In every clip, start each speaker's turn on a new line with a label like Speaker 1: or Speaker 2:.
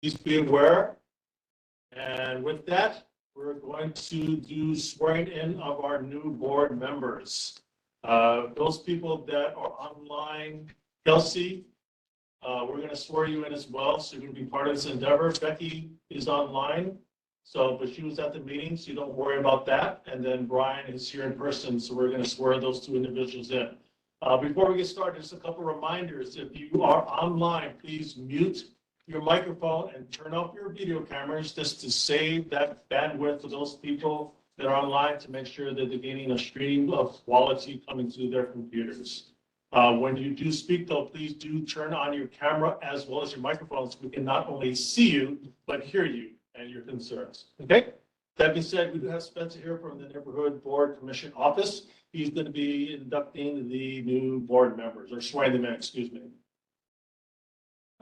Speaker 1: Please be aware. And with that, we're going to do swearing in of our new board members. Those people that are online, Kelsey, we're going to swear you in as well, so you're going to be part of this endeavor. Becky is online, but she was at the meeting, so you don't worry about that. And then Brian is here in person, so we're going to swear those two individuals in. Before we get started, just a couple reminders. If you are online, please mute your microphone and turn off your video cameras just to save that bandwidth for those people that are online, to make sure that they're getting a stream of quality coming through their computers. When you do speak, though, please do turn on your camera as well as your microphone, so we can not only see you, but hear you and your concerns. Okay? That being said, we do have Spencer here from the Neighborhood Board Commission Office. He's going to be inducting the new board members, or swearing them in, excuse me.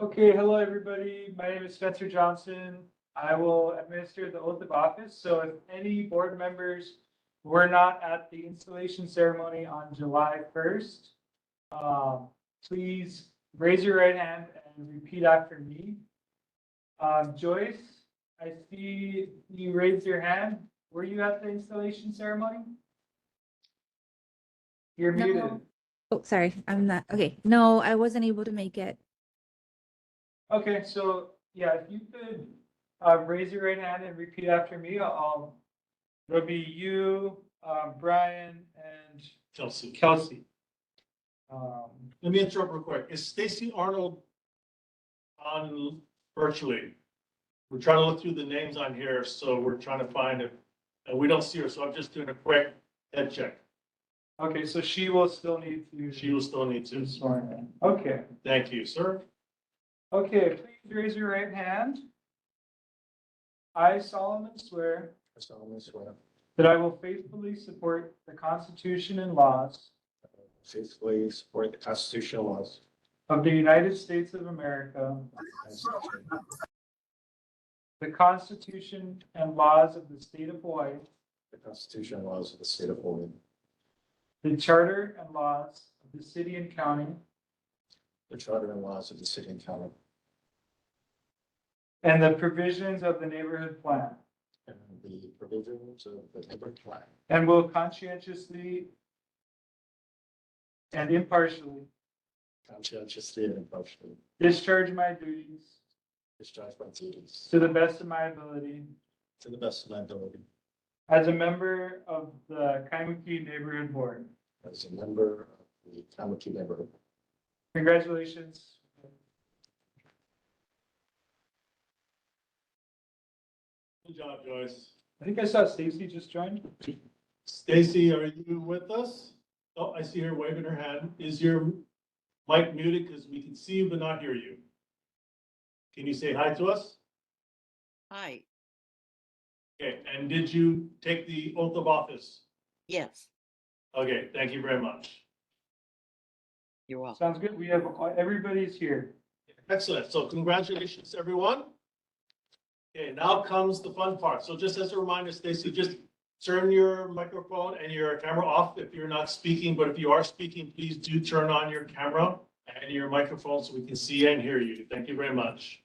Speaker 2: Okay, hello everybody. My name is Spencer Johnson. I will administer the oath of office. So if any board members were not at the installation ceremony on July 1st, please raise your right hand and repeat after me. Joyce, I see you raised your hand. Were you at the installation ceremony? You're
Speaker 3: No.
Speaker 2: muted.
Speaker 3: Oh, sorry, I'm not. Okay, no, I wasn't able to make it.
Speaker 2: Okay, so yeah, if you could raise your right hand and repeat after me, it'll be you, Brian, and
Speaker 1: Kelsey.
Speaker 2: Let
Speaker 1: me interrupt real quick. Is Stacy Arnold on virtually? We're trying to look through the names on here, so we're trying to find it, and we don't see her, so I'm just doing a quick head check.
Speaker 2: Okay, so she will still need to.
Speaker 1: She will still need to.
Speaker 2: Sworn in. Okay.
Speaker 1: Thank you, sir.
Speaker 2: Okay, please raise your right hand. I solemnly swear that I will faithfully support the Constitution and laws
Speaker 4: Faithfully support the Constitution and laws
Speaker 2: of the United States of America, the Constitution and laws of the State of Hawaii,
Speaker 4: the Constitution and laws of the State of Hawaii,
Speaker 2: the Charter and laws of the City and County,
Speaker 4: the Charter and laws of the City and County,
Speaker 2: and the provisions of the Neighborhood Plan,
Speaker 4: and the provisions of the Neighborhood Plan,
Speaker 2: and will conscientiously and impartially
Speaker 4: conscientiously and impartially
Speaker 2: discharge my duties
Speaker 4: discharge my duties
Speaker 2: to the best of my ability
Speaker 4: to the best of my ability
Speaker 2: as a member of the Kaimuki Neighborhood Board.
Speaker 4: as a member of the Kaimuki neighborhood.
Speaker 2: Congratulations.
Speaker 1: Good job, Joyce.
Speaker 2: I think I saw Stacy just joined.
Speaker 1: Stacy, are you with us? Oh, I see her waving her hand. Is your mic muted? Because we can see you but not hear you. Can you say hi to us?
Speaker 5: Hi,
Speaker 1: Okay, and did you take the oath of office?
Speaker 5: yes,
Speaker 1: Okay, thank you very much.
Speaker 5: you're welcome.
Speaker 2: Sounds good. We have, everybody's here.
Speaker 1: Excellent. So congratulations, everyone. Okay, now comes the fun part. So just as a reminder, Stacy, just turn your microphone and your camera off if you're not speaking, but if you are speaking, please do turn on your camera and your microphone so we can see and hear you. Thank you very much.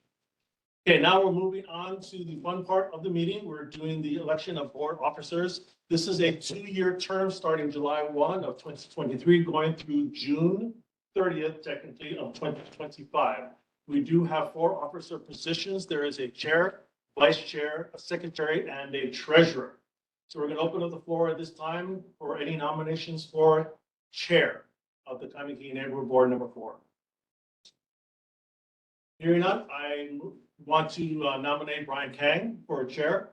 Speaker 1: Okay, now we're moving on to the fun part of the meeting. We're doing the election of board officers. This is a 2-year term starting July 1 of 2023, going through June 30th, technically, of 2025. We do have 4 officer positions. There is a chair, vice chair, a secretary, and a treasurer. So we're going to open up the floor at this time for any nominations for chair of the Kaimuki Neighborhood Board number 4. Hearing none, I want to nominate Brian Kang for chair.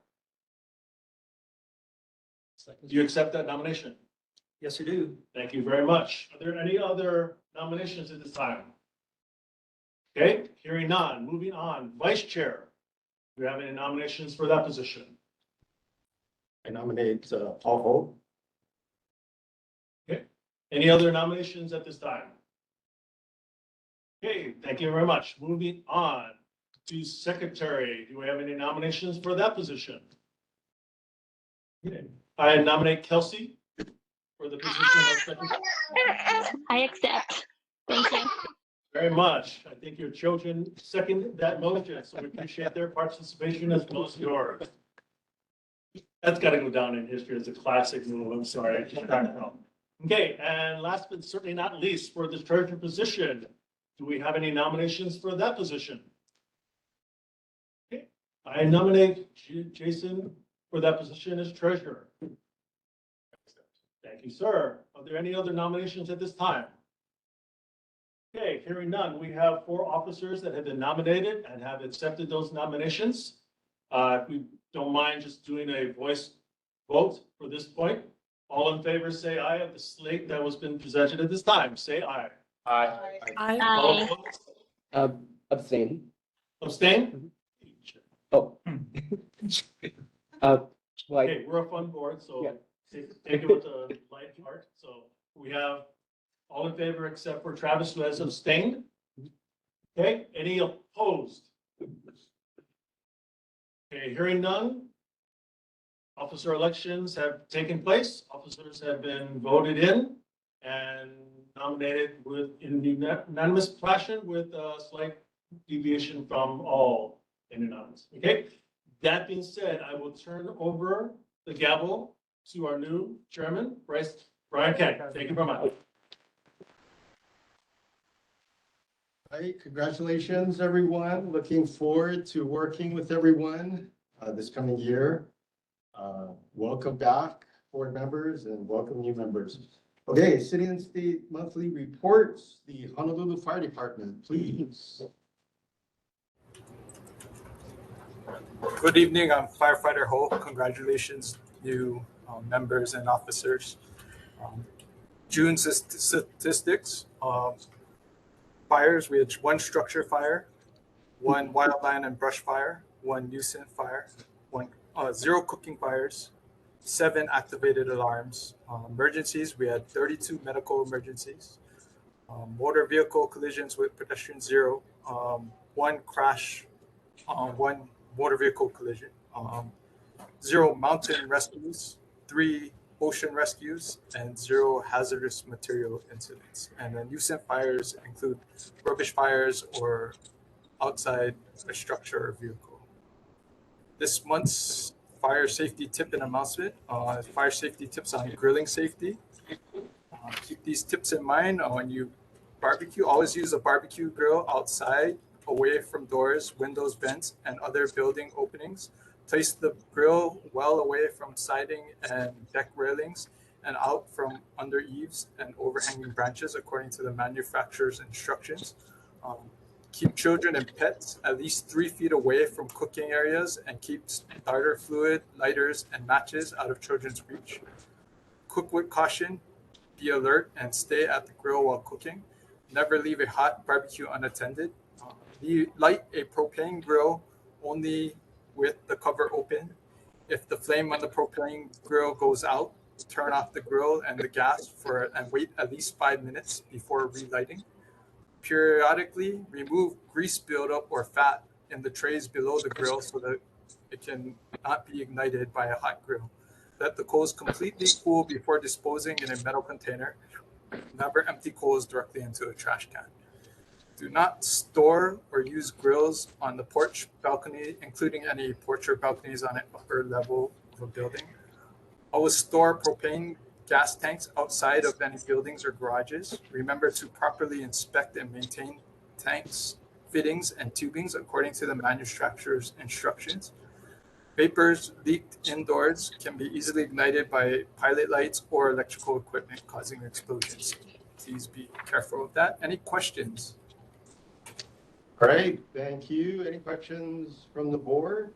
Speaker 1: Do you accept that nomination?
Speaker 4: Yes, you do.
Speaker 1: Thank you very much. Are there any other nominations at this time? Okay, hearing none, moving on. Vice chair. Do we have any nominations for that position?
Speaker 4: I nominate Paul Holt.
Speaker 1: Okay, any other nominations at this time? Okay, thank you very much. Moving on to secretary. Do we have any nominations for that position? Okay. I nominate Kelsey for the position of secretary.
Speaker 6: I accept. Thank you.
Speaker 1: Very much. I think your children second that motion, so we appreciate their participation as well as yours. That's got to go down in history as a classic move. I'm sorry. Okay, and last but certainly not least, for the treasurer position, do we have any nominations for that position? Okay, I nominate Jason for that position as treasurer. Thank you, sir. Are there any other nominations at this time? Okay, hearing none, we have 4 officers that have been nominated and have accepted those nominations. If we don't mind just doing a voice vote for this point, all in favor, say aye of the slate that was been presented at this time. Say aye.
Speaker 2: Aye.
Speaker 1: All
Speaker 6: Aye.
Speaker 1: opposed?
Speaker 7: Abstain.
Speaker 1: Abstain?
Speaker 7: Oh. Well,
Speaker 1: Okay, we're a fun board, so
Speaker 7: Yeah.
Speaker 1: take it with a light heart. So we have all in favor except for Travis, who has abstained. Okay, any opposed? Okay, hearing none. Officer elections have taken place. Officers have been voted in and nominated in the unanimous fashion with a slight deviation from all in unanimous. Okay, that being said, I will turn over the gavel to our new chairman, Brian Kang. Thank you very much.
Speaker 4: Hi, congratulations, everyone. Looking forward to working with everyone this coming year. Welcome back, board members, and welcome new members. Okay, city and state monthly reports, the Honolulu Fire Department, please.
Speaker 8: Good evening, I'm Firefighter Ho. Congratulations, new members and officers. June statistics, fires, we had 1 structure fire, 1 wildland and brush fire, 1 nuisance fire, 0 cooking fires, 7 activated alarms. Emergencies, we had 32 medical emergencies. Motor vehicle collisions with pedestrians, 0. 1 crash, 1 motor vehicle collision. 0 mountain rescues, 3 ocean rescues, and 0 hazardous material incidents. And then nuisance fires include rubbish fires or outside a structure or vehicle. This month's fire safety tip and announcement, fire safety tips on grilling safety. Keep these tips in mind when you barbecue. Always use a barbecue grill outside, away from doors, windows, vents, and other building openings. Place the grill well away from siding and deck railings and out from under eaves and overhanging branches according to the manufacturer's instructions. Keep children and pets at least 3 feet away from cooking areas and keep starter fluid, lighters, and matches out of children's reach. Cook with caution, be alert, and stay at the grill while cooking. Never leave a hot barbecue unattended. Light a propane grill only with the cover open. If the flame on the propane grill goes out, turn off the grill and the gas and wait at least 5 minutes before relighting. Periodically remove grease buildup or fat in the trays below the grill so that it can not be ignited by a hot grill. Let the coals completely cool before disposing in a metal container. Never empty coals directly into a trash can. Do not store or use grills on the porch, balcony, including any porch or balconies on an upper level of a building. Always store propane gas tanks outside of any buildings or garages. Remember to properly inspect and maintain tanks, fittings, and tubings according to the manufacturer's instructions. Vapors leaked indoors can be easily ignited by pilot lights or electrical equipment, causing explosions. Please be careful of that. Any questions?
Speaker 4: All right, thank you. Any questions from the board?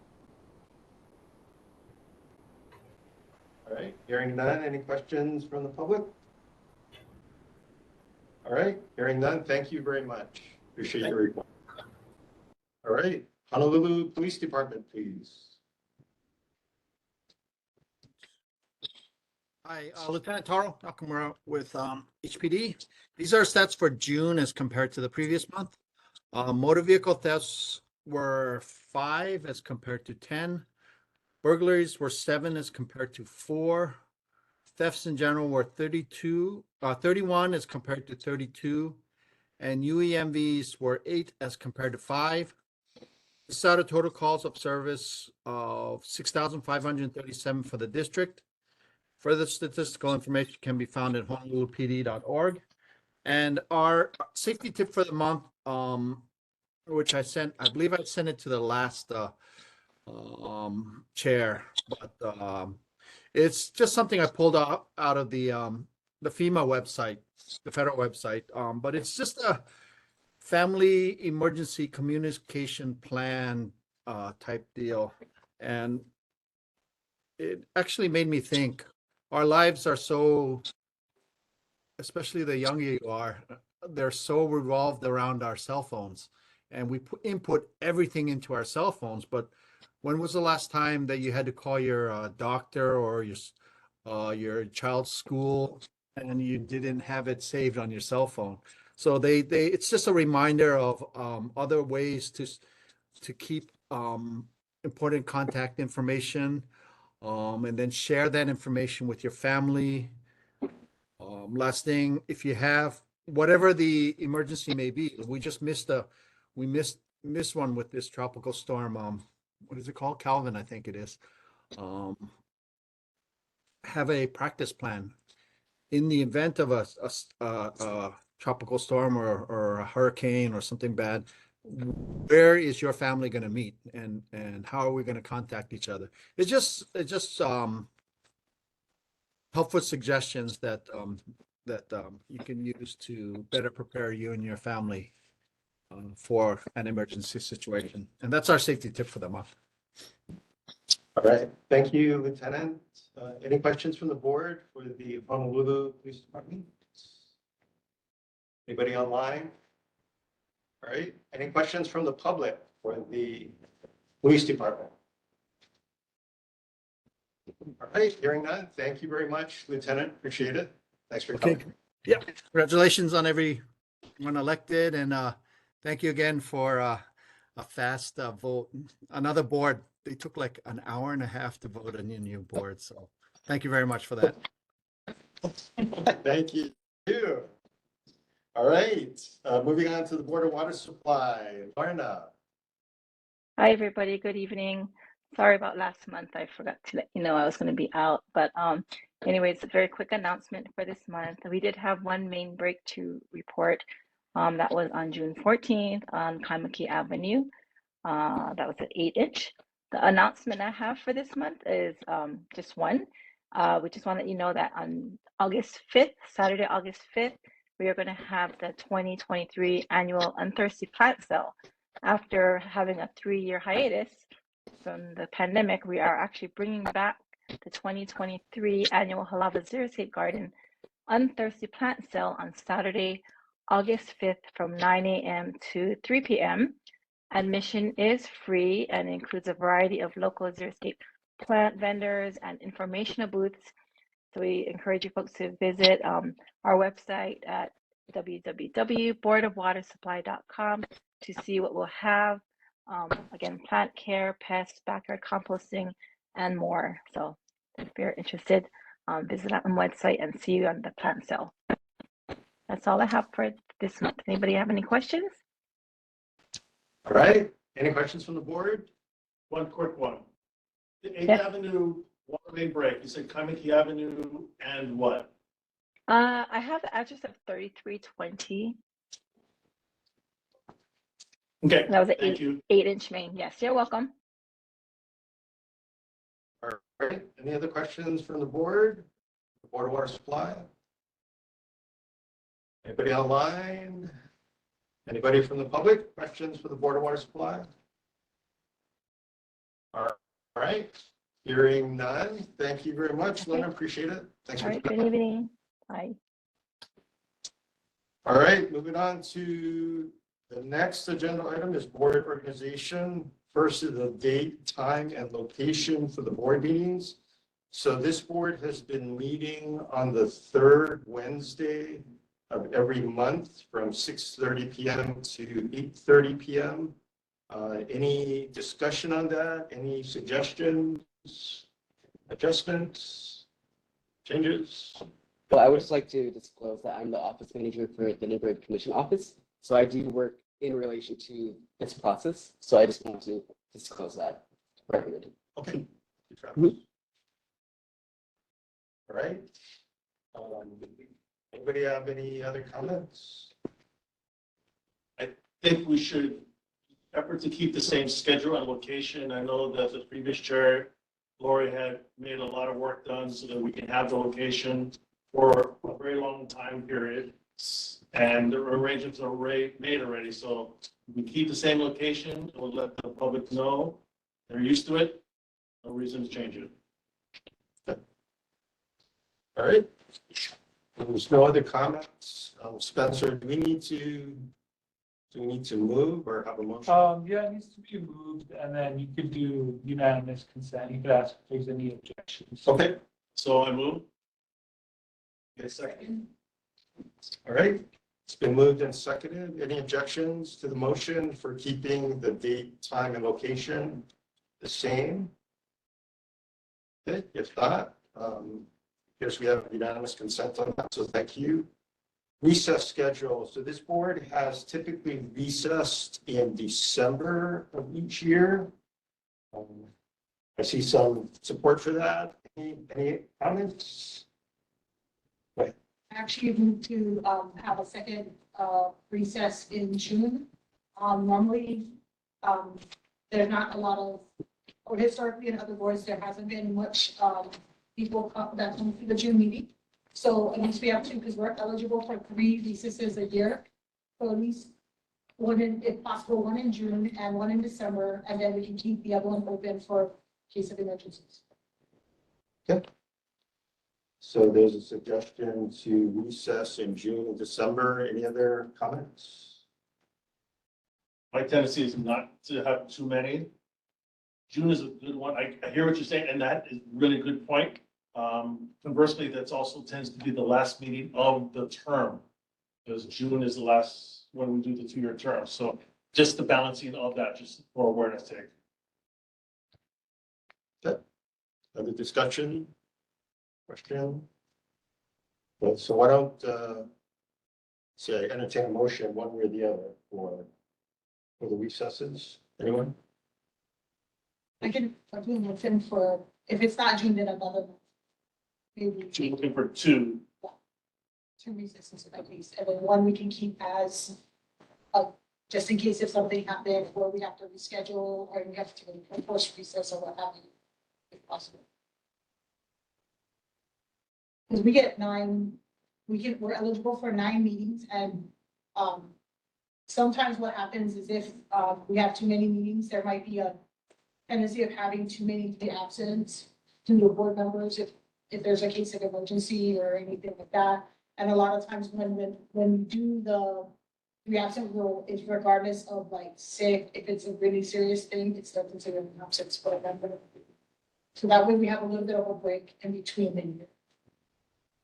Speaker 4: All right, hearing none. Any questions from the public? All right, hearing none. Thank you very much. Appreciate your report. All right, Honolulu Police Department, please.
Speaker 6: Hi, Lieutenant Taro Nakamura with HPD. These are stats for June as compared to the previous month. Motor vehicle thefts were 5 as compared to 10. Burglaries were 7 as compared to 4. Thefts in general were 31 as compared to 32. and UEMVs were 8 as compared to 5. This out of total calls of service of 6,537 for the district. Further statistical information can be found at honolulupd.org. And our safety tip for the month, which I believe I sent it to the last chair, but it's just something I pulled out of the FEMA website, the federal website. But it's just a family emergency communication plan type deal. And it actually made me think our lives are so, especially the younger you are, they're so revolved around our cell phones, and we input everything into our cell phones. But when was the last time that you had to call your doctor or your child's school and you didn't have it saved on your cell phone? So it's just a reminder of other ways to keep important contact information, and then share that information with your family. Last thing, if you have whatever the emergency may be, we missed one with this tropical storm. What is it called? Calvin, I think it is. Have a practice plan in the event of a tropical storm or a hurricane or something bad. Where is your family going to meet, and how are we going to contact each other? It's just helpful suggestions that you can use to better prepare you and your family for an emergency situation. And that's our safety tip for the month.
Speaker 4: All right, thank you, Lieutenant. Any questions from the board for the Honolulu Police Department? Anybody online? All right, any questions from the public for the police department? All right, hearing none, thank you very much, Lieutenant, appreciate it. Thanks for
Speaker 6: Okay.
Speaker 4: coming.
Speaker 6: Yeah, congratulations on everyone elected, and thank you again for a fast vote. Another board, they took like an hour and a half to vote on your new board, so thank you very much for that.
Speaker 4: Thank you. All right, moving on to the Board of Water Supply, Lorna.
Speaker 9: Hi, everybody. Good evening. Sorry about last month. I forgot to let you know I was going to be out. But anyways, a very quick announcement for this month. We did have one main break to report. That was on June 14th on Kaimuki Avenue. That was an 8-inch. The announcement I have for this month is just one. We just want to let you know that on August 5th, Saturday, August 5th, we are going to have the 2023 annual Unthirsty Plant Sale. After having a 3-year hiatus from the pandemic, we are actually bringing back the 2023 annual Halava Xeriscape Garden Unthirsty Plant Sale on Saturday, August 5th from 9 a.m. to 3 p.m. Admission is free and includes a variety of local xeriscape plant vendors and informational booths. So we encourage you folks to visit our website at www.boardofwatersupply.com to see what we'll have. Again, plant care, pest, backyard composting, and more. So if you're interested, visit our website and see you on the plant sale. That's all I have for this month. Anybody have any questions?
Speaker 4: All right, any questions from the board?
Speaker 1: One quick one. The 8th
Speaker 9: Yes.
Speaker 1: Avenue water main break, you said Kaimuki Avenue and what?
Speaker 9: I have the address of 3320.
Speaker 1: Okay,
Speaker 9: That was an
Speaker 1: thank you.
Speaker 9: 8-inch main. Yes, you're welcome.
Speaker 4: All right, any other questions from the board? Board of Water Supply? Anybody online? Anybody from the public? Questions for the Board of Water Supply? All right, hearing none. Thank you very much,
Speaker 9: Okay.
Speaker 4: Lorna. Appreciate it. Thanks
Speaker 9: All
Speaker 4: for
Speaker 9: right, good evening. Bye.
Speaker 4: All right, moving on to the next agenda item is board organization. First is the date, time, and location for the board meetings. So this board has been meeting on the third Wednesday of every month from 6:30 p.m. to 8:30 p.m. Any discussion on that? Any suggestions, adjustments, changes?
Speaker 7: Well, I would just like to disclose that I'm the office manager for the Neighborhood Commission Office. So I do work in relation to this process. So I just want to disclose that. Recommended.
Speaker 4: Okay.
Speaker 7: Mhm.
Speaker 4: All right. Anybody have any other comments?
Speaker 1: I think we should effort to keep the same schedule and location. I know that the previous chair, Lori, had made a lot of work done so that we can have the location for a very long time period. And the arrangements are made already, so we keep the same location, we'll let the public know. They're used to it, no reason to change it.
Speaker 4: All right. There's no other comments. Spencer, do we need to move or have a motion?
Speaker 2: Yeah, it needs to be moved, and then you could do unanimous consent. You could ask if there's any objections.
Speaker 4: Okay.
Speaker 1: So I move.
Speaker 4: Okay, second. All right. It's been moved and seconded. Any objections to the motion for keeping the date, time, and location the same? Okay, if not, guess we have unanimous consent on that, so thank you. Recess schedule. So this board has typically recessed in December of each year. I see some support for that. Any comments?
Speaker 10: Actually moved to have a second recess in June. Normally, there's not a lot of, or historically in other boards, there hasn't been much people that come to the June meeting. So at least we have two, because we're eligible for 3 recesses a year. So at least one in, if possible, one in June and one in December, and then we can keep the other one open for case of emergencies.
Speaker 4: Okay. So there's a suggestion to recess in June and December. Any other comments?
Speaker 1: My tendency is not to have too many. June is a good one. I hear what you're saying, and that is a really good point. Conversely, that's also tends to be the last meeting of the term, because June is the last when we do the 2-year term. So just the balancing of that, just for awareness sake.
Speaker 4: Okay. Other discussion? Question? Okay, so why don't say entertain a motion one way or the other for the recesses? Anyone?
Speaker 10: I can do a motion for, if it's not June, then another month. Maybe
Speaker 1: So you're looking for 2.
Speaker 10: 2 recesses at least, and then one we can keep as, just in case if something happened where we have to reschedule or we have to enforce recess or what have you, if possible. Because we get 9, we're eligible for 9 meetings, and sometimes what happens is if we have too many meetings, there might be a tendency of having too many to be absent due to board members if there's a case of emergency or anything like that. And a lot of times when we do the absent rule, it's regardless of like sick, if it's a really serious thing, it's still considered an absence for a member. So that way we have a little bit of a break in between the year.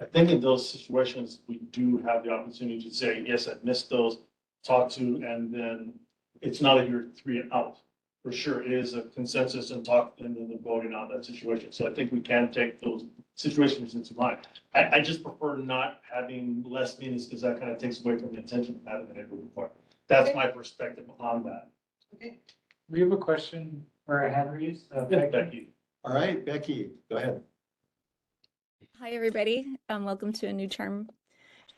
Speaker 1: I think in those situations, we do have the opportunity to say, yes, I missed those, talk to, and then it's not that you're 3 and out. For sure, it is a consensus and talk and then the voting on that situation. So I think we can take those situations into mind. I just prefer not having less meetings because that kind of takes away from the intention of having an every report. That's my perspective on that.
Speaker 10: Okay.
Speaker 2: We have a question for Henry's.
Speaker 1: Yes, Becky.
Speaker 4: All right, Becky, go ahead.
Speaker 3: Hi, everybody. Welcome to a new term.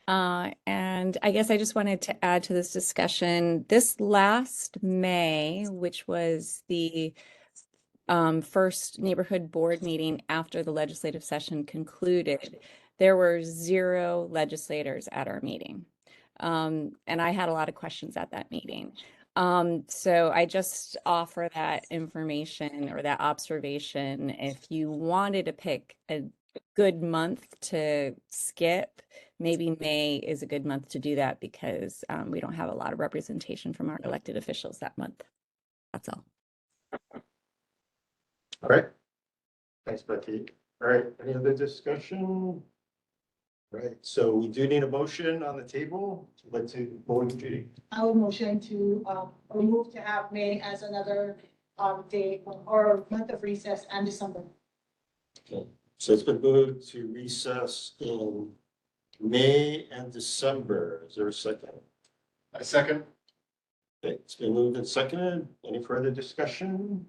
Speaker 3: And I guess I just wanted to add to this discussion. This last May, which was the first neighborhood board meeting after the legislative session concluded, there were 0 legislators at our meeting. And I had a lot of questions at that meeting. So I just offer that information or that observation. If you wanted to pick a good month to skip, maybe May is a good month to do that because we don't have a lot of representation from our elected officials that month. That's all.
Speaker 4: All right. Thanks, Becky. All right, any other discussion? All right, so we do need a motion on the table. Let's vote, Judy.
Speaker 10: I would motion to remove to have May as another day or month of recess and December.
Speaker 4: Okay. So it's been moved to recess in May and December. Is there a second?
Speaker 11: I second.
Speaker 4: Okay, it's been moved and seconded. Any further discussion?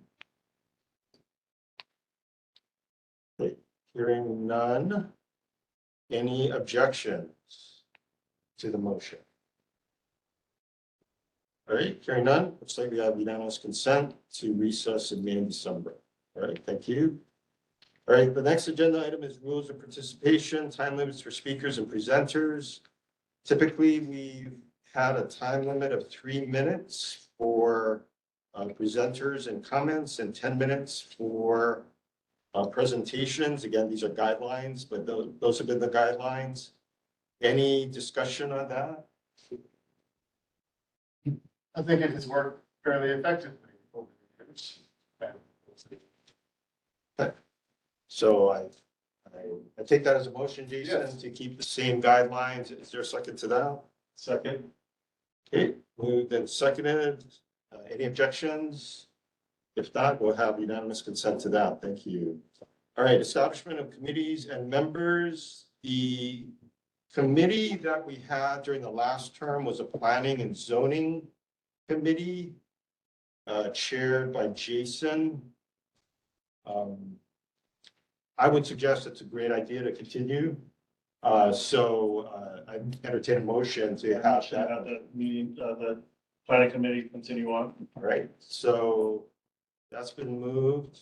Speaker 4: Okay, hearing none. Any objections to the motion? All right, hearing none, looks like we have unanimous consent to recess in May and December. All right, thank you. All right, the next agenda item is rules of participation, time limits for speakers and presenters. Typically, we've had a time limit of 3 minutes for presenters and comments and 10 minutes for presentations. Again, these are guidelines, but those have been the guidelines. Any discussion on that?
Speaker 11: I think it has worked fairly effectively over the years.
Speaker 4: So I take that as a motion, Jason,
Speaker 11: Yes.
Speaker 4: to keep the same guidelines. Is there a second to that?
Speaker 1: Second.
Speaker 4: Okay, moved and seconded. Any objections? If not, we'll have unanimous consent to that. Thank you. All right, establishment of committees and members. The committee that we had during the last term was a planning and zoning committee, chaired by Jason. I would suggest it's a great idea to continue. So I entertain a motion to have that.
Speaker 1: Have the meeting, the planning committee continue on.
Speaker 4: All right, so that's been moved.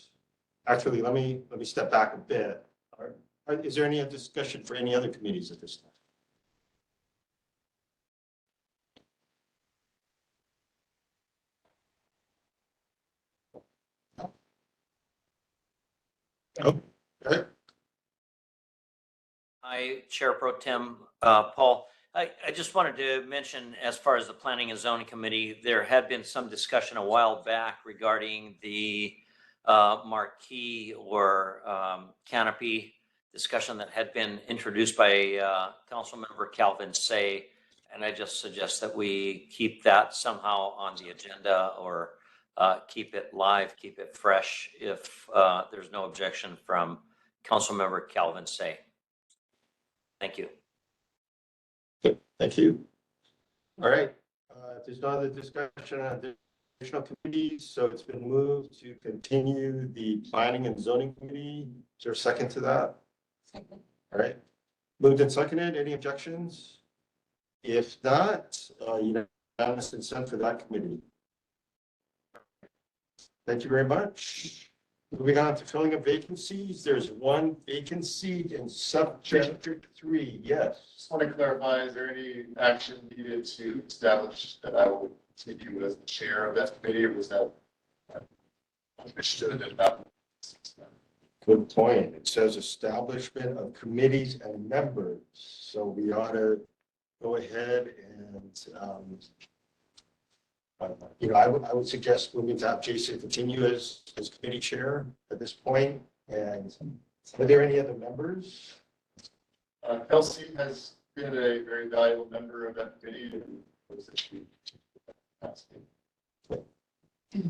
Speaker 4: Actually, let me step back a bit. Is there any discussion for any other committees at this time? Oh, okay.
Speaker 12: Hi, Chair Pro Tem Paul. I just wanted to mention, as far as the Planning and Zoning Committee, there had been some discussion a while back regarding the marquee or canopy discussion that had been introduced by Councilmember Calvin Say. And I just suggest that we keep that somehow on the agenda, or keep it live, keep it fresh, if there's no objection from Councilmember Calvin Say. Thank you.
Speaker 4: Good, thank you. All right, if there's no other discussion on additional committees, so it's been moved to continue the planning and zoning committee. Is there a second to that?
Speaker 10: Second.
Speaker 4: All right, moved and seconded. Any objections? If not, unanimous consent for that committee. Thank you very much. Moving on to filling of vacancies, there's one vacancy in subdistrict 3. Yes.
Speaker 11: Just want to clarify, is there any action needed to establish that I will continue as the chair of that committee, or was that understood and not?
Speaker 4: Good point. It says establishment of committees and members. So we ought to go ahead and, I would suggest moving to have Jason continue as committee chair at this point. And are there any other members?
Speaker 11: Kelsey has been a very valuable member of that committee, and was that she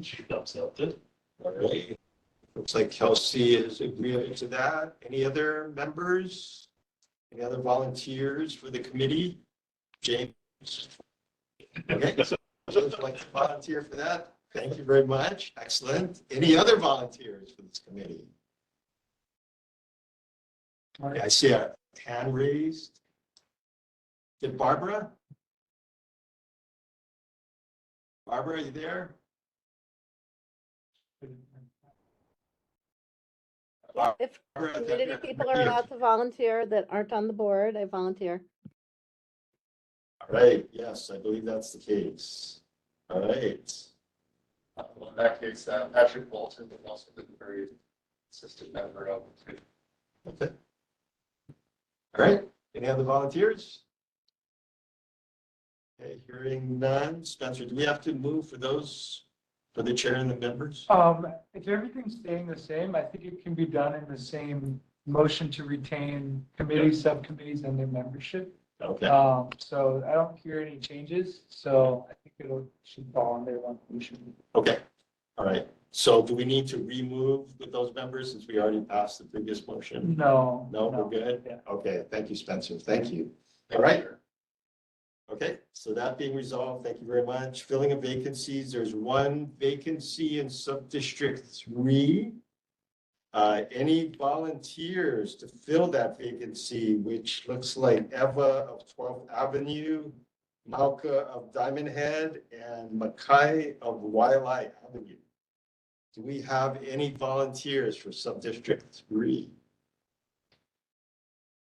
Speaker 1: She dumps out it.
Speaker 4: All right. Looks like Kelsey is agreeable to that. Any other members? Any other volunteers for the committee? James? Okay, so those would like to volunteer for that. Thank you very much. Excellent. Any other volunteers for this committee? Okay, I see a hand raised. Did Barbara? Barbara, are you there?
Speaker 13: If
Speaker 4: Barbara, I think
Speaker 13: community
Speaker 4: you're
Speaker 13: people are
Speaker 4: muted.
Speaker 13: allowed to volunteer that aren't on the board, I volunteer.
Speaker 4: All right, yes, I believe that's the case. All right.
Speaker 11: well, in that case, Patrick Bolton has also been a very consistent member of the committee.
Speaker 4: Okay. All right, any other volunteers? Okay, hearing none. Spencer, do we have to move for those, for the chair and the members?
Speaker 2: If everything's staying the same, I think it can be done in the same motion to retain committees, subcommittees, and their membership.
Speaker 4: Okay,
Speaker 2: So I don't hear any changes, so I think should fall under one motion.
Speaker 4: okay, all right. So do we need to remove with those members since we already passed the previous motion?
Speaker 2: No.
Speaker 4: No, we're good?
Speaker 2: Yeah.
Speaker 4: Okay, thank you, Spencer. Thank you. All right. Okay, so that being resolved, thank you very much. Filling of vacancies, there's one vacancy in sub-district 3. Any volunteers to fill that vacancy, which looks like Eva of 12th Avenue, Malka of Diamond Head, and Makai of Waialae Avenue? Do we have any volunteers for sub-district 3?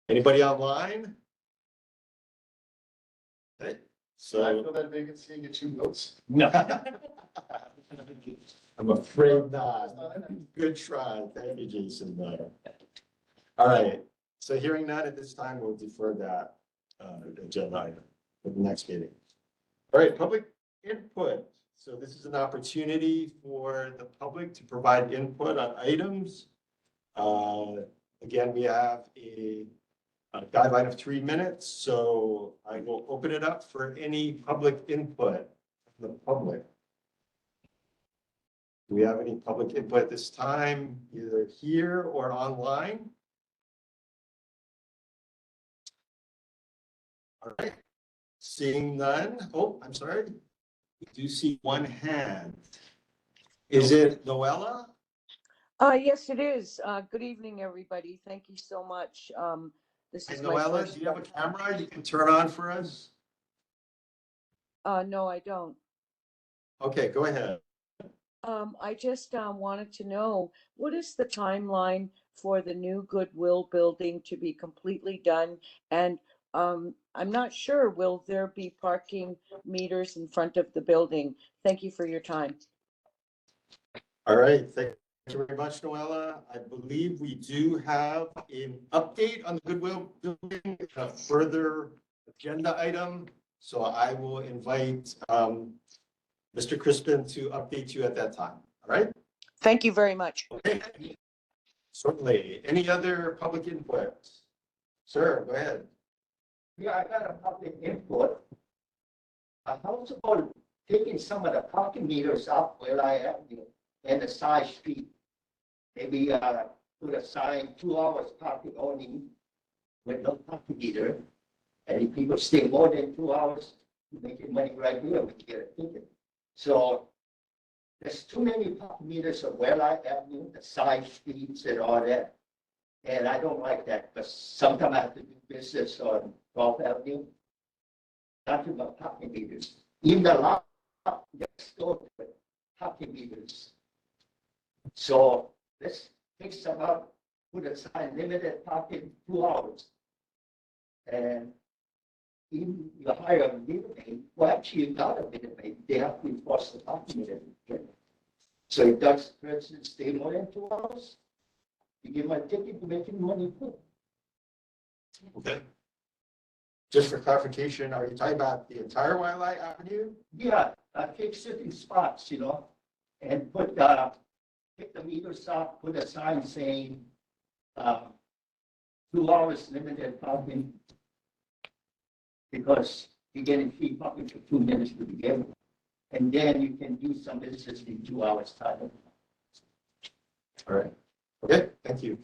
Speaker 4: Anybody online? Okay,
Speaker 11: So I
Speaker 4: so
Speaker 11: fill that vacancy and get 2 votes.
Speaker 4: I'm afraid not. Good try. Thank you, Jason. All right, so hearing none at this time, we'll defer that agenda item for the next meeting. All right, public input. So this is an opportunity for the public to provide input on items. Again, we have a guideline of 3 minutes, so I will open it up for any public input from the public. Do we have any public input at this time, either here or online? All right, seeing none. Oh, I'm sorry. We do see one hand. Is it Noella?
Speaker 14: Yes, it is. Good evening, everybody. Thank you so much. This
Speaker 4: Hey,
Speaker 14: is my
Speaker 4: Noella,
Speaker 14: first.
Speaker 4: do you have a camera you can turn on for us?
Speaker 14: No, I don't.
Speaker 4: Okay, go ahead.
Speaker 14: I just wanted to know, what is the timeline for the new Goodwill building to be completely done? And I'm not sure, will there be parking meters in front of the building? Thank you for your time.
Speaker 4: All right, thank you very much, Noella. I believe we do have an update on the Goodwill building, a further agenda item. So I will invite Mr. Crispin to update you at that time. All right?
Speaker 14: Thank you very much.
Speaker 4: Okay. Certainly. Any other public input? Sir, go ahead.
Speaker 15: Yeah, I got a public input. How's about taking some of the parking meters up where I am and the side street? Maybe put a sign, 2 hours parking only with no parking meter. And if people stay more than 2 hours, you make your money right here when you get a ticket. So there's too many parking meters on Welleye Avenue, the side streets and all that. And I don't like that because sometimes I have to do business on 12th Avenue. Nothing but parking meters. Even the lot next door to it, parking meters. So let's take some up, put a sign, limited parking 2 hours. And even you hire a meter maid, well, actually, you got a meter maid, they have to enforce the parking meter. So if that person stay more than 2 hours, you give them a ticket to make him money too.
Speaker 4: Okay. Just for clarification, are you talking about the entire Waialae Avenue?
Speaker 15: Yeah, take certain spots, and put pick the meters up, put a sign saying 2 hours limited parking. Because you're getting free parking for 2 minutes to begin with. And then you can do some business in 2 hours time.
Speaker 4: All right. Okay, thank you.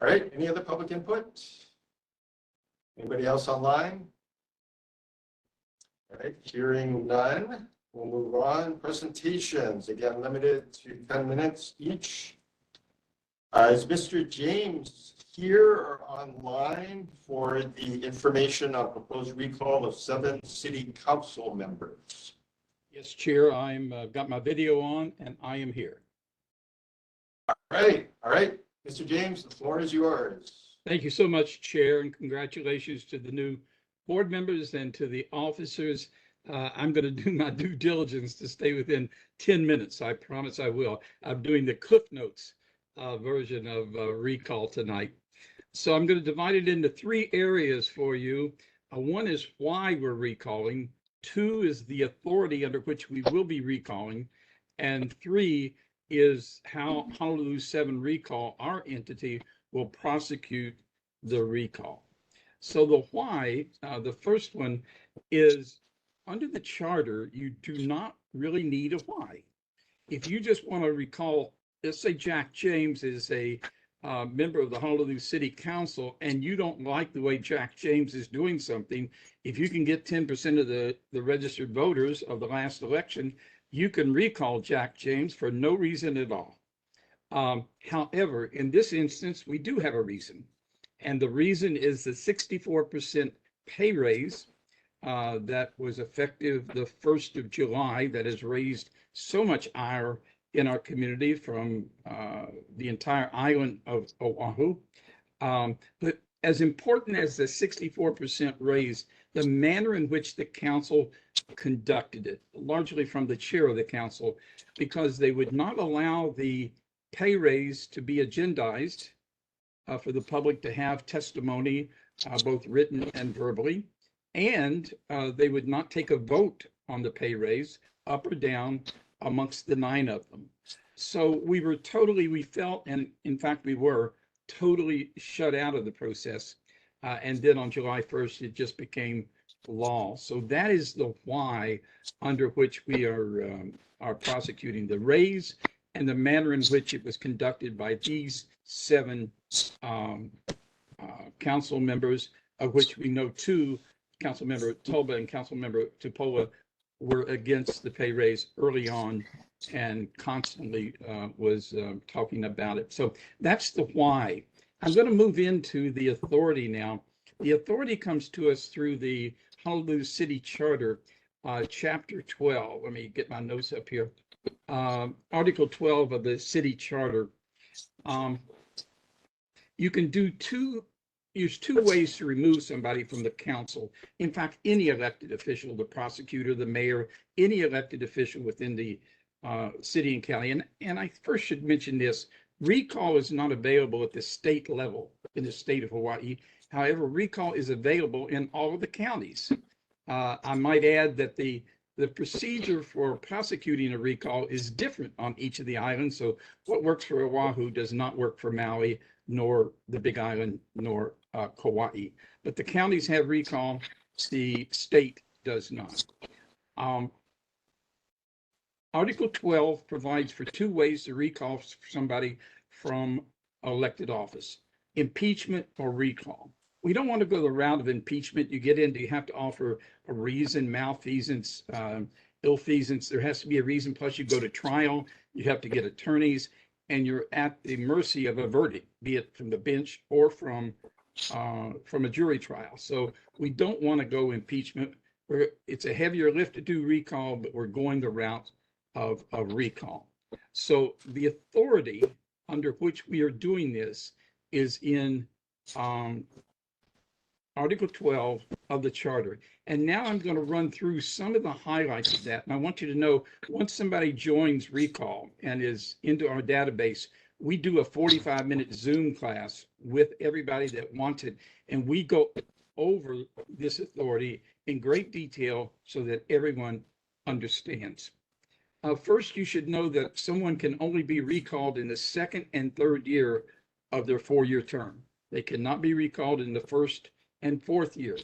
Speaker 4: All right, any other public input? Anybody else online? All right, hearing none, we'll move on. Presentations, again, limited to 10 minutes each. Is Mr. James here or online for the information on proposed recall of 7 city council members?
Speaker 16: Yes, Chair, I'm got my video on and I am here.
Speaker 4: All right. Mr. James, the floor is yours.
Speaker 16: Thank you so much, Chair, and congratulations to the new board members and to the officers. I'm going to do my due diligence to stay within 10 minutes. I promise I will. I'm doing the Cliff Notes version of recall tonight. So I'm going to divide it into 3 areas for you. One is why we're recalling. 2 is the authority under which we will be recalling. And 3 is how Honolulu 7 Recall, our entity, will prosecute the recall. So the why, the first one is under the charter, you do not really need a why. If you just want to recall, let's say Jack James is a member of the Honolulu City Council and you don't like the way Jack James is doing something, if you can get 10% of the registered voters of the last election, you can recall Jack James for no reason at all. However, in this instance, we do have a reason. And the reason is the 64% pay raise that was effective the 1st of July that has raised so much ire in our community from the entire island of Oahu. But as important as the 64% raise, the manner in which the council conducted it, largely from the chair of the council, because they would not allow the pay raise to be agendized for the public to have testimony, both written and verbally, and they would not take a vote on the pay raise up or down amongst the 9 of them. So we felt, and in fact we were totally shut out of the process. And then on July 1st, it just became law. So that is the why under which we are prosecuting the raise and the manner in which it was conducted by these 7 council members, of which we know 2, Councilmember Toba and Councilmember Tupola, were against the pay raise early on and constantly was talking about it. So that's the why. I'm going to move into the authority now. The authority comes to us through the Honolulu City Charter, Chapter 12. Let me get my notes up here. Article 12 of the City Charter. You can use 2 ways to remove somebody from the council. In fact, any elected official, the prosecutor, the mayor, any elected official within the city and county. And I first should mention this, recall is not available at the state level in the state of Hawaii. However, recall is available in all of the counties. I might add that the procedure for prosecuting a recall is different on each of the islands. So what works for Oahu does not work for Maui, nor the Big Island, nor Kauai. But the counties have recall, the state does not. Article 12 provides for 2 ways to recall somebody from elected office: impeachment or recall. We don't want to go the route of impeachment. You have to offer a reason, malfeasance, illfeasance. There has to be a reason. Plus, you go to trial. You have to get attorneys, and you're at the mercy of a verdict, be it from the bench or from a jury trial. So we don't want to go impeachment. It's a heavier lift to do recall, but we're going the route of recall. So the authority under which we are doing this is in Article 12 of the Charter. And now I'm going to run through some of the highlights of that. And I want you to know, once somebody joins recall and is into our database, we do a 45-minute Zoom class with everybody that wants it. And we go over this authority in great detail so that everyone understands. First, you should know that someone can only be recalled in the 2nd and 3rd year of their 4-year term. They cannot be recalled in the 1st and 4th year.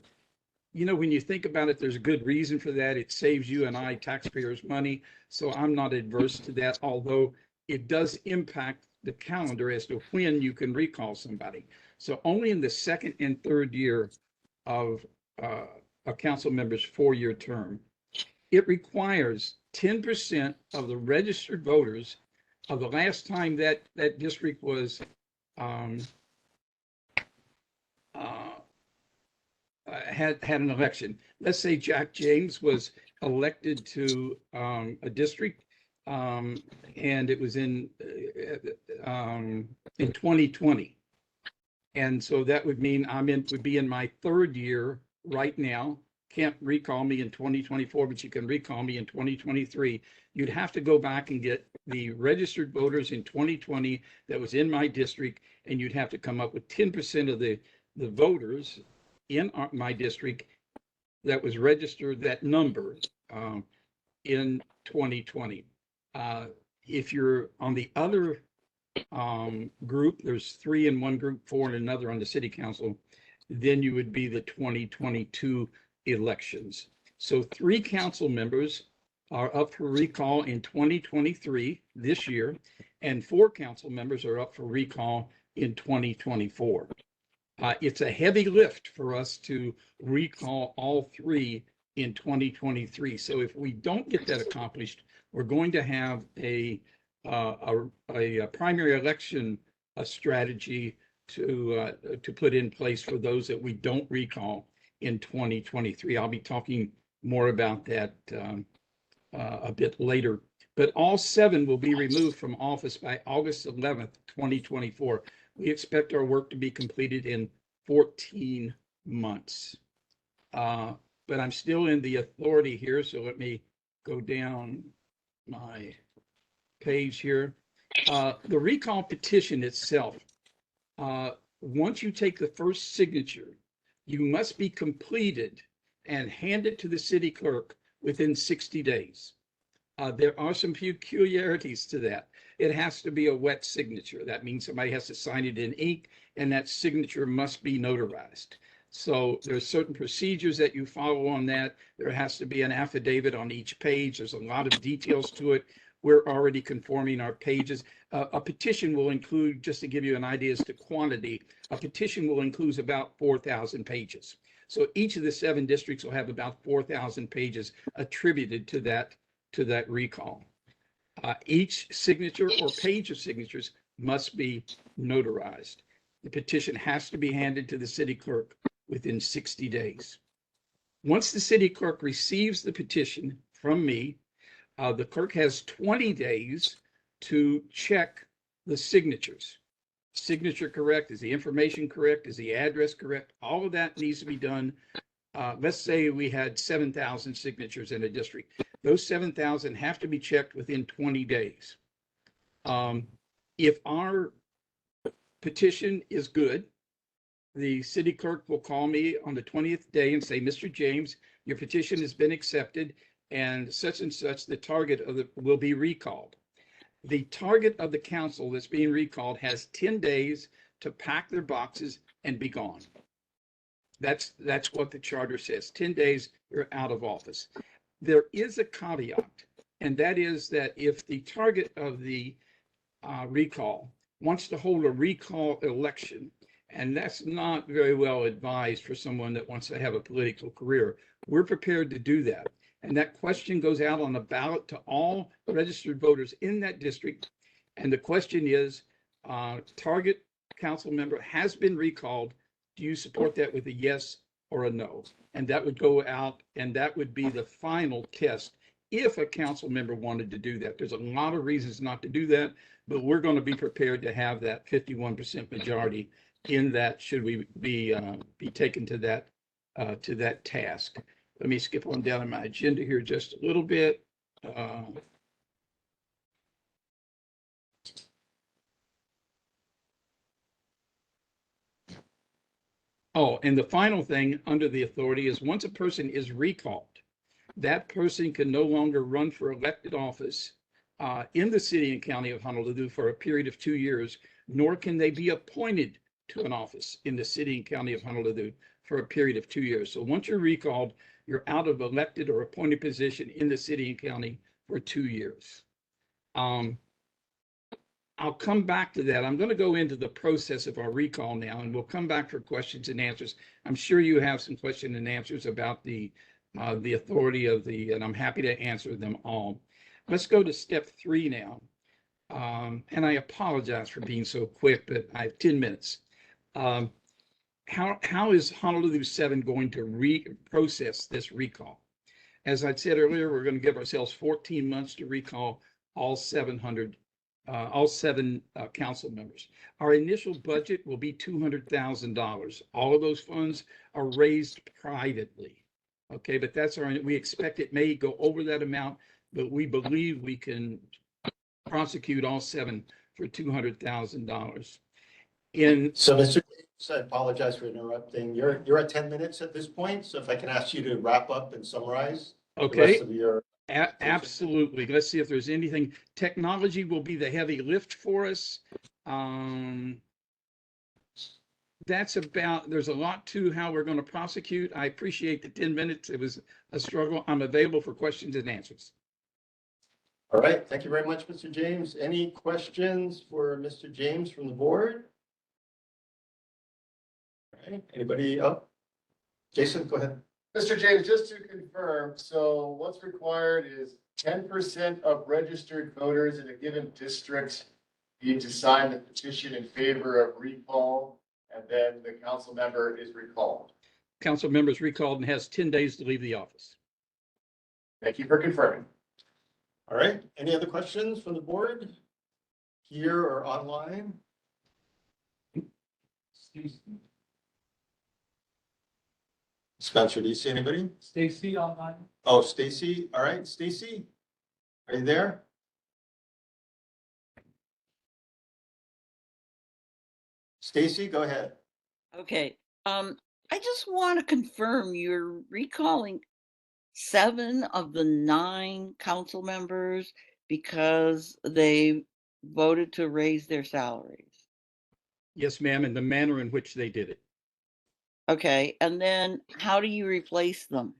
Speaker 16: You know, when you think about it, there's a good reason for that. It saves you and I, taxpayers, money. So I'm not adverse to that, although it does impact the calendar as to when you can recall somebody. So only in the 2nd and 3rd year of a council member's 4-year term. It requires 10% of the registered voters of the last time that district was had an election. Let's say Jack James was elected to a district, and it was in 2020, and so that would mean would be in my 3rd year right now. Can't recall me in 2024, but you can recall me in 2023. You'd have to go back and get the registered voters in 2020 that was in my district, and you'd have to come up with 10% of the voters in my district that was registered, that number, in 2020. If you're on the other group, there's 3 in one group, 4 in another on the city council, then you would be the 2022 elections. So 3 council members are up for recall in 2023 this year, and 4 council members are up for recall in 2024. It's a heavy lift for us to recall all 3 in 2023. So if we don't get that accomplished, we're going to have a primary election strategy to put in place for those that we don't recall in 2023. I'll be talking more about that a bit later. But all 7 will be removed from office by August 11th, 2024. We expect our work to be completed in 14 months. But I'm still in the authority here, so let me go down my page here. The recall petition itself, once you take the first signature, you must be completed and handed to the city clerk within 60 days. There are some peculiarities to that. It has to be a wet signature. That means somebody has to sign it in ink, and that signature must be notarized. So there's certain procedures that you follow on that. There has to be an affidavit on each page. There's a lot of details to it. We're already conforming our pages. A petition will include, just to give you an idea as to quantity, a petition will include about 4,000 pages. So each of the 7 districts will have about 4,000 pages attributed to that recall. Each signature or page of signatures must be notarized. The petition has to be handed to the city clerk within 60 days. Once the city clerk receives the petition from me, the clerk has 20 days to check the signatures. Signature correct? Is the information correct? Is the address correct? All of that needs to be done. Let's say we had 7,000 signatures in a district. Those 7,000 have to be checked within 20 days. If our petition is good, the city clerk will call me on the 20th day and say, Mr. James, your petition has been accepted and such, the target of will be recalled. The target of the council that's being recalled has 10 days to pack their boxes and be gone. That's what the charter says. 10 days, you're out of office. There is a caveat, and that is that if the target of the recall wants to hold a recall election, and that's not very well advised for someone that wants to have a political career, we're prepared to do that. And that question goes out on a ballot to all registered voters in that district. And the question is, target council member has been recalled. Do you support that with a yes or a no? And that would go out, and that would be the final test if a council member wanted to do that. There's a lot of reasons not to do that, but we're going to be prepared to have that 51% majority in that should we be taken to that task. Let me skip on down in my agenda here just a little bit. Oh, and the final thing under the authority is once a person is recalled, that person can no longer run for elected office in the city and county of Honolulu for a period of 2 years, nor can they be appointed to an office in the city and county of Honolulu for a period of 2 years. So once you're recalled, you're out of elected or appointed position in the city and county for 2 years. I'll come back to that. I'm going to go into the process of our recall now, and we'll come back for questions and answers. I'm sure you have some questions and answers about the authority of and I'm happy to answer them all. Let's go to step 3 now. And I apologize for being so quick, but I have 10 minutes. How is Honolulu 7 going to process this recall? As I said earlier, we're going to give ourselves 14 months to recall all 7 council members. Our initial budget will be $200,000. All of those funds are raised privately. Okay, but we expect it may go over that amount, but we believe we can prosecute all 7 for $200,000.
Speaker 4: So, Mr. James, I apologize for interrupting. You're at 10 minutes at this point, so if I can ask you to wrap up and summarize the rest of your.
Speaker 16: Absolutely. Let's see if there's anything. Technology will be the heavy lift for us. There's a lot to how we're going to prosecute. I appreciate the 10 minutes. It was a struggle. I'm available for questions and answers.
Speaker 4: All right, thank you very much, Mr. James. Any questions for Mr. James from the board? All right, anybody up? Jason, go ahead.
Speaker 11: Mr. James, just to confirm, so what's required is 10% of registered voters in a given district need to sign the petition in favor of recall, and then the council member is recalled.
Speaker 16: Council members recalled and has 10 days to leave the office.
Speaker 11: Thank you for confirming.
Speaker 4: All right, any other questions from the board? Here or online? Spencer, do you see anybody?
Speaker 2: Stacy online.
Speaker 4: Oh, Stacy. All right, Stacy, are you there? Stacy, go ahead.
Speaker 5: Okay, I just want to confirm you're recalling 7 of the 9 council members because they voted to raise their salaries.
Speaker 16: Yes, ma'am, in the manner in which they did it.
Speaker 5: Okay, and then how do you replace them?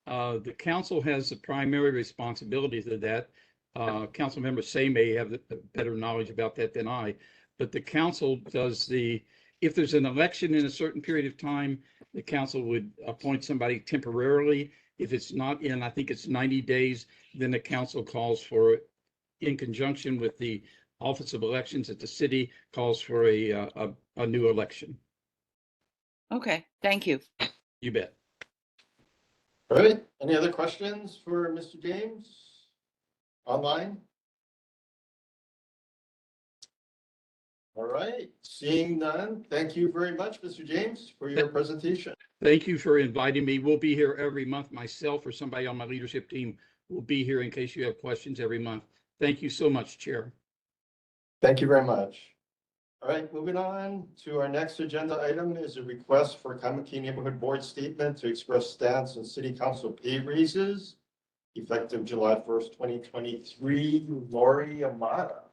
Speaker 16: The council has the primary responsibility to that. Councilmember Say may have the better knowledge about that than I, but the council does if there's an election in a certain period of time, the council would appoint somebody temporarily. If it's not in, I think it's 90 days, then the council calls for, in conjunction with the Office of Elections at the city, calls for a new election.
Speaker 5: Okay, thank you.
Speaker 16: You bet.
Speaker 4: All right, any other questions for Mr. James? Online? All right, seeing none, thank you very much, Mr. James, for your presentation.
Speaker 16: Thank you for inviting me. We'll be here every month. Myself or somebody on my leadership team will be here in case you have questions every month. Thank you so much, Chair.
Speaker 4: Thank you very much. All right, moving on to our next agenda item is a request for Kaimuki Neighborhood Board statement to express stance on city council pay raises effective July 1st, 2023. Lori Amata.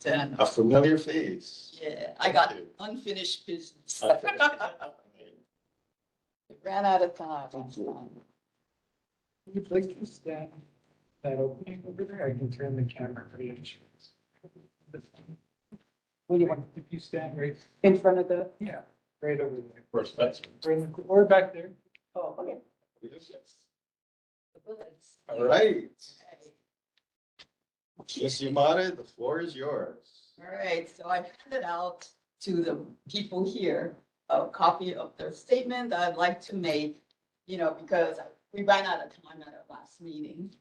Speaker 4: A familiar face.
Speaker 17: Yeah, I got unfinished business. Ran out of time.
Speaker 2: Would you like to stand that opening over there? I can turn the camera for you. What do you want? If you stand right
Speaker 17: In front of the,
Speaker 2: yeah, right over there.
Speaker 4: Or Spencer.
Speaker 2: Or back there.
Speaker 17: oh, okay.
Speaker 4: All right. Ms. Yamada, the floor is yours.
Speaker 17: All right, so I handed out to the people here a copy of their statement that I'd like to make, because we ran out of time at our last meeting.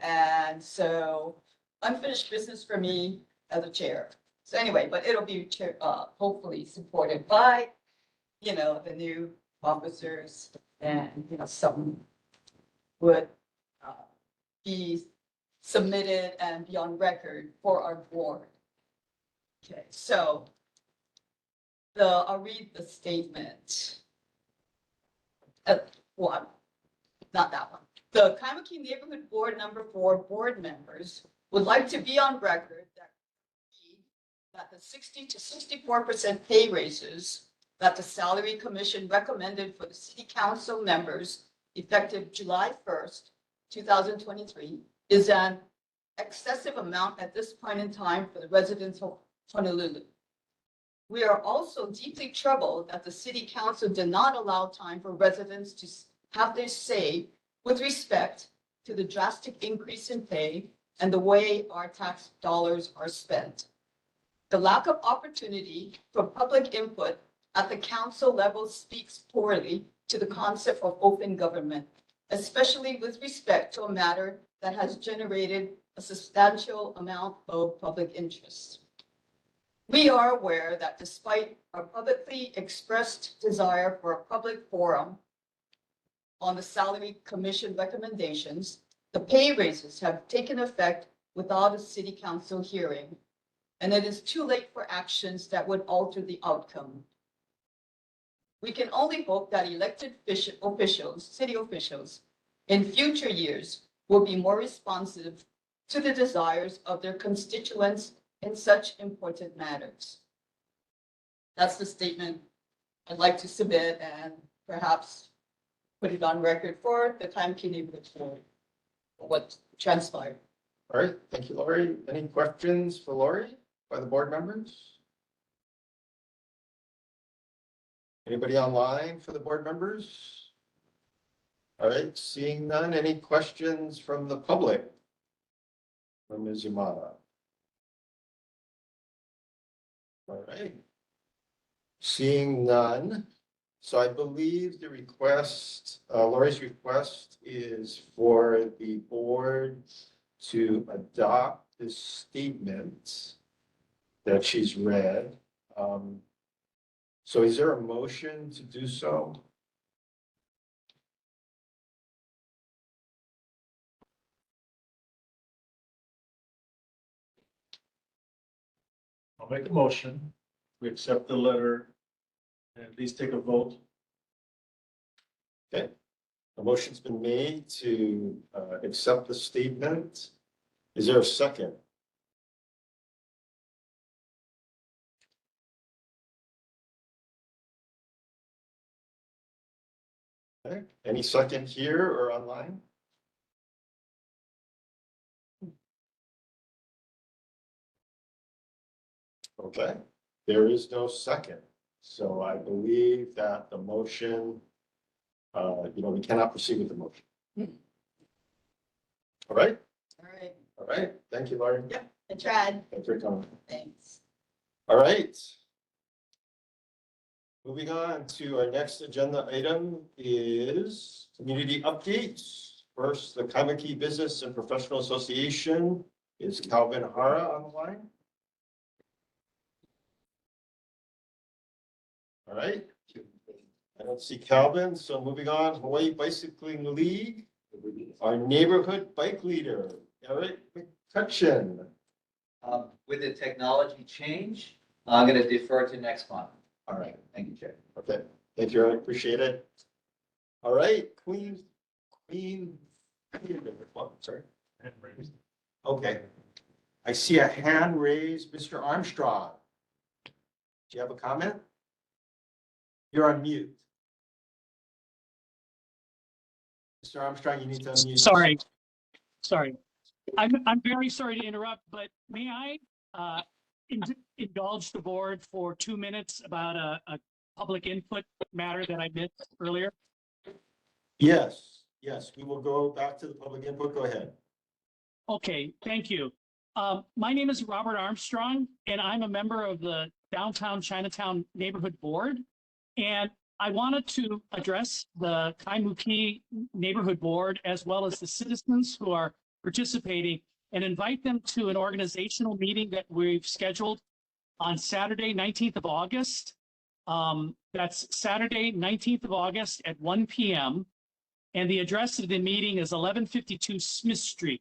Speaker 17: And so unfinished business for me as a chair. So anyway, but it'll be hopefully supported by, the new officers and, some would be submitted and be on record for our board. Okay, so I'll read the statement. One, not that one. The Kaimuki Neighborhood Board number 4 board members would like to be on record that the 60 to 64% pay raises that the Salary Commission recommended for the City Council members effective July 1st, 2023 is an excessive amount at this point in time for the residents of Honolulu. We are also deeply troubled that the City Council did not allow time for residents to have their say with respect to the drastic increase in pay and the way our tax dollars are spent. The lack of opportunity for public input at the council level speaks poorly to the concept of open government, especially with respect to a matter that has generated a substantial amount of public interest. We are aware that despite our publicly expressed desire for a public forum on the Salary Commission recommendations, the pay raises have taken effect without a city council hearing, and it is too late for actions that would alter the outcome. We can only hope that elected officials, city officials, in future years will be more responsive to the desires of their constituents in such important matters. That's the statement I'd like to submit, and perhaps put it on record for the Kaimuki Neighborhood Board. What transpired.
Speaker 4: All right, thank you, Lori. Any questions for Lori by the board members? Anybody online for the board members? All right, seeing none, any questions from the public? From Ms. Yamada. All right. Seeing none, so I believe the request, Lori's request is for the board to adopt this statement that she's read. So is there a motion to do so?
Speaker 1: I'll make a motion. We accept the letter and please take a vote.
Speaker 4: Okay, a motion's been made to accept the statement. Is there a second? Okay, any second here or online? Okay, there is no second. So I believe that the motion, we cannot proceed with the motion. All right,
Speaker 17: All right.
Speaker 4: all right. Thank you, Lauren.
Speaker 17: Yep, I tried.
Speaker 4: Thanks for coming.
Speaker 17: Thanks.
Speaker 4: All right. Moving on to our next agenda item is community updates. First, the Kaimuki Business and Professional Association. Is Calvin Hara on the line? All right. I don't see Calvin, so moving on, Hawaii Bicycling League, our neighborhood bike leader, Eric McCutcheon.
Speaker 18: With the technology change, I'm going to defer to next month.
Speaker 4: All right.
Speaker 18: Thank you, Chair.
Speaker 4: Okay, thank you, Eric, appreciate it. All right, Queen, sorry. Okay, I see a hand raised, Mr. Armstrong. Do you have a comment? You're on mute. Mr. Armstrong, you need to unmute.
Speaker 19: Sorry. I'm very sorry to interrupt, but may I indulge the board for 2 minutes about a public input matter that I missed earlier?
Speaker 4: Yes, we will go back to the public input. Go ahead.
Speaker 19: Okay, thank you. My name is Robert Armstrong, and I'm a member of the Downtown Chinatown Neighborhood Board. And I wanted to address the Kaimuki Neighborhood Board as well as the citizens who are participating and invite them to an organizational meeting that we've scheduled on Saturday, 19th of August. That's Saturday, 19th of August at 1 p.m. And the address of the meeting is 1152 Smith Street.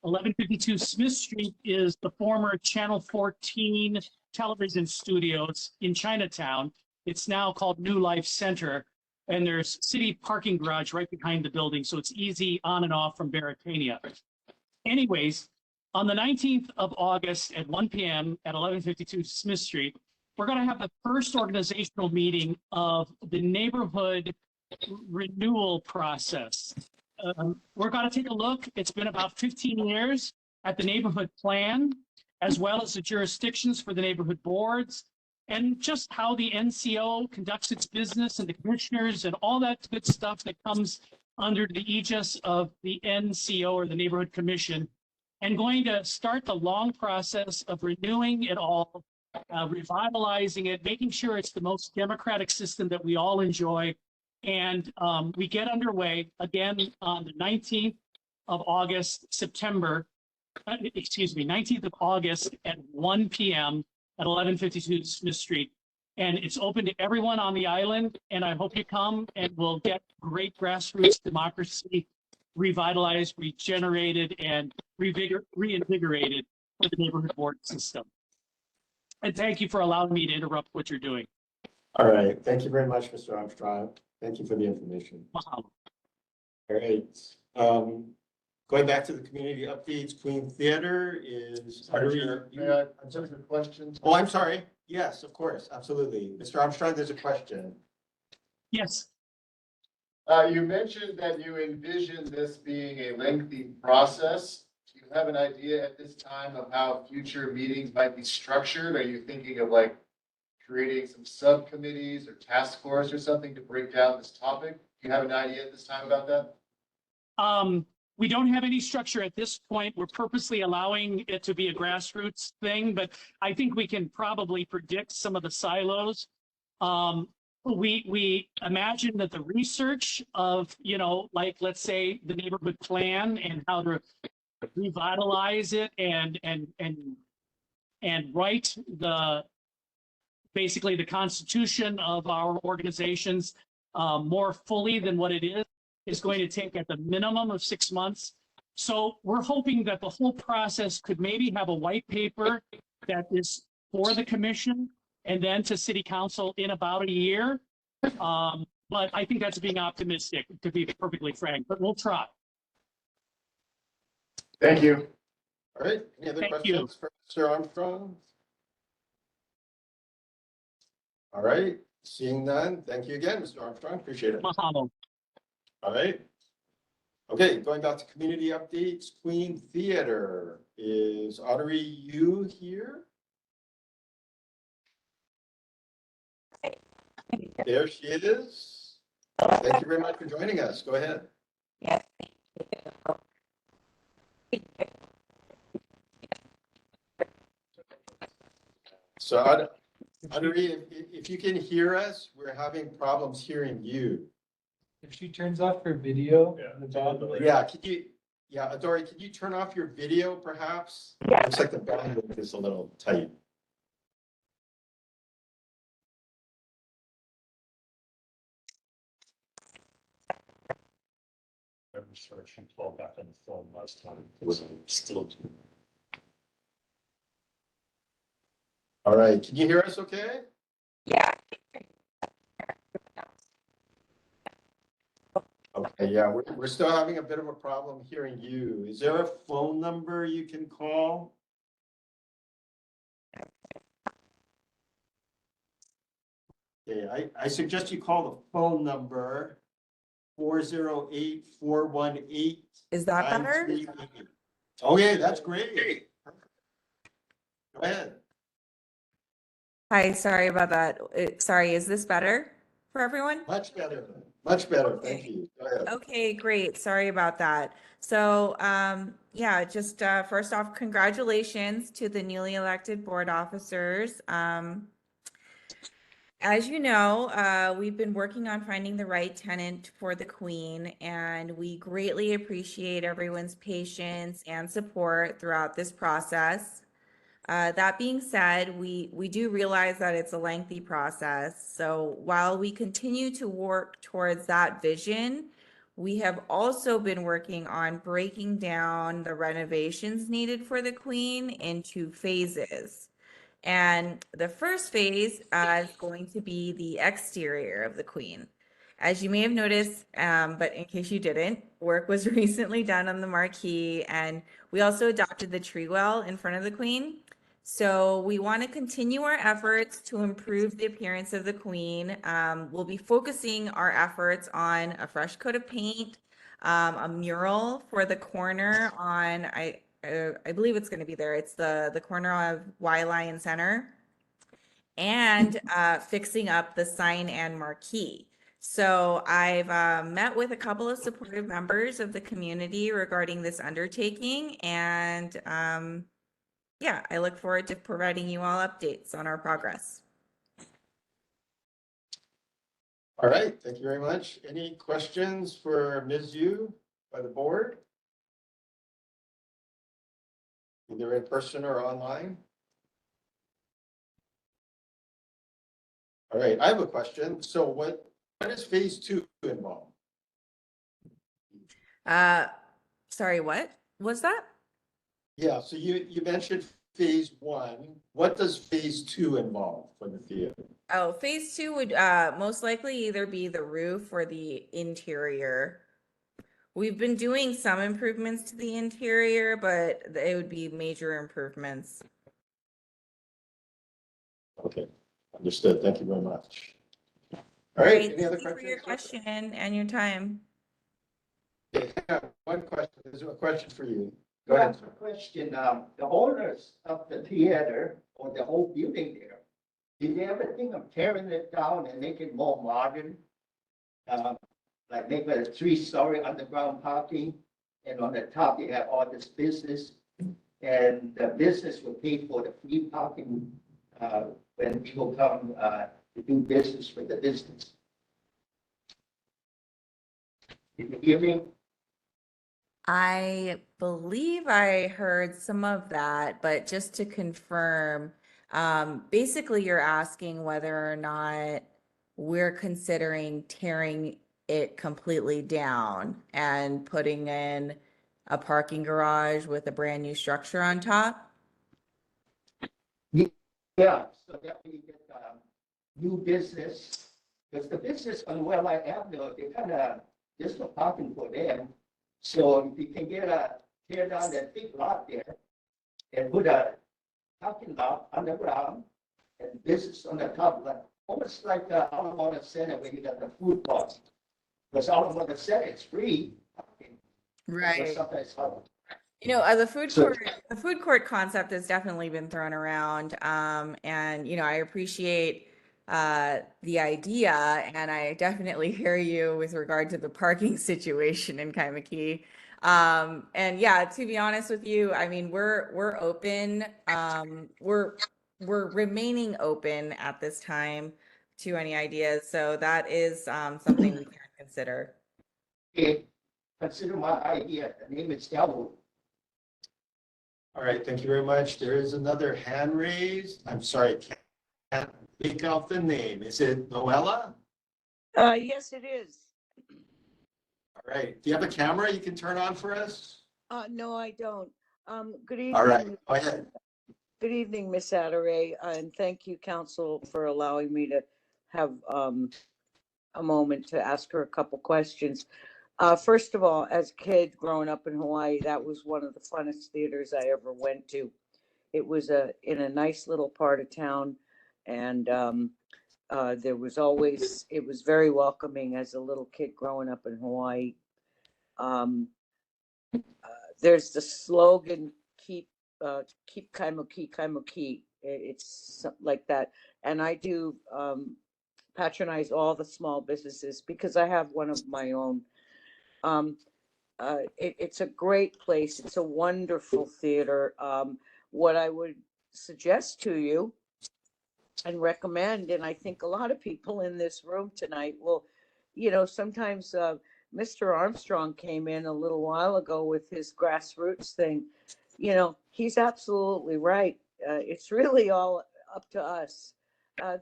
Speaker 19: 1152 Smith Street is the former Channel 14 television studios in Chinatown. It's now called New Life Center, and there's city parking garage right behind the building, so it's easy on and off from Baratania. Anyways, on the 19th of August at 1 p.m. at 1152 Smith Street, we're going to have the first organizational meeting of the neighborhood renewal process. We're going to take a look. It's been about 15 years at the neighborhood plan, as well as the jurisdictions for the neighborhood boards, and just how the NCO conducts its business and the commissioners and all that good stuff that comes under the aegis of the NCO or the Neighborhood Commission, and going to start the long process of renewing it all, revitalizing it, making sure it's the most democratic system that we all enjoy. And we get underway again on the 19th of August, 19th of August at 1 p.m. at 1152 Smith Street. And it's open to everyone on the island. And I hope you come and we'll get great grassroots democracy revitalized, regenerated, and reinvigorated for the neighborhood board system. And thank you for allowing me to interrupt what you're doing.
Speaker 4: All right, thank you very much, Mr. Armstrong. Thank you for the information.
Speaker 19: Wow.
Speaker 4: All right. Going back to the community updates, Queen Theater is.
Speaker 11: May I answer the question?
Speaker 4: Oh, I'm sorry. Yes, of course, absolutely. Mr. Armstrong, there's a question.
Speaker 19: Yes.
Speaker 11: You mentioned that you envision this being a lengthy process. Do you have an idea at this time of how future meetings might be structured? Are you thinking of like creating some subcommittees or task force or something to break down this topic? Do you have an idea at this time about that?
Speaker 19: We don't have any structure at this point. We're purposely allowing it to be a grassroots thing, but I think we can probably predict some of the silos. We imagine that the research of, like, let's say the neighborhood plan and how to revitalize it and write basically the constitution of our organizations more fully than what it is going to take at the minimum of 6 months. So we're hoping that the whole process could maybe have a white paper that is for the commission and then to city council in about a year. But I think that's being optimistic, to be perfectly frank, but we'll try.
Speaker 11: Thank you.
Speaker 4: All right, any other
Speaker 19: Thank you.
Speaker 4: questions for Mr. Armstrong? All right, seeing none, thank you again, Mr. Armstrong, appreciate it.
Speaker 19: Mahalo.
Speaker 4: All right. Okay, going back to community updates, Queen Theater. Is Audrey Yu here? There she is. Thank you very much for joining us. Go ahead.
Speaker 20: Yes.
Speaker 4: So Audrey, if you can hear us, we're having problems hearing you.
Speaker 2: If she turns off her video, the bottom.
Speaker 4: Yeah, Adori, can you turn off your video perhaps? Looks like the bandwidth is a little tight.
Speaker 1: I was searching 12 back on the phone last time. It was still.
Speaker 4: All right, can you hear us okay?
Speaker 20: Yeah.
Speaker 4: Okay, yeah, we're still having a bit of a problem hearing you. Is there a phone number you can call? Okay, I suggest you call the phone number 408-418.
Speaker 20: Is that better?
Speaker 4: Okay, that's great. Go ahead.
Speaker 20: Hi, sorry about that. Sorry, is this better for everyone?
Speaker 4: Much better. Much better. Thank you. Go ahead.
Speaker 20: Okay, great. Sorry about that. So, yeah, just first off, congratulations to the newly elected board officers. As you know, we've been working on finding the right tenant for the Queen, and we greatly appreciate everyone's patience and support throughout this process. That being said, we do realize that it's a lengthy process. So while we continue to work towards that vision, we have also been working on breaking down the renovations needed for the Queen into phases. And the first phase is going to be the exterior of the Queen. As you may have noticed, but in case you didn't, work was recently done on the marquee, and we also adopted the tree well in front of the Queen. So we want to continue our efforts to improve the appearance of the Queen. We'll be focusing our efforts on a fresh coat of paint, a mural for the corner on, I believe it's going to be there. It's the corner of Y Lion Center, and fixing up the sign and marquee. So I've met with a couple of supportive members of the community regarding this undertaking, and yeah, I look forward to providing you all updates on our progress.
Speaker 4: All right, thank you very much. Any questions for Ms. Yu by the board? Either in person or online? All right, I have a question. So what is phase 2 involved?
Speaker 20: Sorry, what was that?
Speaker 4: Yeah, so you mentioned phase 1. What does phase 2 involve for the theater?
Speaker 20: Oh, phase 2 would most likely either be the roof or the interior. We've been doing some improvements to the interior, but it would be major improvements.
Speaker 4: Okay, understood. Thank you very much. All All right,
Speaker 20: Great.
Speaker 4: any other
Speaker 20: Thank you for your
Speaker 4: questions?
Speaker 20: question and your time.
Speaker 4: Yeah, one question, there's a question for you. Go
Speaker 15: Yeah,
Speaker 4: ahead.
Speaker 15: a question, the owners of the theater or the whole building there, did they ever think of tearing it down and make it more modern? Like make it a 3-story underground parking, and on the top you have all this business, and the business will pay for the free parking, when people come, to do business with the business. Did you hear me?
Speaker 20: I believe I heard some of that, but just to confirm, basically you're asking whether or not we're considering tearing it completely down and putting in a parking garage with a brand new structure on top?
Speaker 15: Yeah, so that we get, new business, because the business on Welllight Avenue, they kind of, there's no parking for them. So if you can tear down that big lot there and put a parking lot underground and business on the top, like, almost like the Alameda Center where you got the food court. Because Alameda Center is free.
Speaker 20: Right.
Speaker 15: But sometimes hard.
Speaker 20: You know, the food court concept has definitely been thrown around. And I appreciate the idea, and I definitely hear you with regard to the parking situation in Kaimuki. And yeah, to be honest with you, I mean, we're open. We're remaining open at this time to any ideas. So that is something we can consider.
Speaker 15: Okay, consider my idea. The name is Elwood.
Speaker 4: All right, thank you very much. There is another hand raised. I'm sorry, can't make out the name. Is it Noella?
Speaker 14: Yes, it is.
Speaker 4: All right, do you have a camera you can turn on for us?
Speaker 14: No, I don't. Good evening.
Speaker 4: All right, go ahead.
Speaker 14: Good evening, Miss Adare, and thank you, Council, for allowing me to have a moment to ask her a couple questions. First of all, as a kid growing up in Hawaii, that was one of the funnest theaters I ever went to. It was in a nice little part of town, and there was always, it was very welcoming as a little kid growing up in Hawaii. There's the slogan, keep Kaimuki, Kaimuki. It's like that. And I do patronize all the small businesses because I have one of my own. It's a great place. It's a wonderful theater. What I would suggest to you and recommend, and I think a lot of people in this room tonight will, sometimes Mr. Armstrong came in a little while ago with his grassroots thing. He's absolutely right. It's really all up to us.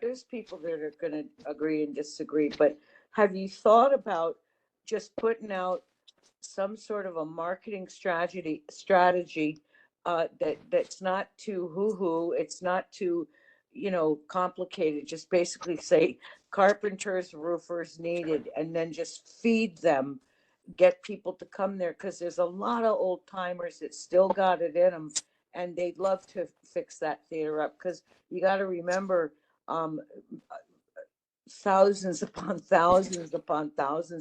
Speaker 14: There's people that are going to agree and disagree, but have you thought about just putting out some sort of a marketing strategy that's not too hoo-hoo, it's not too complicated, just basically say carpenters, roofers needed, and then just feed them, get people to come there, because there's a lot of old timers that still got it in them, and they'd love to fix that theater up, because you got to remember, thousands upon thousands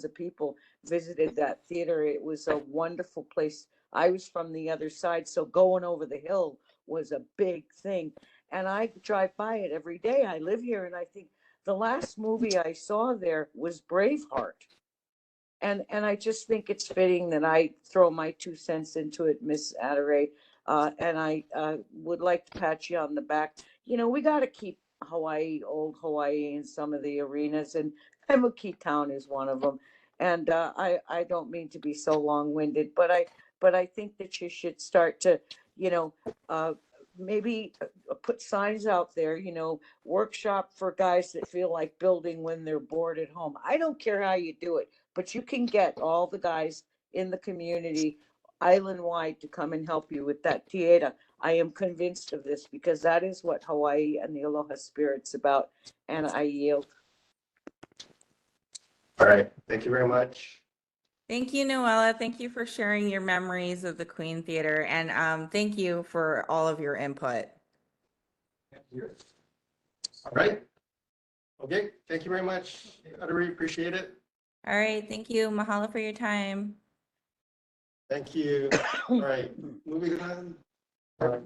Speaker 14: of people visited that theater. It was a wonderful place. I was from the other side, so going over the hill was a big thing. And I drive by it every day. I live here, and I think the last movie I saw there was Braveheart. And I just think it's fitting that I throw my 2 cents into it, Miss Adare. And I would like to pat you on the back. We got to keep Hawaii, old Hawaii, in some of the arenas, and Kaimuki Town is one of them. And I don't mean to be so long-winded, but I think that you should start to, maybe put signs out there, workshop for guys that feel like building when they're bored at home. I don't care how you do it, but you can get all the guys in the community island-wide to come and help you with that theater. I am convinced of this because that is what Hawaii and the Aloha Spirit's about, and I yield.
Speaker 4: All right, thank you very much.
Speaker 20: Thank you, Noella. Thank you for sharing your memories of the Queen Theater, and thank you for all of your input.
Speaker 4: All right, Okay, thank you very much. Utterly appreciate it.
Speaker 20: All right, thank you. Mahalo for your time.
Speaker 4: Thank you. All right, moving on. Our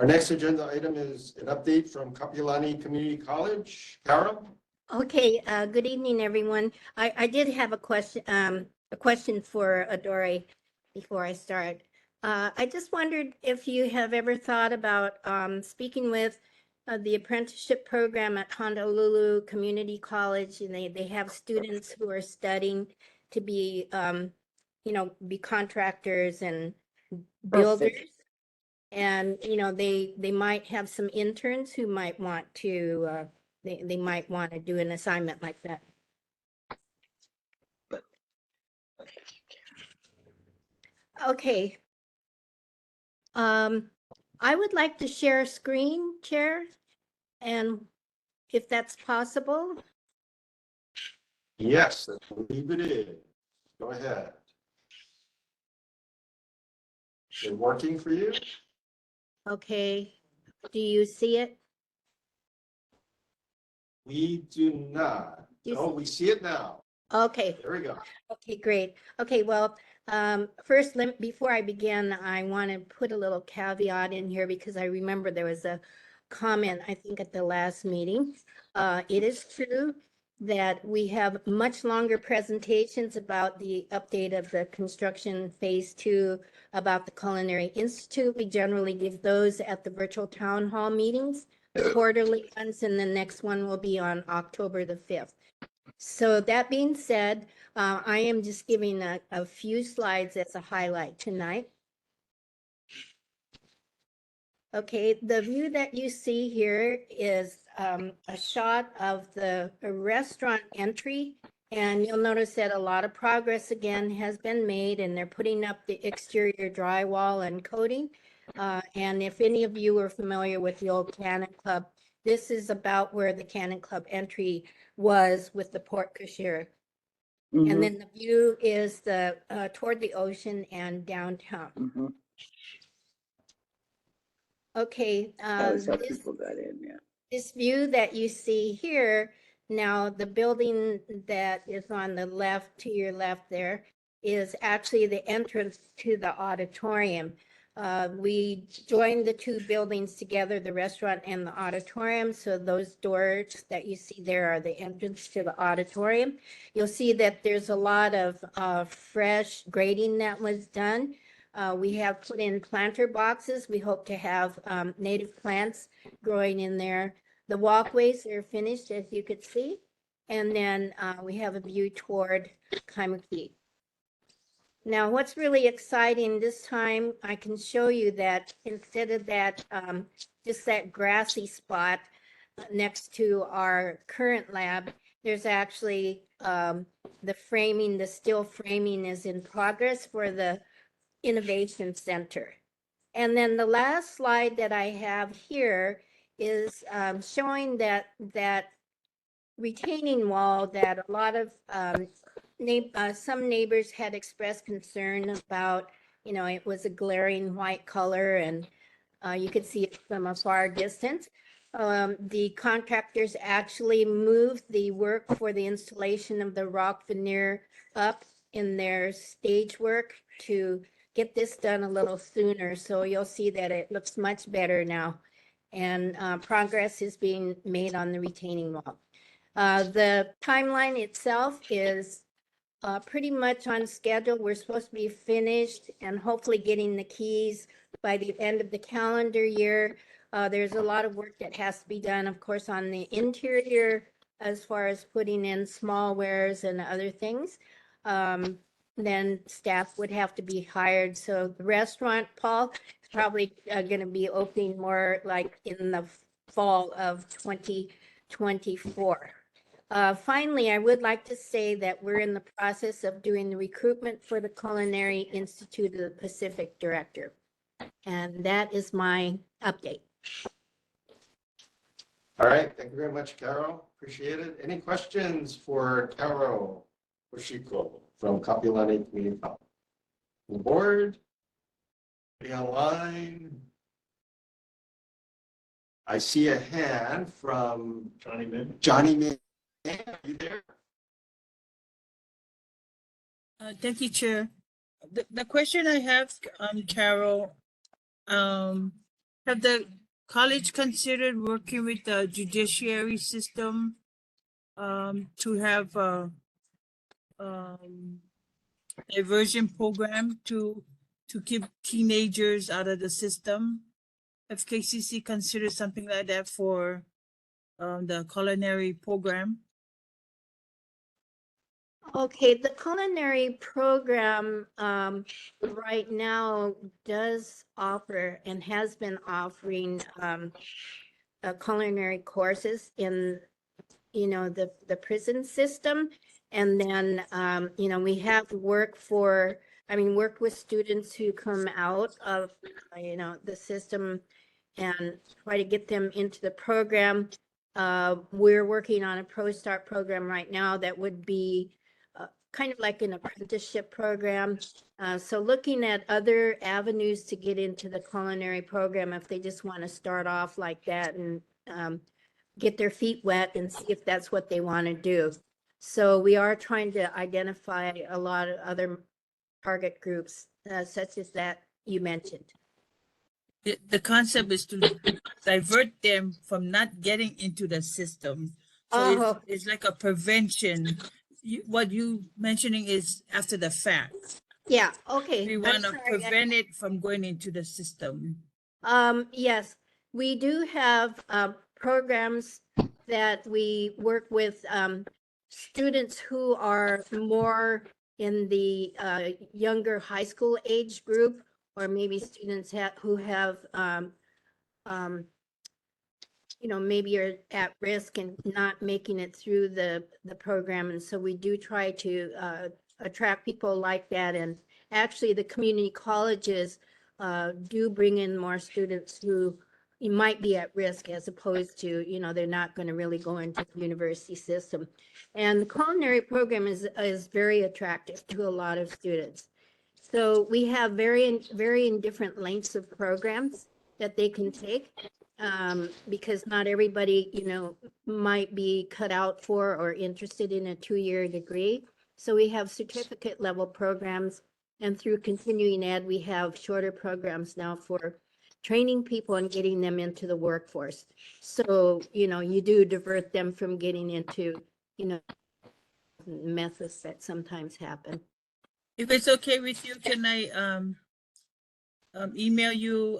Speaker 4: next agenda item is an update from Kapilani Community College. Carol?
Speaker 21: Okay, good evening, everyone. I did have a question for Adore before I start. I just wondered if you have ever thought about speaking with the apprenticeship program at Honolulu Community College, and they have students who are studying to be, be contractors and builders.
Speaker 14: Perfect.
Speaker 21: And, they might have some interns who might want to, they might want to do an assignment like that. Okay. I would like to share a screen, Chair, and if that's possible.
Speaker 4: Yes, I believe it is. Go ahead. Is it working for you?
Speaker 21: Okay. Do you see it?
Speaker 4: We do not. Oh, we see it now.
Speaker 21: Okay.
Speaker 4: There we go.
Speaker 21: Okay, great. Okay, well, first, before I begin, I want to put a little caveat in here because I remember there was a comment, I think, at the last meeting. It is true that we have much longer presentations about the update of the construction phase 2 about the Culinary Institute. We generally give those at the virtual town hall meetings, the quarterly ones, and the next one will be on October the 5th. So that being said, I am just giving a few slides as a highlight tonight. Okay, the view that you see here is a shot of the restaurant entry. And you'll notice that a lot of progress again has been made, and they're putting up the exterior drywall and coating. And if any of you are familiar with the old Cannon Club, this is about where the Cannon Club entry was with the porte cochere. And then the view is the toward the ocean and downtown. Okay,
Speaker 14: That's how people got in, yeah.
Speaker 21: this view that you see here, now the building that is on the left, to your left there, is actually the entrance to the auditorium. We joined the two buildings together, the restaurant and the auditorium. So those doors that you see there are the entrance to the auditorium. You'll see that there's a lot of fresh grading that was done. We have put in planter boxes. We hope to have native plants growing in there. The walkways are finished, as you could see. And then we have a view toward Kaimuki. Now, what's really exciting this time, I can show you that instead of that, just that grassy spot next to our current lab, there's actually the framing, the steel framing is in progress for the Innovation Center. And then the last slide that I have here is showing that retaining wall that a lot of some neighbors had expressed concern about. It was a glaring white color, and you could see it from a far distance. The contractors actually moved the work for the installation of the rock veneer up in their stage work to get this done a little sooner. So you'll see that it looks much better now. And progress is being made on the retaining wall. The timeline itself is pretty much on schedule. We're supposed to be finished and hopefully getting the keys by the end of the calendar year. There's a lot of work that has to be done, of course, on the interior as far as putting in small wares and other things. Then staff would have to be hired. So the restaurant, Paul, is probably going to be opening more like in the fall of 2024. Finally, I would like to say that we're in the process of doing the recruitment for the Culinary Institute of the Pacific Director. And that is my update.
Speaker 4: All right, thank you very much, Carol. Appreciate it. Any questions for Carol Oshiko from Kapilani Community College? On the board? Be online? I see a hand from
Speaker 1: Johnny Min.
Speaker 4: Johnny Min. Are you there?
Speaker 8: Thank you, Chair. The question I have, Carol, have the college considered working with the judiciary system to have a diversion program to keep teenagers out of the system? Have KCC considered something like that for the culinary program?
Speaker 21: Okay, the culinary program right now does offer and has been offering culinary courses in, you know, the prison system. And then, you know, we have worked with students who come out of, you know, the system and try to get them into the program. We're working on a Pro Start program right now that would be kind of like an apprenticeship program. So looking at other avenues to get into the culinary program if they just want to start off like that and get their feet wet and see if that's what they want to do. So we are trying to identify a lot of other target groups, such as that you mentioned.
Speaker 8: The concept is to divert them from not getting into the system. So it's like a prevention. What you mentioning is after the fact.
Speaker 21: Yeah, okay.
Speaker 8: We want to prevent it from going into the system.
Speaker 21: Yes, we do have programs that we work with students who are more in the younger high school age group, or maybe students who have you know, maybe are at risk and not making it through the program. And so we do try to attract people like that. And actually the community colleges do bring in more students who you might be at risk, as opposed to, you know, they're not going to really go into the university system. And the culinary program is very attractive to a lot of students. So we have varying different lengths of programs that they can take. Because not everybody, you know, might be cut out for or interested in a 2-year degree. So we have certificate level programs, and through continuing ed, we have shorter programs now for training people and getting them into the workforce. So, you know, you do divert them from getting into, you know, methods that sometimes happen.
Speaker 8: If it's okay with you, can I email you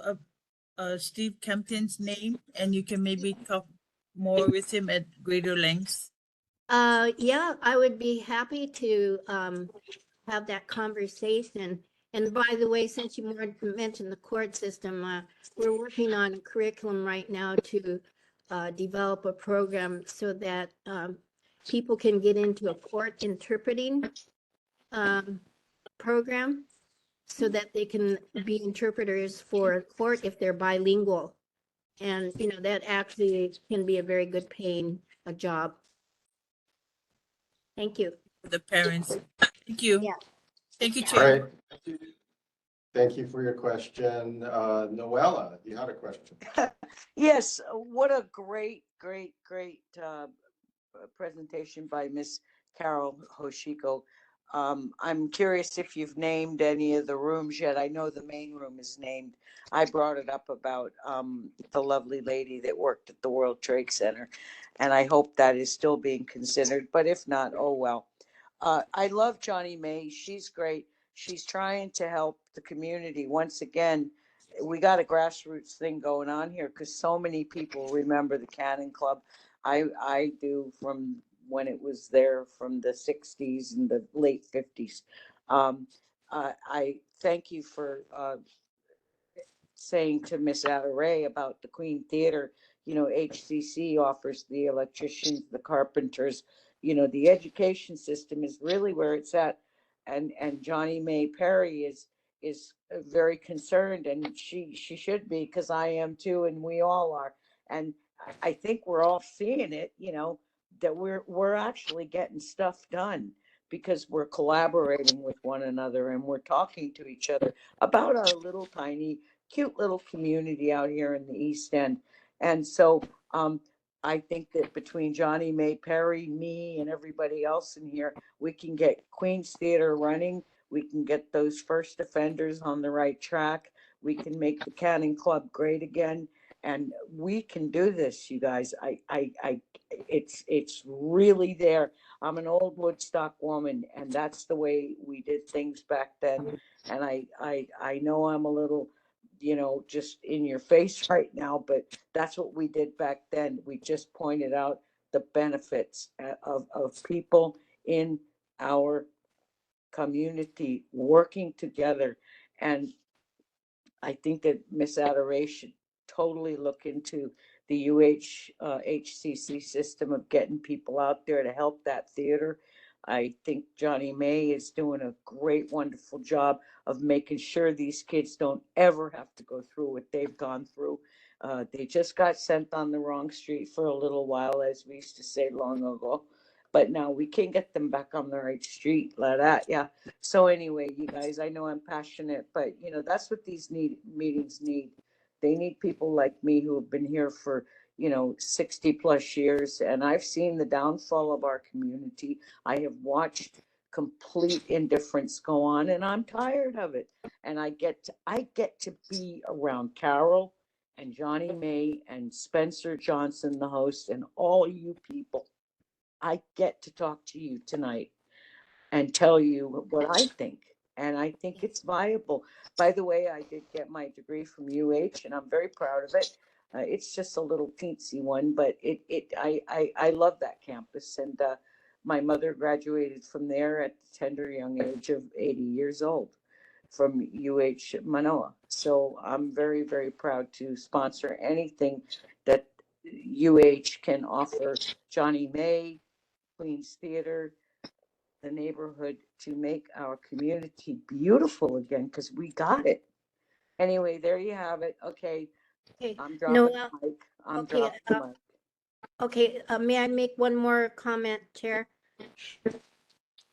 Speaker 8: Steve Kempton's name, and you can maybe talk more with him at greater length?
Speaker 21: Yeah, I would be happy to have that conversation. And by the way, since you mentioned the court system, we're working on a curriculum right now to develop a program so that people can get into a court interpreting program, so that they can be interpreters for court if they're bilingual. And, you know, that actually can be a very good paying job. Thank you.
Speaker 8: The parents. Thank you.
Speaker 21: Yeah.
Speaker 8: Thank you,
Speaker 4: All
Speaker 8: Chair.
Speaker 4: right. Thank you for your question. Noella, you had a question.
Speaker 14: Yes, what a great presentation by Miss Carol Hoshiko. I'm curious if you've named any of the rooms yet. I know the main room is named. I brought it up about the lovely lady that worked at the World Trade Center, and I hope that is still being considered. But if not, oh well. I love Johnny May. She's great. She's trying to help the community. Once again, we got a grassroots thing going on here because so many people remember the Cannon Club. I do, from when it was there from the 60s and the late 50s. I thank you for saying to Miss Adare about the Queen Theater. You know, HCC offers the electricians, the carpenters. You know, the education system is really where it's at. And Johnny May Perry is very concerned, and she should be, because I am too, and we all are. And I think we're all seeing it, you know, that we're actually getting stuff done because we're collaborating with one another and we're talking to each other about our little tiny cute little community out here in the East End. And so I think that between Johnny May Perry, me, and everybody else in here, we can get Queen's Theater running. We can get those first offenders on the right track. We can make the Cannon Club great again, and we can do this, you guys. It's really there. I'm an old Woodstock woman, and that's the way we did things back then. And I know I'm a little, just in your face right now, but that's what we did back then. We just pointed out the benefits of people in our community working together. And I think that Miss Adoray should totally look into the HCC system of getting people out there to help that theater. I think Johnny May is doing a great, wonderful job of making sure these kids don't ever have to go through what they've gone through. They just got sent on the wrong street for a little while, as we used to say long ago. But now we can get them back on the right street, like that, yeah. So anyway, you guys, I know I'm passionate, but that's what these meetings need. They need people like me who have been here for 60 plus years, and I've seen the downfall of our community. I have watched complete indifference go on, and I'm tired of it. And I get to be around Carol and Johnny May and Spencer Johnson, the host, and all you people. I get to talk to you tonight and tell you what I think. And I think it's viable. By the way, I did get my degree from UH, and I'm very proud of it. It's just a little teensy one, but I love that campus. And my mother graduated from there at the tender young age of 80 years old from UH Manoa. So I'm very, very proud to sponsor anything that UH can offer Johnny May, Queen's Theater, the neighborhood, to make our community beautiful again, because we got it. Anyway, there you have it. Okay,
Speaker 21: Okay,
Speaker 14: I'm dropping
Speaker 21: Noel,
Speaker 14: the mic. I'm
Speaker 21: okay,
Speaker 14: dropping the mic.
Speaker 21: okay, may I make one more comment, Chair?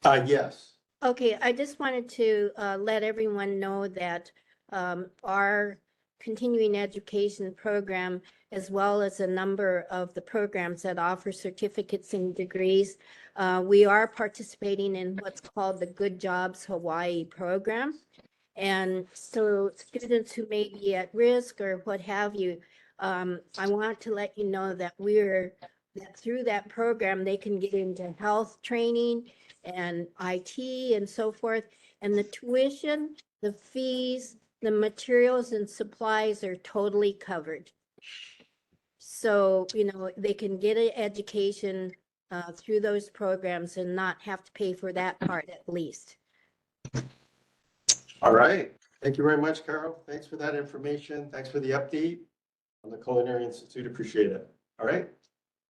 Speaker 4: Yes.
Speaker 21: Okay, I just wanted to let everyone know that our continuing education program, as well as a number of the programs that offer certificates and degrees, we are participating in what's called the Good Jobs Hawaii program. And so students who may be at risk or what have you, I want to let you know that that through that program, they can get into health training and IT and so forth. And the tuition, the fees, the materials and supplies are totally covered. So, they can get an education through those programs and not have to pay for that part at least.
Speaker 4: All right. Thank you very much, Carol. Thanks for that information. Thanks for the update on the Culinary Institute. Appreciate it. All right.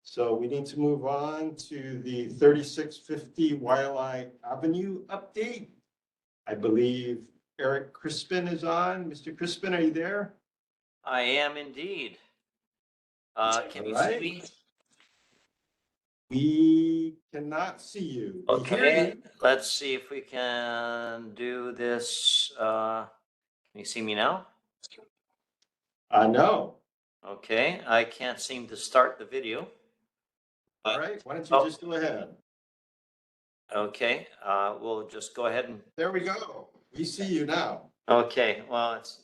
Speaker 4: So we need to move on to the 3650 Waialae Avenue update. I believe Eric Crispin is on. Mr. Crispin, are you there?
Speaker 12: I am indeed. Can you see
Speaker 4: Alright.
Speaker 12: me?
Speaker 4: We cannot see you. We hear
Speaker 12: Okay,
Speaker 4: you.
Speaker 12: let's see if we can do this. Can you see me now?
Speaker 4: No.
Speaker 12: Okay, I can't seem to start the video.
Speaker 4: All right, why don't you just go ahead?
Speaker 12: Okay, we'll just go ahead and.
Speaker 4: There we go. We see you now.
Speaker 12: Okay, well, it's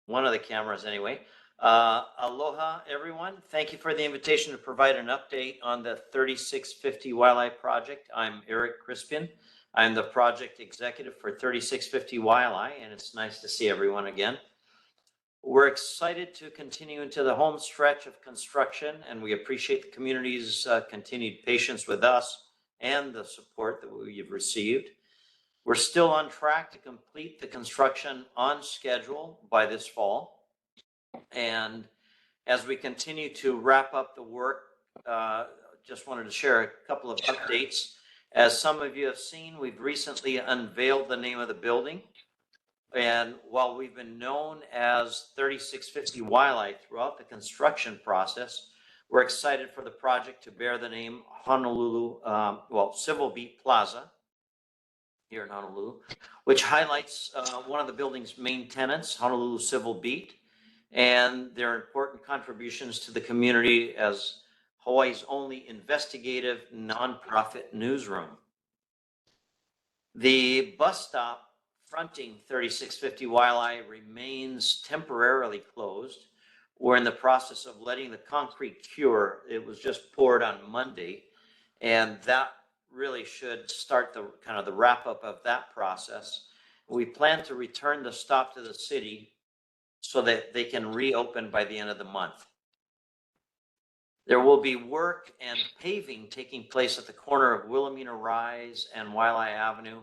Speaker 12: one of the cameras anyway. Aloha, everyone. Thank you for the invitation to provide an update on the 3650 Waialae project. I'm Eric Crispin. I'm the project executive for 3650 Waialae, and it's nice to see everyone again. We're excited to continue into the home stretch of construction, and we appreciate the community's continued patience with us and the support that we've received. We're still on track to complete the construction on schedule by this fall. And as we continue to wrap up the work, just wanted to share a couple of updates. As some of you have seen, we've recently unveiled the name of the building. And while we've been known as 3650 Waialae throughout the construction process, we're excited for the project to bear the name Honolulu, Civil Beat Plaza here in Honolulu, which highlights one of the building's main tenants, Honolulu Civil Beat. and their important contributions to the community as Hawaii's only investigative nonprofit newsroom. The bus stop fronting 3650 Waialae remains temporarily closed. We're in the process of letting the concrete cure. It was just poured on Monday, and that really should start the kind of the wrap up of that process. We plan to return the stop to the city so that they can reopen by the end of the month. There will be work and paving taking place at the corner of Wilhelmina Rise and Waialae Avenue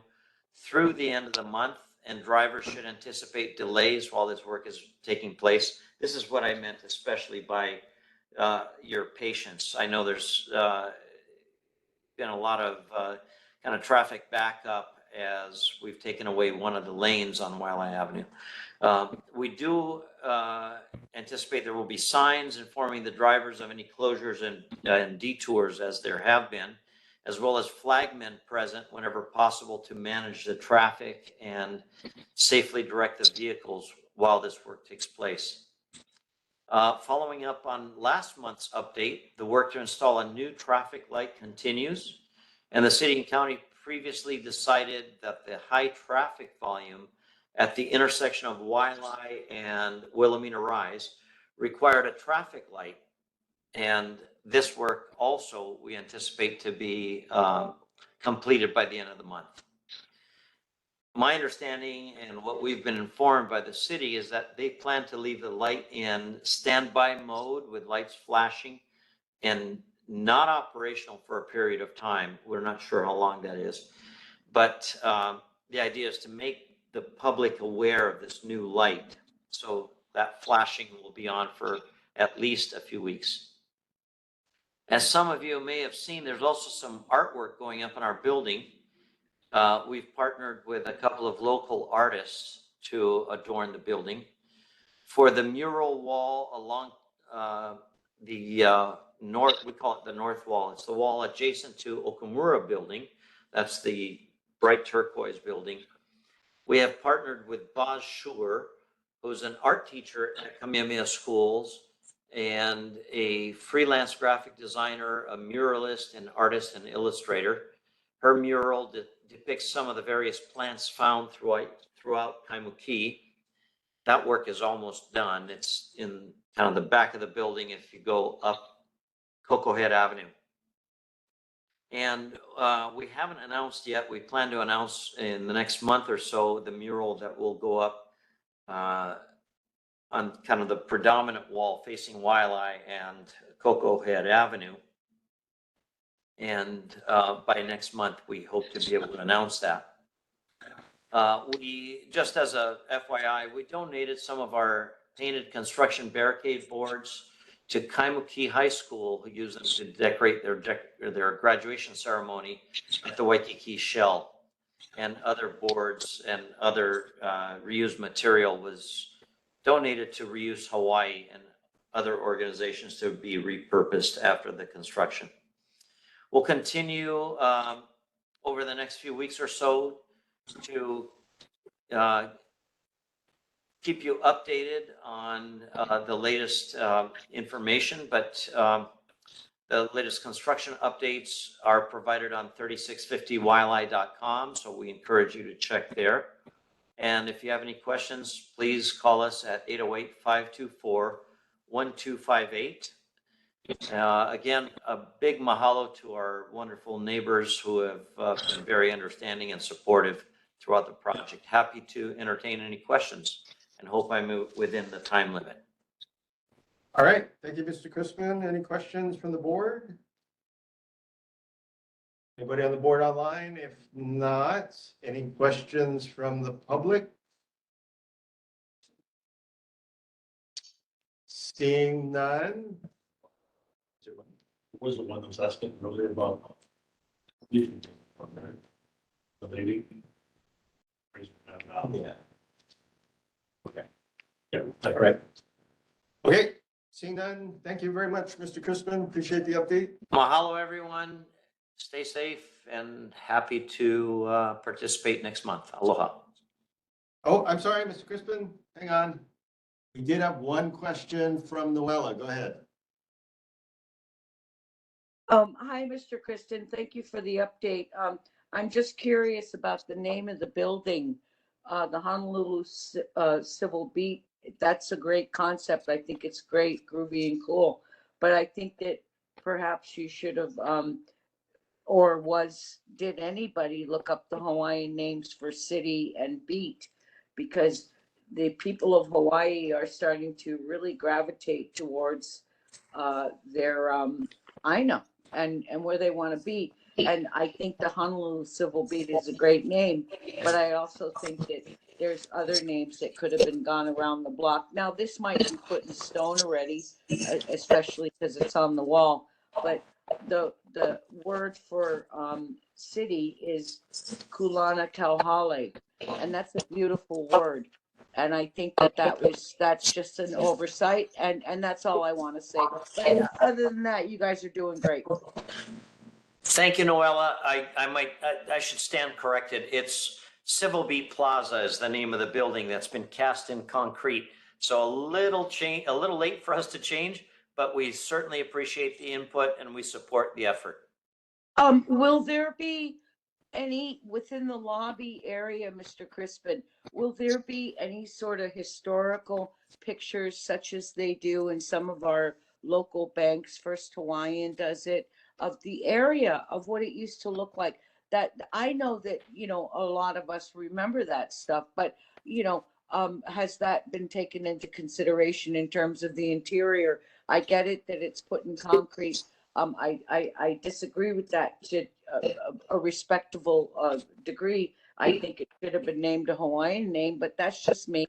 Speaker 12: through the end of the month, and drivers should anticipate delays while this work is taking place. This is what I meant, especially by your patience. I know there's been a lot of kind of traffic backup as we've taken away one of the lanes on Waialae Avenue. We do anticipate there will be signs informing the drivers of any closures and detours, as there have been, as well as flagmen present whenever possible to manage the traffic and safely direct the vehicles while this work takes place. Following up on last month's update, the work to install a new traffic light continues, and the city and county previously decided that the high traffic volume at the intersection of Waialae and Wilhelmina Rise required a traffic light, and this work also we anticipate to be completed by the end of the month. My understanding and what we've been informed by the city is that they plan to leave the light in standby mode with lights flashing and not operational for a period of time. We're not sure how long that is, but the idea is to make the public aware of this new light, so that flashing will be on for at least a few weeks. As some of you may have seen, there's also some artwork going up in our building. We've partnered with a couple of local artists to adorn the building. For the mural wall along the north, we call it the north wall. It's the wall adjacent to Okamura building. That's the bright turquoise building. We have partnered with Boz Schuler, who's an art teacher at Kamehameha Schools and a freelance graphic designer, a muralist, an artist, and illustrator. Her mural depicts some of the various plants found throughout Kaimuki. That work is almost done. It's in kind of the back of the building if you go up Cocoa Head Avenue. And we haven't announced yet. We plan to announce in the next month or so the mural that will go up on kind of the predominant wall facing Waialae and Cocoa Head Avenue. And by next month, we hope to be able to announce that. We, just as a FYI, we donated some of our painted construction barricade boards to Kaimuki High School, who use them to decorate their graduation ceremony at the Waikiki Shell. And other boards and other reused material was donated to Reuse Hawaii and other organizations to be repurposed after the construction. We'll continue over the next few weeks or so to keep you updated on the latest information, but the latest construction updates are provided on 3650waialae.com, so we encourage you to check there. And if you have any questions, please call us at 808-524-1258. Again, a big mahalo to our wonderful neighbors who have been very understanding and supportive throughout the project. Happy to entertain any questions and hope I move within the time limit.
Speaker 4: All right, thank you, Mr. Crispin. Any questions from the board? Anybody on the board online? If not, any questions from the public? Seeing none.
Speaker 1: Was the one that was asking earlier about the lady?
Speaker 4: Yeah.
Speaker 1: Okay.
Speaker 4: Yeah. All right. Okay. Seeing none. Thank you very much, Mr. Crispin. Appreciate the update.
Speaker 12: Mahalo, everyone. Stay safe and happy to participate next month. Aloha.
Speaker 4: Oh, I'm sorry, Mr. Crispin. Hang on. We did have one question from Noella. Go ahead.
Speaker 14: Hi, Mr. Kristen. Thank you for the update. I'm just curious about the name of the building, the Honolulu Civil Beat. That's a great concept. I think it's great, groovy, and cool. But I think that perhaps you should have, did anybody look up the Hawaiian names for city and beat? Because the people of Hawaii are starting to really gravitate towards their Aina and where they want to be. And I think the Honolulu Civil Beat is a great name, but I also think that there's other names that could have been gone around the block. Now, this might be put in stone already, especially because it's on the wall, but the word for city is Kulana Kauhale, and that's a beautiful word. And I think that that's just an oversight, and that's all I want to say. But other than that, you guys are doing great.
Speaker 12: Thank you, Noella. I should stand corrected. It's Civil Beat Plaza is the name of the building that's been cast in concrete. So a little late for us to change, but we certainly appreciate the input and we support the effort.
Speaker 14: Will there be any within the lobby area, Mr. Crispin? Will there be any sort of historical pictures such as they do in some of our local banks? First Hawaiian does it, of the area of what it used to look like. That I know that, you know, a lot of us remember that stuff, but you know, has that been taken into consideration in terms of the interior? I get it that it's put in concrete. I disagree with that to a respectable degree. I think it should have been named a Hawaiian name, but that's just me.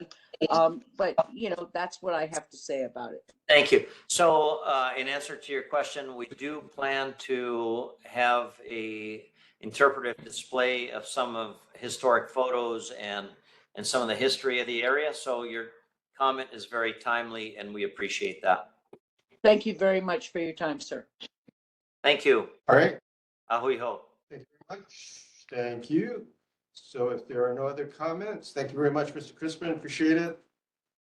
Speaker 14: But you know, that's what I have to say about it.
Speaker 12: Thank you. So in answer to your question, we do plan to have a interpretive display of some of historic photos and some of the history of the area. So your comment is very timely and we appreciate that.
Speaker 14: Thank you very much for your time, sir.
Speaker 12: Thank you.
Speaker 4: All right.
Speaker 12: Ahui ho.
Speaker 4: Thank you very much. Thank you. So if there are no other comments, thank you very much, Mr. Crispin. Appreciate it.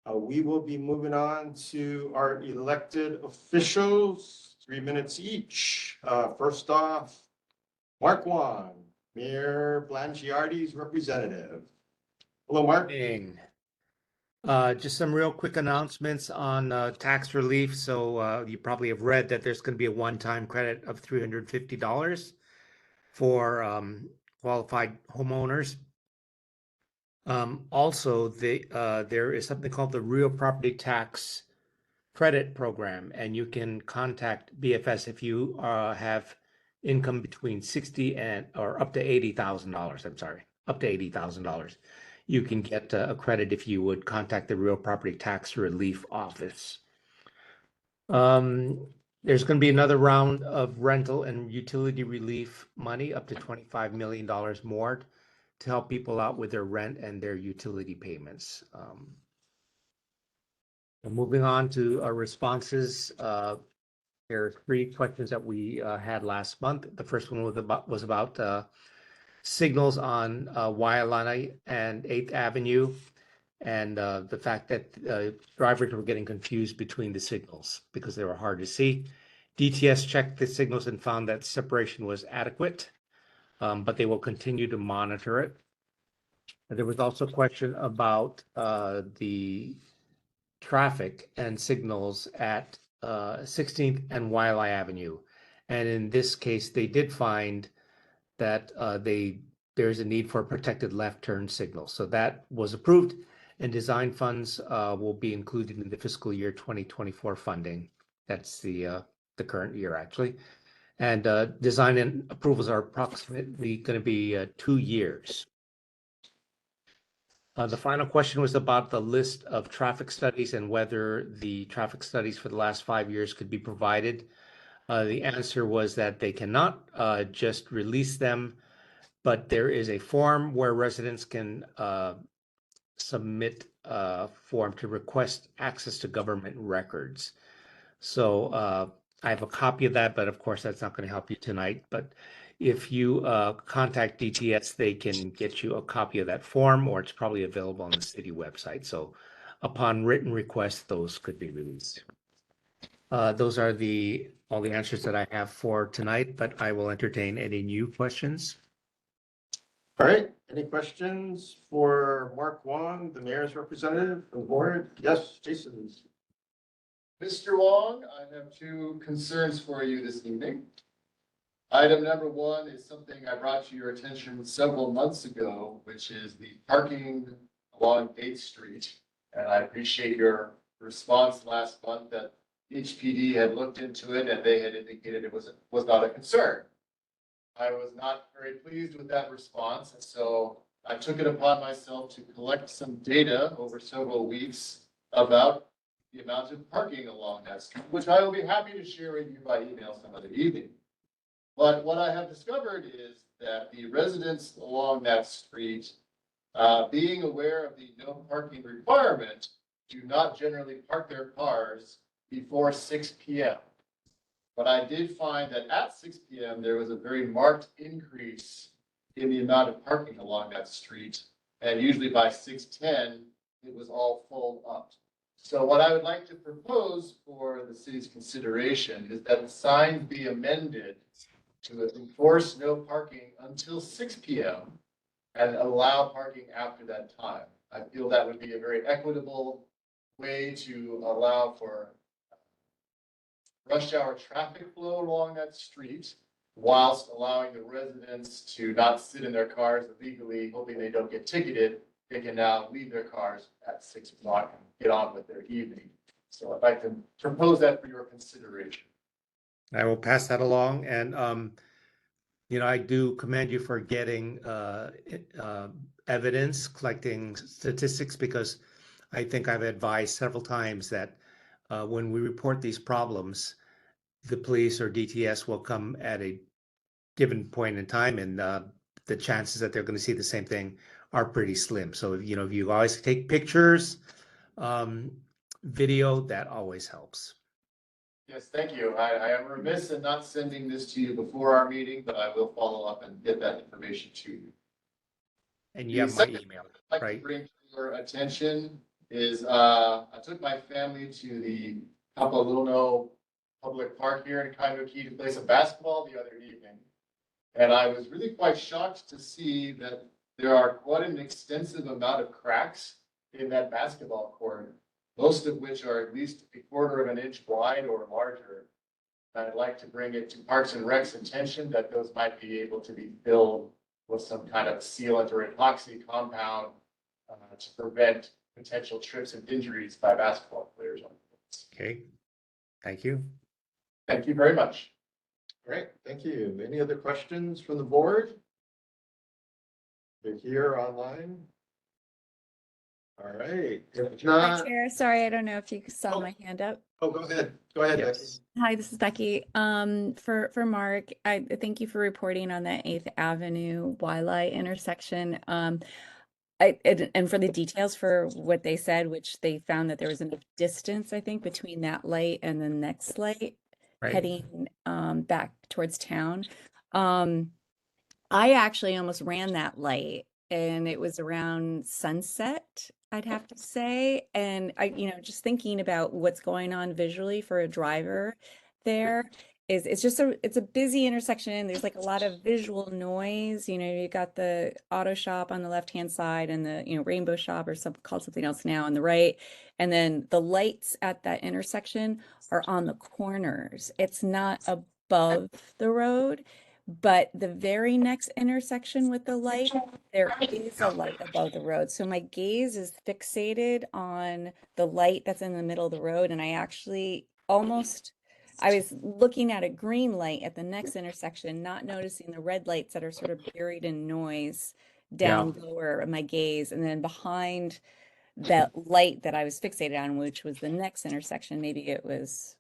Speaker 4: We will be moving on to our elected officials, 3 minutes each. First off, Mark Wong, Mayor Blangiardi's representative. Hello, Mark.
Speaker 6: Just some real quick announcements on tax relief. So you probably have read that there's going to be a one-time credit of $350 for qualified homeowners. Also, there is something called the Real Property Tax Credit Program, and you can contact BFS if you have income between $60,000 and or up to $80,000. I'm sorry, up to $80,000. You can get a credit if you would contact the Real Property Tax Relief Office. There's going to be another round of rental and utility relief money, up to $25 million more, to help people out with their rent and their utility payments. Moving on to our responses, there are 3 questions that we had last month. The first one was about signals on Waialani and 8th Avenue, and the fact that drivers were getting confused between the signals because they were hard to see. DTS checked the signals and found that separation was adequate, but they will continue to monitor it. There was also a question about the traffic and signals at 16th and Waialae Avenue. And in this case, they did find that there's a need for a protected left turn signal. So that was approved, and design funds will be included in the fiscal year 2024 funding. That's the current year, actually. And design and approvals are approximately going to be 2 years. The final question was about the list of traffic studies and whether the traffic studies for the last 5 years could be provided. The answer was that they cannot just release them, but there is a form where residents can submit a form to request access to government records. So I have a copy of that, but of course that's not going to help you tonight. But if you contact DTS, they can get you a copy of that form, or it's probably available on the city website. So upon written request, those could be released. Those are all the answers that I have for tonight, but I will entertain any new questions.
Speaker 4: All right, any questions for Mark Wong, the mayor's representative from the board? Yes, Jason.
Speaker 11: Mr. Wong, I have two concerns for you this evening. Item number one is something I brought to your attention several months ago, which is the parking along 8th Street. And I appreciate your response last month that HPD had looked into it and they had indicated it was not a concern. I was not very pleased with that response, and so I took it upon myself to collect some data over several weeks about the amount of parking along that street, which I will be happy to share with you by email some other evening. But what I have discovered is that the residents along that street, being aware of the no parking requirement, do not generally park their cars before 6 p.m. But I did find that at 6 p.m., there was a very marked increase in the amount of parking along that street. And usually by 6:10, it was all full up. So what I would like to propose for the city's consideration is that the signs be amended to enforce no parking until 6 p.m. and allow parking after that time. I feel that would be a very equitable way to allow for rush hour traffic flow along that street, whilst allowing the residents to not sit in their cars illegally, hoping they don't get ticketed. They can now leave their cars at 6 o'clock and get on with their evening. So I'd like to propose that for your consideration.
Speaker 6: I will pass that along, and I do commend you for getting evidence, collecting statistics, because I think I've advised several times that when we report these problems, the police or DTS will come at a given point in time, and the chances that they're going to see the same thing are pretty slim. So, if you always take pictures, video, that always helps.
Speaker 11: Yes, thank you. I am remiss in not sending this to you before our meeting, but I will follow up and get that information to you.
Speaker 6: And you have my email,
Speaker 11: I'd like
Speaker 6: right?
Speaker 11: to bring to your attention is I took my family to the Kapalino Public Park here in Kaimuki to play some basketball the other evening. And I was really quite shocked to see that there are quite an extensive amount of cracks in that basketball court, most of which are at least a quarter of an inch wide or larger. I'd like to bring it to Parks and Rec's attention that those might be able to be filled with some kind of sealant or epoxy compound to prevent potential trips and injuries by basketball players on the courts.
Speaker 6: Okay, thank you.
Speaker 11: Thank you very much.
Speaker 4: Great, thank you. Any other questions from the board? They're here online. All right, if
Speaker 3: Hi,
Speaker 4: not,
Speaker 3: Chair. Sorry, I don't know if you saw my hand up.
Speaker 4: oh, go ahead. Go ahead, Becky.
Speaker 6: Yes.
Speaker 3: Hi, this is Becky. For Mark, I thank you for reporting on that 8th Avenue Waialae intersection. And for the details for what they said, which they found that there was enough distance, I think, between that light and the next light
Speaker 6: Right.
Speaker 3: heading back towards town. I actually almost ran that light, and it was around sunset, I'd have to say. And just thinking about what's going on visually for a driver there is it's a busy intersection. There's like a lot of visual noise. You got the auto shop on the left-hand side and the, Rainbow Shop, or called something else now, on the right. And then the lights at that intersection are on the corners. It's not above the road. But the very next intersection with the light, there is a light above the road. So my gaze is fixated on the light that's in the middle of the road. And I was looking at a green light at the next intersection, not noticing the red lights that are sort of buried in noise down lower in my gaze. And then behind that light that I was fixated on, which was the next intersection, maybe it was,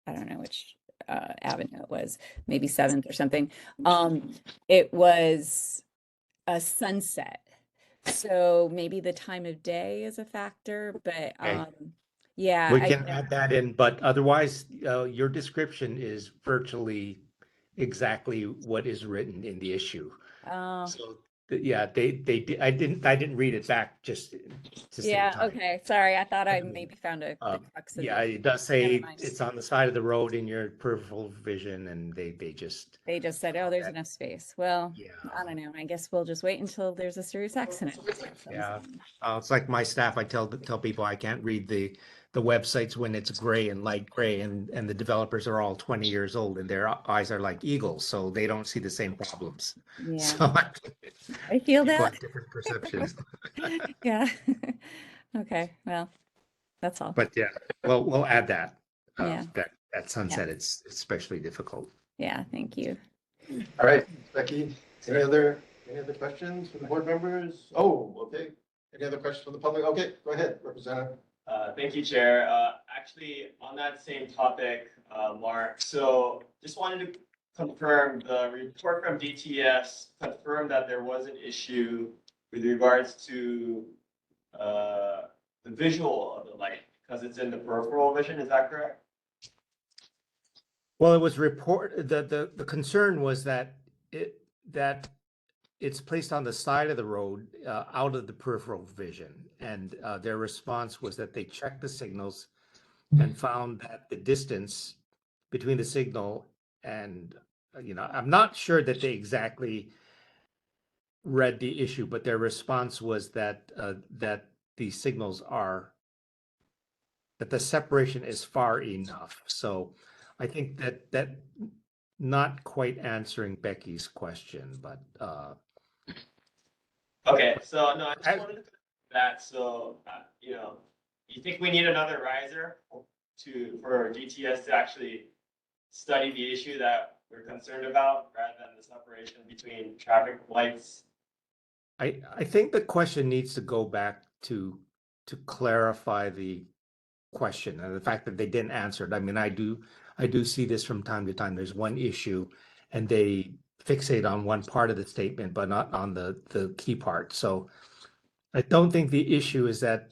Speaker 3: I don't know which avenue it was, maybe 7th or something. It was a sunset. So maybe the time of day is a factor, but yeah.
Speaker 6: We can add that in, but otherwise, your description is virtually exactly what is written in the issue. So Yeah, I didn't read it back just to save
Speaker 3: Yeah,
Speaker 6: time.
Speaker 3: okay, sorry, I thought I maybe found the crux of
Speaker 6: Yeah,
Speaker 3: it.
Speaker 6: it does
Speaker 3: Never
Speaker 6: say
Speaker 3: mind.
Speaker 6: it's on the side of the road in your peripheral vision, and they just.
Speaker 3: They just said, oh, there's enough space. Well,
Speaker 6: Yeah.
Speaker 3: I don't know. I guess we'll just wait until there's a serious accident.
Speaker 6: Yeah, it's like my staff. I tell people I can't read the websites when it's gray and light gray, and the developers are all 20 years old, and their eyes are like eagles, so they don't see the same problems.
Speaker 3: Yeah.
Speaker 6: So
Speaker 3: I feel
Speaker 6: people
Speaker 3: that.
Speaker 6: have different perceptions.
Speaker 3: Yeah. Okay, well, that's all.
Speaker 6: But yeah, well, we'll add that.
Speaker 3: Yeah.
Speaker 6: That sunset, it's especially difficult.
Speaker 3: Yeah, thank you.
Speaker 4: All right, Becky, any other questions from the board members? Oh, okay. Any other questions from the public? Okay, go ahead, Representative.
Speaker 9: Thank you, Chair. Actually, on that same topic, Mark, so just wanted to confirm the report from DTS confirmed that there was an issue with regards to the visual of the light because it's in the peripheral vision. Is that correct?
Speaker 6: Well, it was the concern was that it's placed on the side of the road, out of the peripheral vision. And their response was that they checked the signals and found that the distance between the signal and, I'm not sure that they exactly read the issue, but their response was that the signals that the separation is far enough. So I think that not quite answering Becky's question, but
Speaker 9: Okay, so no, I just wanted to confirm that. So, you think we need another riser for DTS to actually study the issue that we're concerned about rather than the separation between traffic lights?
Speaker 6: I think the question needs to go back to clarify the question and the fact that they didn't answer it. I mean, I do see this from time to time. There's one issue and they fixate on one part of the statement, but not on the key part. So I don't think the issue is that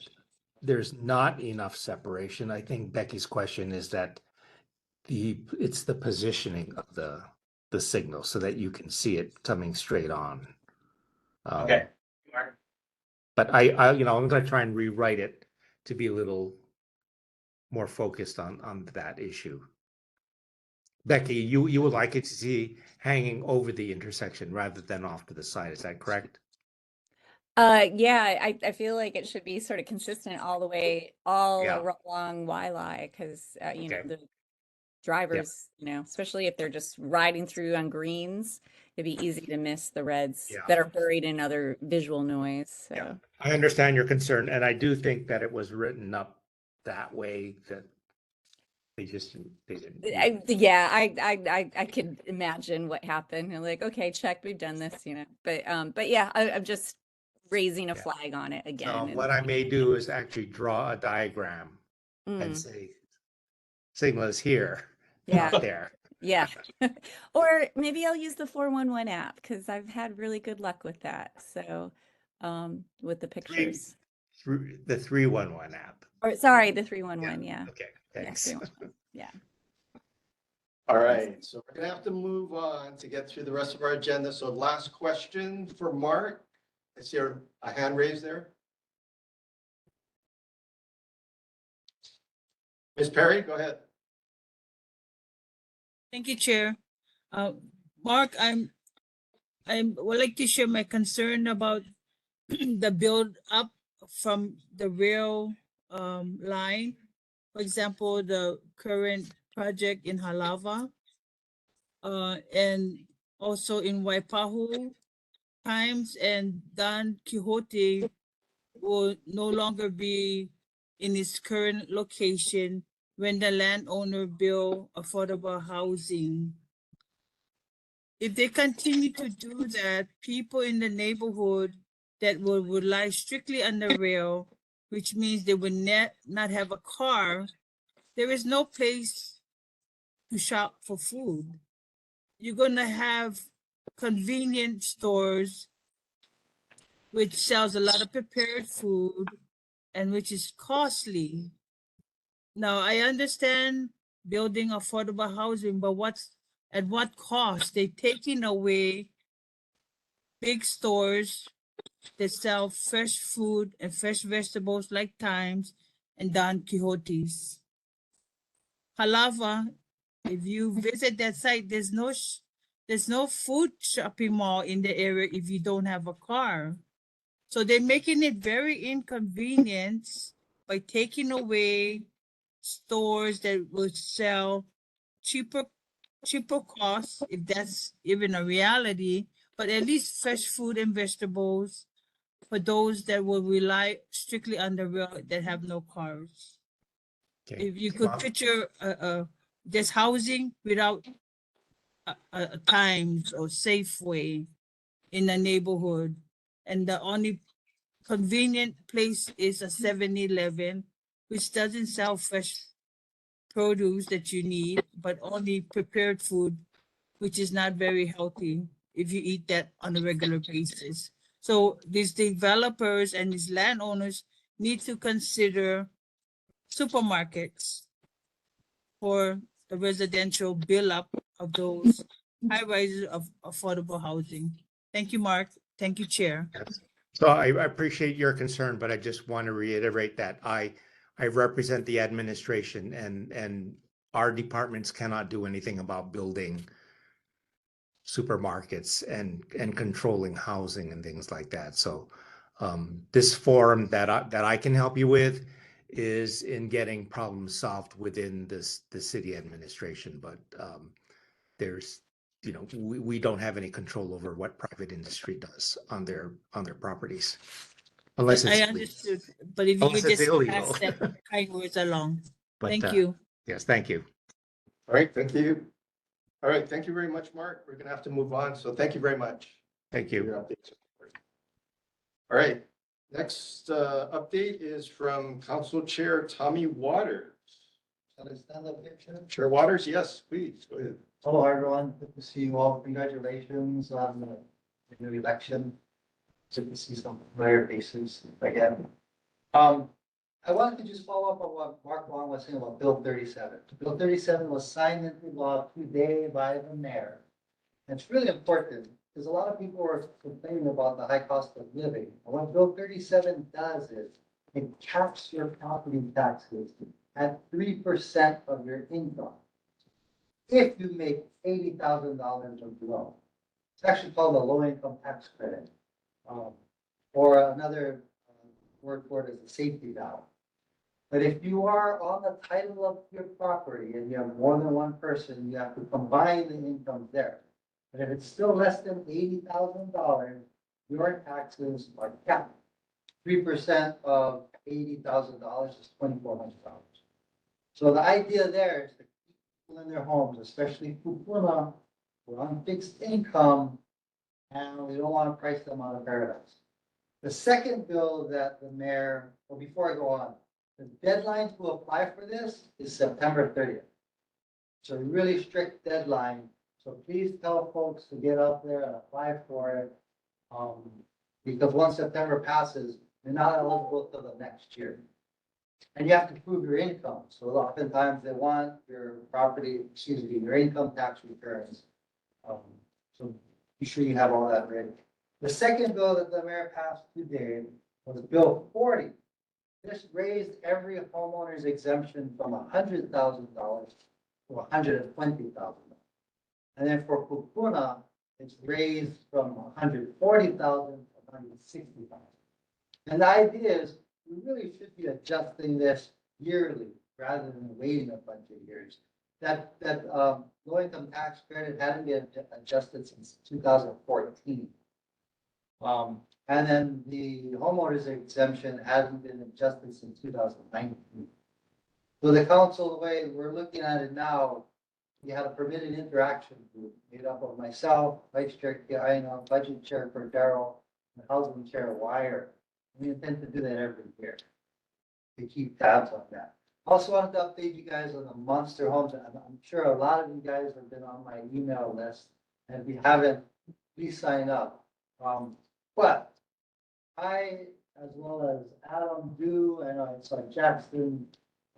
Speaker 6: there's not enough separation. I think Becky's question is that it's the positioning of the signal so that you can see it coming straight on.
Speaker 9: Okay.
Speaker 6: But I'm going to try and rewrite it to be a little more focused on that issue. Becky, you would like it to see hanging over the intersection rather than off to the side. Is that correct?
Speaker 3: Yeah, I feel like it should be sort of consistent all the way, along Waialae, because, the drivers, especially if they're just riding through on greens, it'd be easy to miss the reds that are buried in other visual noise. So.
Speaker 6: I understand your concern, and I do think that it was written up that way that they didn't.
Speaker 3: I could imagine what happened. And like, okay, check, we've done this, But yeah, I'm just raising a flag on it again.
Speaker 6: What I may do is actually draw a diagram and say, signal is here, not there.
Speaker 3: Yeah. Or maybe I'll use the 411 app because I've had really good luck with that. So, with the pictures.
Speaker 6: The 311 app.
Speaker 3: Or sorry, the 311. Yeah.
Speaker 6: Okay. Thanks.
Speaker 3: Yeah.
Speaker 4: All right, so we're gonna have to move on to get through the rest of our agenda. So last question for Mark. I see a hand raised there. Ms. Perry, go ahead.
Speaker 8: Thank you, Chair. Mark, I would like to share my concern about the build up from the rail line. For example, the current project in Halava, and also in Waipahu times, and Don Quixote will no longer be in its current location when the landowner build affordable housing. If they continue to do that, people in the neighborhood that will rely strictly on the rail, which means they will not have a car, there is no place to shop for food. You're gonna have convenience stores which sells a lot of prepared food and which is costly. Now, I understand building affordable housing, but at what cost? They're taking away big stores that sell fresh food and fresh vegetables like Times and Don Quixote's. However, if you visit that site, there's no food shopping mall in the area if you don't have a car. So they're making it very inconvenient by taking away stores that will sell cheaper cheaper costs, if that's even a reality, but at least fresh food and vegetables for those that will rely strictly on the road that have no cars.
Speaker 6: Okay.
Speaker 8: If you could
Speaker 6: Wow.
Speaker 8: picture just housing without a Times or Safeway in a neighborhood, and the only convenient place is a 7-Eleven, which doesn't sell fresh produce that you need, but only prepared food, which is not very healthy if you eat that on a regular basis. So these developers and these landowners need to consider supermarkets for the residential build up of those high rises of affordable housing. Thank you, Mark. Thank you, Chair.
Speaker 6: Yes. So I appreciate your concern, but I just want to reiterate that I represent the administration and our departments cannot do anything about building supermarkets and controlling housing and things like that. So this forum that I can help you with is in getting problems solved within the city administration, but there's we don't have any control over what private industry does on their properties unless
Speaker 8: I
Speaker 6: it's
Speaker 8: understood, but if you
Speaker 6: unless
Speaker 8: could
Speaker 6: it's
Speaker 8: just
Speaker 6: illegal.
Speaker 8: pass that kind words along.
Speaker 6: But
Speaker 8: Thank you.
Speaker 6: yes, thank you.
Speaker 4: All right, thank you. All right, thank you very much, Mark. We're gonna have to move on, so thank you very much.
Speaker 6: Thank
Speaker 4: for
Speaker 6: you.
Speaker 4: your updates. All right, next update is from Council Chair Tommy Waters.
Speaker 15: Shall I stand up here, Chair?
Speaker 4: Chair Waters, yes, please, go ahead.
Speaker 15: Hello, everyone. Good to see you all. Congratulations on the new election. Good to see some familiar faces again. I wanted to just follow up on what Mark Wong was saying about Bill 37. Bill 37 was signed into law today by the mayor. And it's really important because a lot of people are complaining about the high cost of living. And what Bill 37 does is it caps your property taxes at 3% of your income if you make $80,000 or below. It's actually called a low-income tax credit. Or another word for it is a safety valve. But if you are on the title of your property and you have more than one person, you have to combine the income there. But if it's still less than $80,000, your taxes are capped. 3% of $80,000 is $2,400. So the idea there is to keep people in their homes, especially kupuna, who are on fixed income, and we don't want to price them out of paradise. The second bill that the mayor, well, before I go on, the deadline to apply for this is September 30th. It's a really strict deadline, so please tell folks to get out there and apply for it. Because once September passes, you're not eligible till the next year. And you have to prove your income, so oftentimes they want your your income tax returns. So be sure you have all that ready. The second bill that the mayor passed today was Bill 40. This raised every homeowner's exemption from $100,000 to $120,000. And then for kupuna, it's raised from $140,000 to $160,000. And the idea is we really should be adjusting this yearly rather than waiting a bunch of years. That low-income tax credit hadn't been adjusted since 2014. And then the homeowners exemption hasn't been adjusted since 2019. So the council, the way we're looking at it now, we had a permitted interaction group made up of myself, Vice Chair Kiaina, Budget Chair Cordero, and Housing Chair Wire. We intend to do that every year to keep tabs on that. Also wanted to update you guys on the monster homes. I'm sure a lot of you guys have been on my email list, and if you haven't, please sign up. But I, as well as Adam Du, and I saw Jackson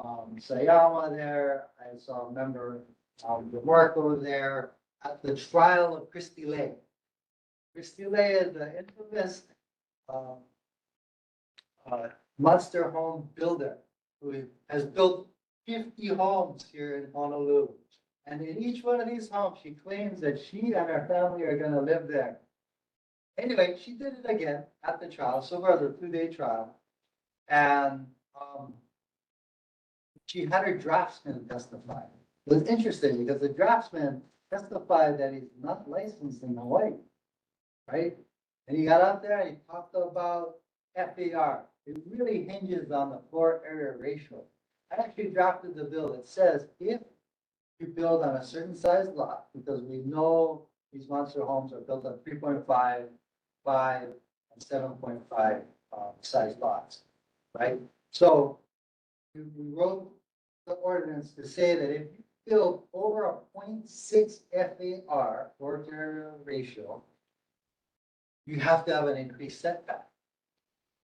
Speaker 15: Sayama there, I saw a member DeMarco there at the trial of Christy Lake. Christine is the infamous um, monster home builder who has built 50 homes here in Honolulu. And in each one of these homes, she claims that she and her family are going to live there. Anyway, she did it again at the trial. So far, the 2-day trial. And she had her draftsman testify. It was interesting because the draftsman testified that he's not licensed in Hawaii, right? And he got out there and he talked about FAR. It really hinges on the floor area ratio. I actually drafted the bill that says if you build on a certain size lot, because we know these monster homes are built on 3.5, 5, and 7.5 size lots, right? So we wrote the ordinance to say that if you build over a 0.6 FAR, floor area ratio, you have to have an increased setback.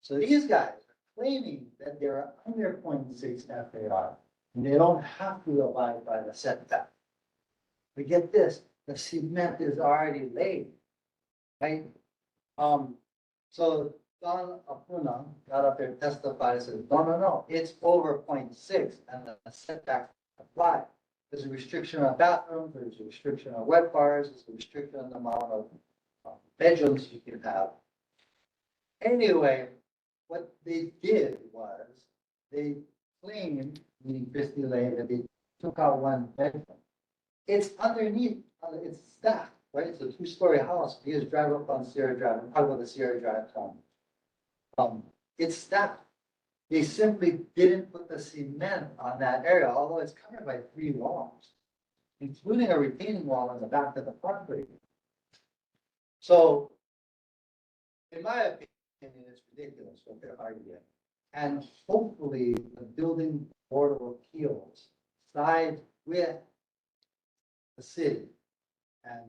Speaker 15: So these guys are claiming that they're under 0.6 FAR, and they don't have to abide by the setback. But get this, the cement is already laid, right? So Don Apuna got up there and testified and said, no, it's over 0.6 and the setback apply. There's a restriction on bathrooms, there's a restriction on wet bars, there's a restriction on the amount of bedrooms you can have. Anyway, what they did was they claimed, meaning Christie Lane, that they took out one bedroom. It's underneath, it's stacked, right? It's a 2-story house. You just drive up on Sierra Drive. I'm talking about the Sierra Drive town. It's stacked. They simply didn't put the cement on that area, although it's covered by 3 walls, including a retaining wall in the back of the property. So, in my opinion, it's ridiculous what they're arguing. And hopefully, the Building Board of Appeals sides with the city and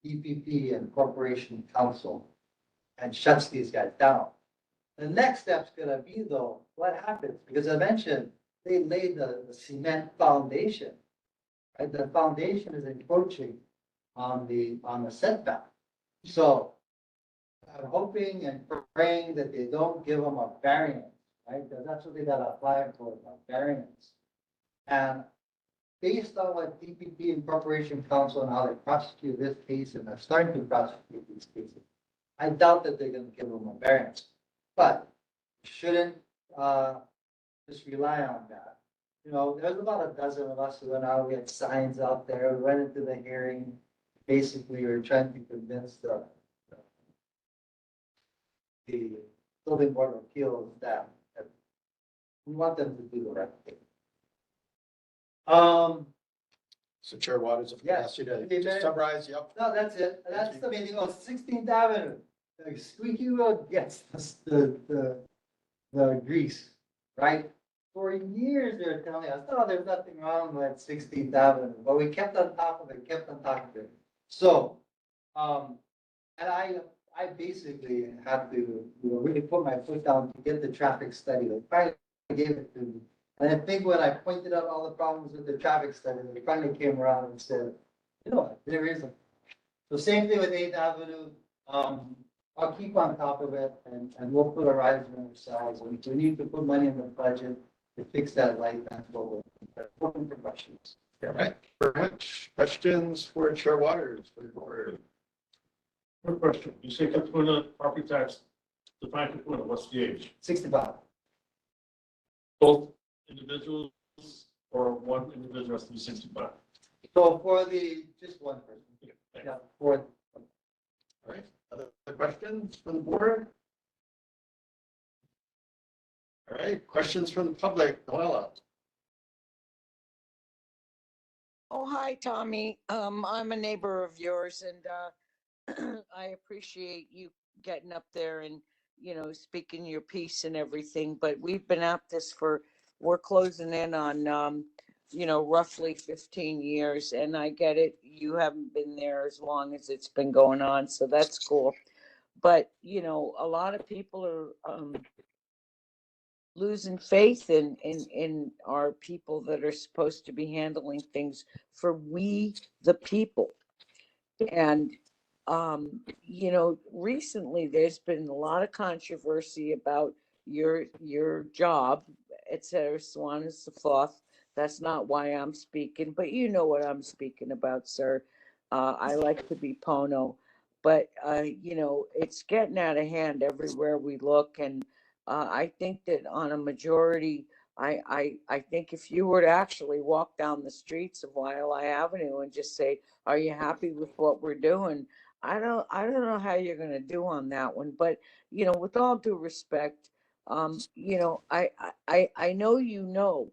Speaker 15: EPP and Corporation Council and shuts these guys down. The next step's gonna be though, what happens? Because I mentioned they laid the cement foundation, right? The foundation is encroaching on the setback. So I'm hoping and praying that they don't give them a variance, right? Because that's what they got to apply for, a variance. And based on what DPP and Corporation Council and how they prosecute this case, and they're starting to prosecute these cases, I doubt that they're going to give them a variance. But shouldn't just rely on that. You know, there's about a dozen of us who went out, we had signs out there, we went into the hearing. Basically, we were trying to convince the Building Board of Appeals that we want them to do the right thing.
Speaker 4: So Chair Waters, if I
Speaker 15: Yes.
Speaker 4: ask you to summarize, yep.
Speaker 15: No, that's it. That's the meeting on 16th Avenue. The squeaky wheel gets the grease, right? For years, they were telling us, no, there's nothing wrong with 16th Avenue, but we kept on top of it, kept on top of it. So, and I basically had to, really put my foot down to get the traffic study. They finally gave it to me. And I think when I pointed out all the problems with the traffic study, they finally came around and said, you know what, there isn't. So same thing with 8th Avenue. I'll keep on top of it and we'll put our eyes on ourselves. And if we need to put money in the budget to fix that light, that's what we're open for questions.
Speaker 4: All right, very much. Questions for Chair Waters for the board?
Speaker 1: Quick question. You say Kapuna property tax, define Kapuna, what's the age?
Speaker 15: 65.
Speaker 1: Both individuals or one individual has to be 65?
Speaker 15: So for just one person. Yeah, for.
Speaker 4: All right, other questions from the board? All right, questions from the public, Noella.
Speaker 14: Oh, hi, Tommy. I'm a neighbor of yours and I appreciate you getting up there and, speaking your piece and everything, but we've been at this we're closing in on, roughly 15 years and I get it. You haven't been there as long as it's been going on, so that's cool. But, a lot of people are losing faith in our people that are supposed to be handling things for we, the people. And you know, recently there's been a lot of controversy about your job, et cetera, so on and so forth. That's not why I'm speaking, but you know what I'm speaking about, sir. I like to be Pono, but you know, it's getting out of hand everywhere we look, and I think that on a majority, I think if you were to actually walk down the streets of Waialae Avenue and just say, "Are you happy with what we're doing?" I don't know how you're gonna do on that one, but you know, with all due respect, you know, I know you know,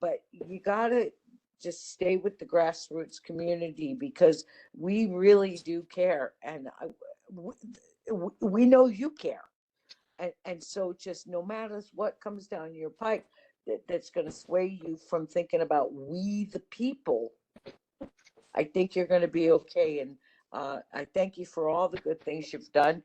Speaker 14: but you gotta just stay with the grassroots community because we really do care, and we know you care, and so just no matter what comes down your pipe that's gonna sway you from thinking about we the people. I think you're going to be okay. And I thank you for all the good things you've done.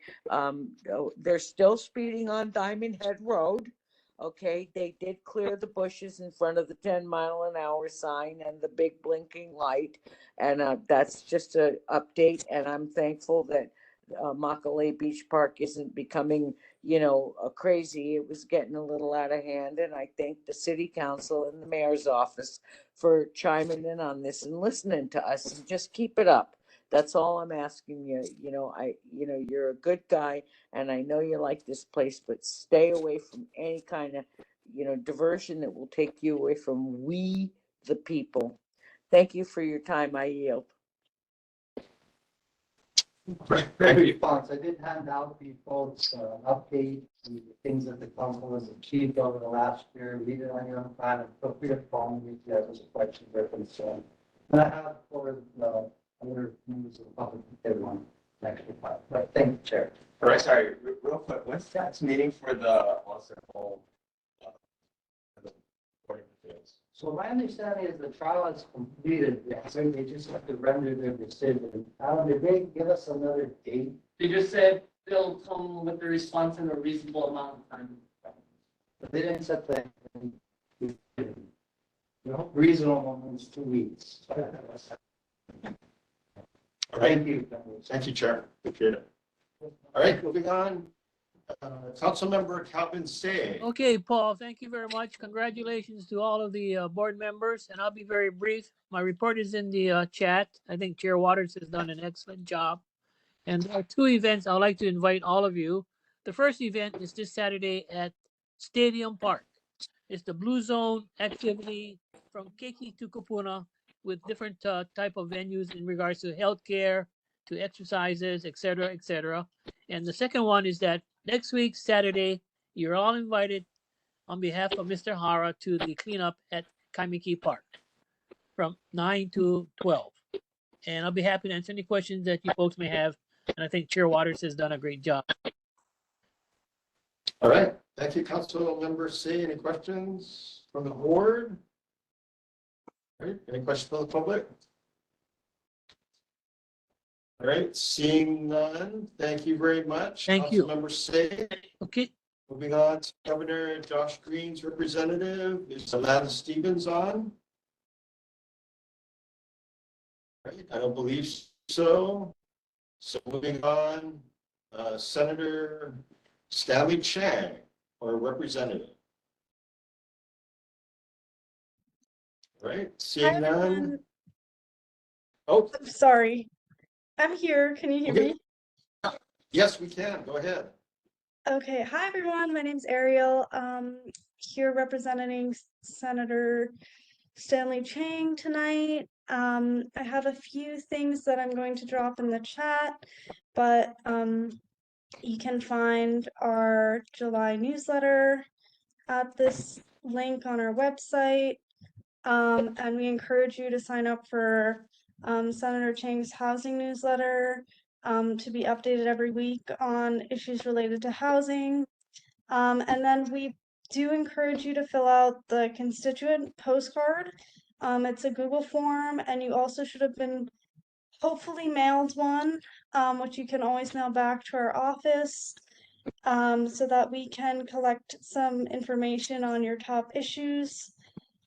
Speaker 14: They're still speeding on Diamond Head Road. Okay, they did clear the bushes in front of the 10-mile-an-hour sign and the big blinking light. And that's just an update. And I'm thankful that Makalei Beach Park isn't becoming, you know, crazy. It was getting a little out of hand. And I thank the city council and the mayor's office for chiming in on this and listening to us, and just keep it up. That's all I'm asking you. You know, you know, you're a good guy and I know you like this place, but stay away from any kind of, you know, diversion that will take you away from we the people. Thank you for your time. I yield.
Speaker 15: Great response. I did hand out the folks update, the things that the council has achieved over the last year. Read it on your own time and feel free to call me if you have a question or concern. And I have for the other members of the public, everyone next week. But thank you, Chair.
Speaker 9: All right, sorry, real quick, when's that meeting for the whole boarding fields?
Speaker 15: So my understanding is the trial is completed. So they just have to render their decision. Did they give us another date?
Speaker 7: They just said they'll come with the response in a reasonable amount of time.
Speaker 15: But they didn't set the, reasonable means 2 weeks.
Speaker 1: All right.
Speaker 15: Thank you.
Speaker 1: Thank you, Chair. Appreciate it. All right, moving on. Councilmember Calvin Say.
Speaker 22: Okay, Paul, thank you very much. Congratulations to all of the board members, and I'll be very brief. My report is in the chat. I think Chair Waters has done an excellent job. And there are 2 events I'd like to invite all of you. The first event is this Saturday at Stadium Park. It's the Blue Zone activity from Keiki to Kupuna with different type of venues in regards to healthcare, to exercises, etc., etc. And the second one is that next week, Saturday, you're all invited on behalf of Mr. Hara to the cleanup at Kaimuki Park from 9 to 12. And I'll be happy to answer any questions that you folks may have. And I think Chair Waters has done a great job.
Speaker 1: All right, thank you, Councilmember Say. Any questions from the board? All right, any questions from the public? All right, seeing none, thank you very much.
Speaker 22: Thank you.
Speaker 1: Councilmember Say.
Speaker 22: Okay.
Speaker 1: Moving on to Governor Josh Green's representative. Is Amanda Stevens on? Right, I don't believe so. So moving on, Senator Stanley Chang, or representative. Right, seeing none. Oh,
Speaker 23: I'm sorry. I'm here. Can you hear
Speaker 1: okay.
Speaker 23: me?
Speaker 1: Yes, we can. Go ahead.
Speaker 23: Okay. Hi, everyone. My name's Ariel. Here representing Senator Stanley Chang tonight. I have a few things that I'm going to drop in the chat, but you can find our July newsletter at this link on our website. And we encourage you to sign up for Senator Chang's housing newsletter to be updated every week on issues related to housing. And then we do encourage you to fill out the constituent postcard. It's a Google form, and you also should have been hopefully mailed one, which you can always mail back to our office so that we can collect some information on your top issues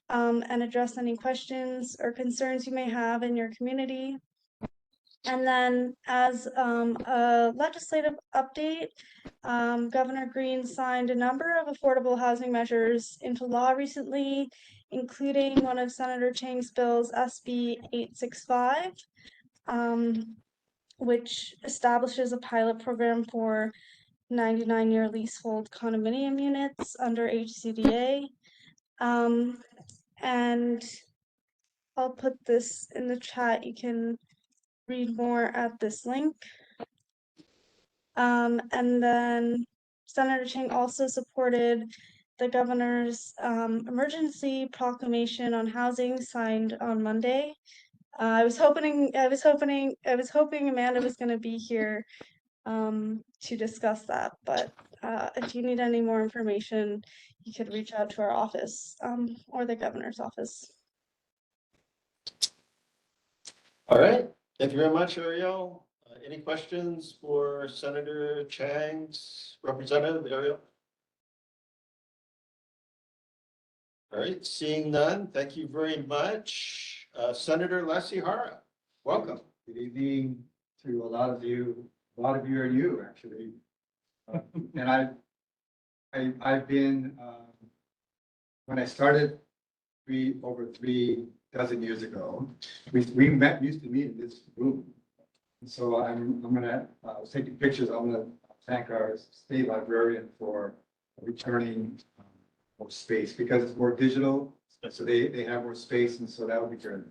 Speaker 23: and address any questions or concerns you may have in your community. And then as a legislative update, Governor Green signed a number of affordable housing measures into law recently, including one of Senator Chang's bills, SB 865, which establishes a pilot program for 99-year leasehold condominium units under HCDA. And I'll put this in the chat. You can read more at this link. And then Senator Chang also supported the governor's emergency proclamation on housing signed on Monday. I was hoping Amanda was going to be here to discuss that, but if you need any more information, you could reach out to our office or the governor's office.
Speaker 4: All right, thank you very much, Ariel. Any questions for Senator Chang's representative, Ariel? All right, seeing none, thank you very much. Senator Leslie Hara, welcome.
Speaker 5: Good evening to a lot of you. A lot of you are new, actually. And I've been, when I started over 3 dozen years ago, we used to meet in this room. And so I'm gonna, I was taking pictures. I'm gonna thank our state librarian for returning more space because it's more digital. So they have more space, and so that would be good.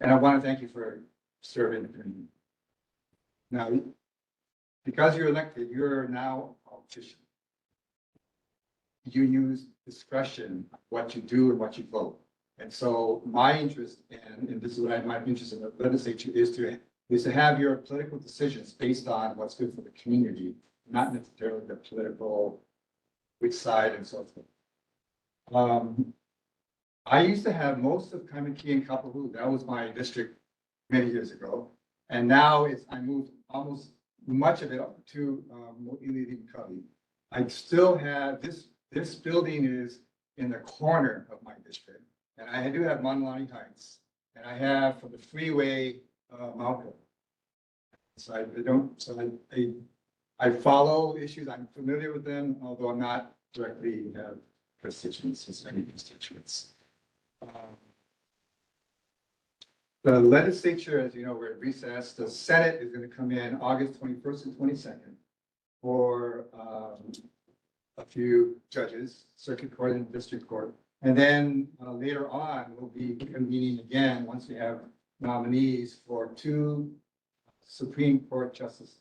Speaker 5: And I want to thank you for serving the community. Now, because you're elected, you're now a politician. You use discretion what you do and what you vote. And so my interest, and this is what my interest in the legislature is to have your political decisions based on what's good for the community, not necessarily the political which side and so forth. I used to have most of Kaimuki and Kapahu. That was my district many years ago. And now I moved almost much of it up to Mo'ili'ili. I still have this building is in the corner of my district. And I do have Manalani Heights. And I have from the freeway, Malco. So I follow issues. I'm familiar with them, although I'm not directly constituents, as many constituents. The legislature, as you know, we're at recess. The Senate is going to come in August 21st and 22nd for a few judges, circuit court and district court. And then later on, we'll be convening again once we have nominees for 2 Supreme Court justices.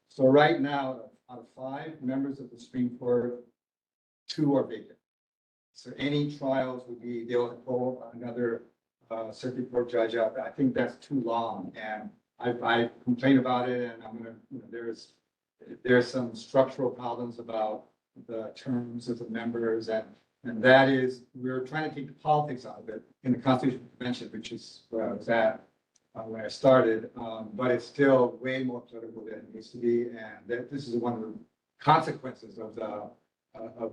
Speaker 5: So right now, out of 5 members of the Supreme Court, 2 are vacant. So any trials would be, they'll pull another circuit court judge up. I think that's too long, and I complained about it, and I'm gonna, there's some structural problems about the terms of the members, and that is, we're trying to take the politics out of it in the Constitutional Convention, which is where I was at when I started, but it's still way more political than it used to be, and this is one of the consequences of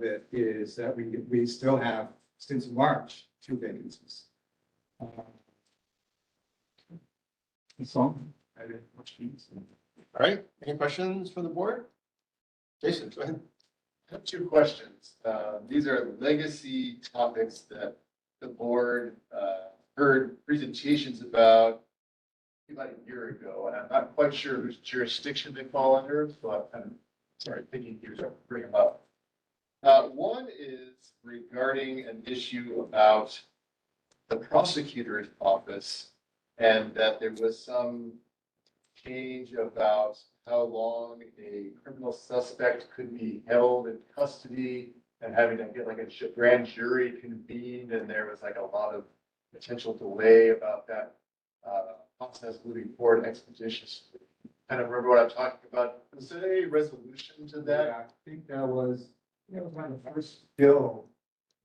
Speaker 5: it is that we still have, since March, 2 vacancies.
Speaker 4: All right, any questions from the board? Jason, go ahead.
Speaker 11: I have 2 questions. These are legacy topics that the board heard presentations about a year ago, and I'm not quite sure whose jurisdiction they fall under, so I'm thinking here's to bring them up. One is regarding an issue about the prosecutor's office, and that there was some change about how long a criminal suspect could be held in custody and having to get like a grand jury convened, and there was like a lot of potential delay about that process moving forward expeditiously. Kind of remember what I'm talking about. Was there any resolution to that?
Speaker 5: Yeah, I think that was one of the first bills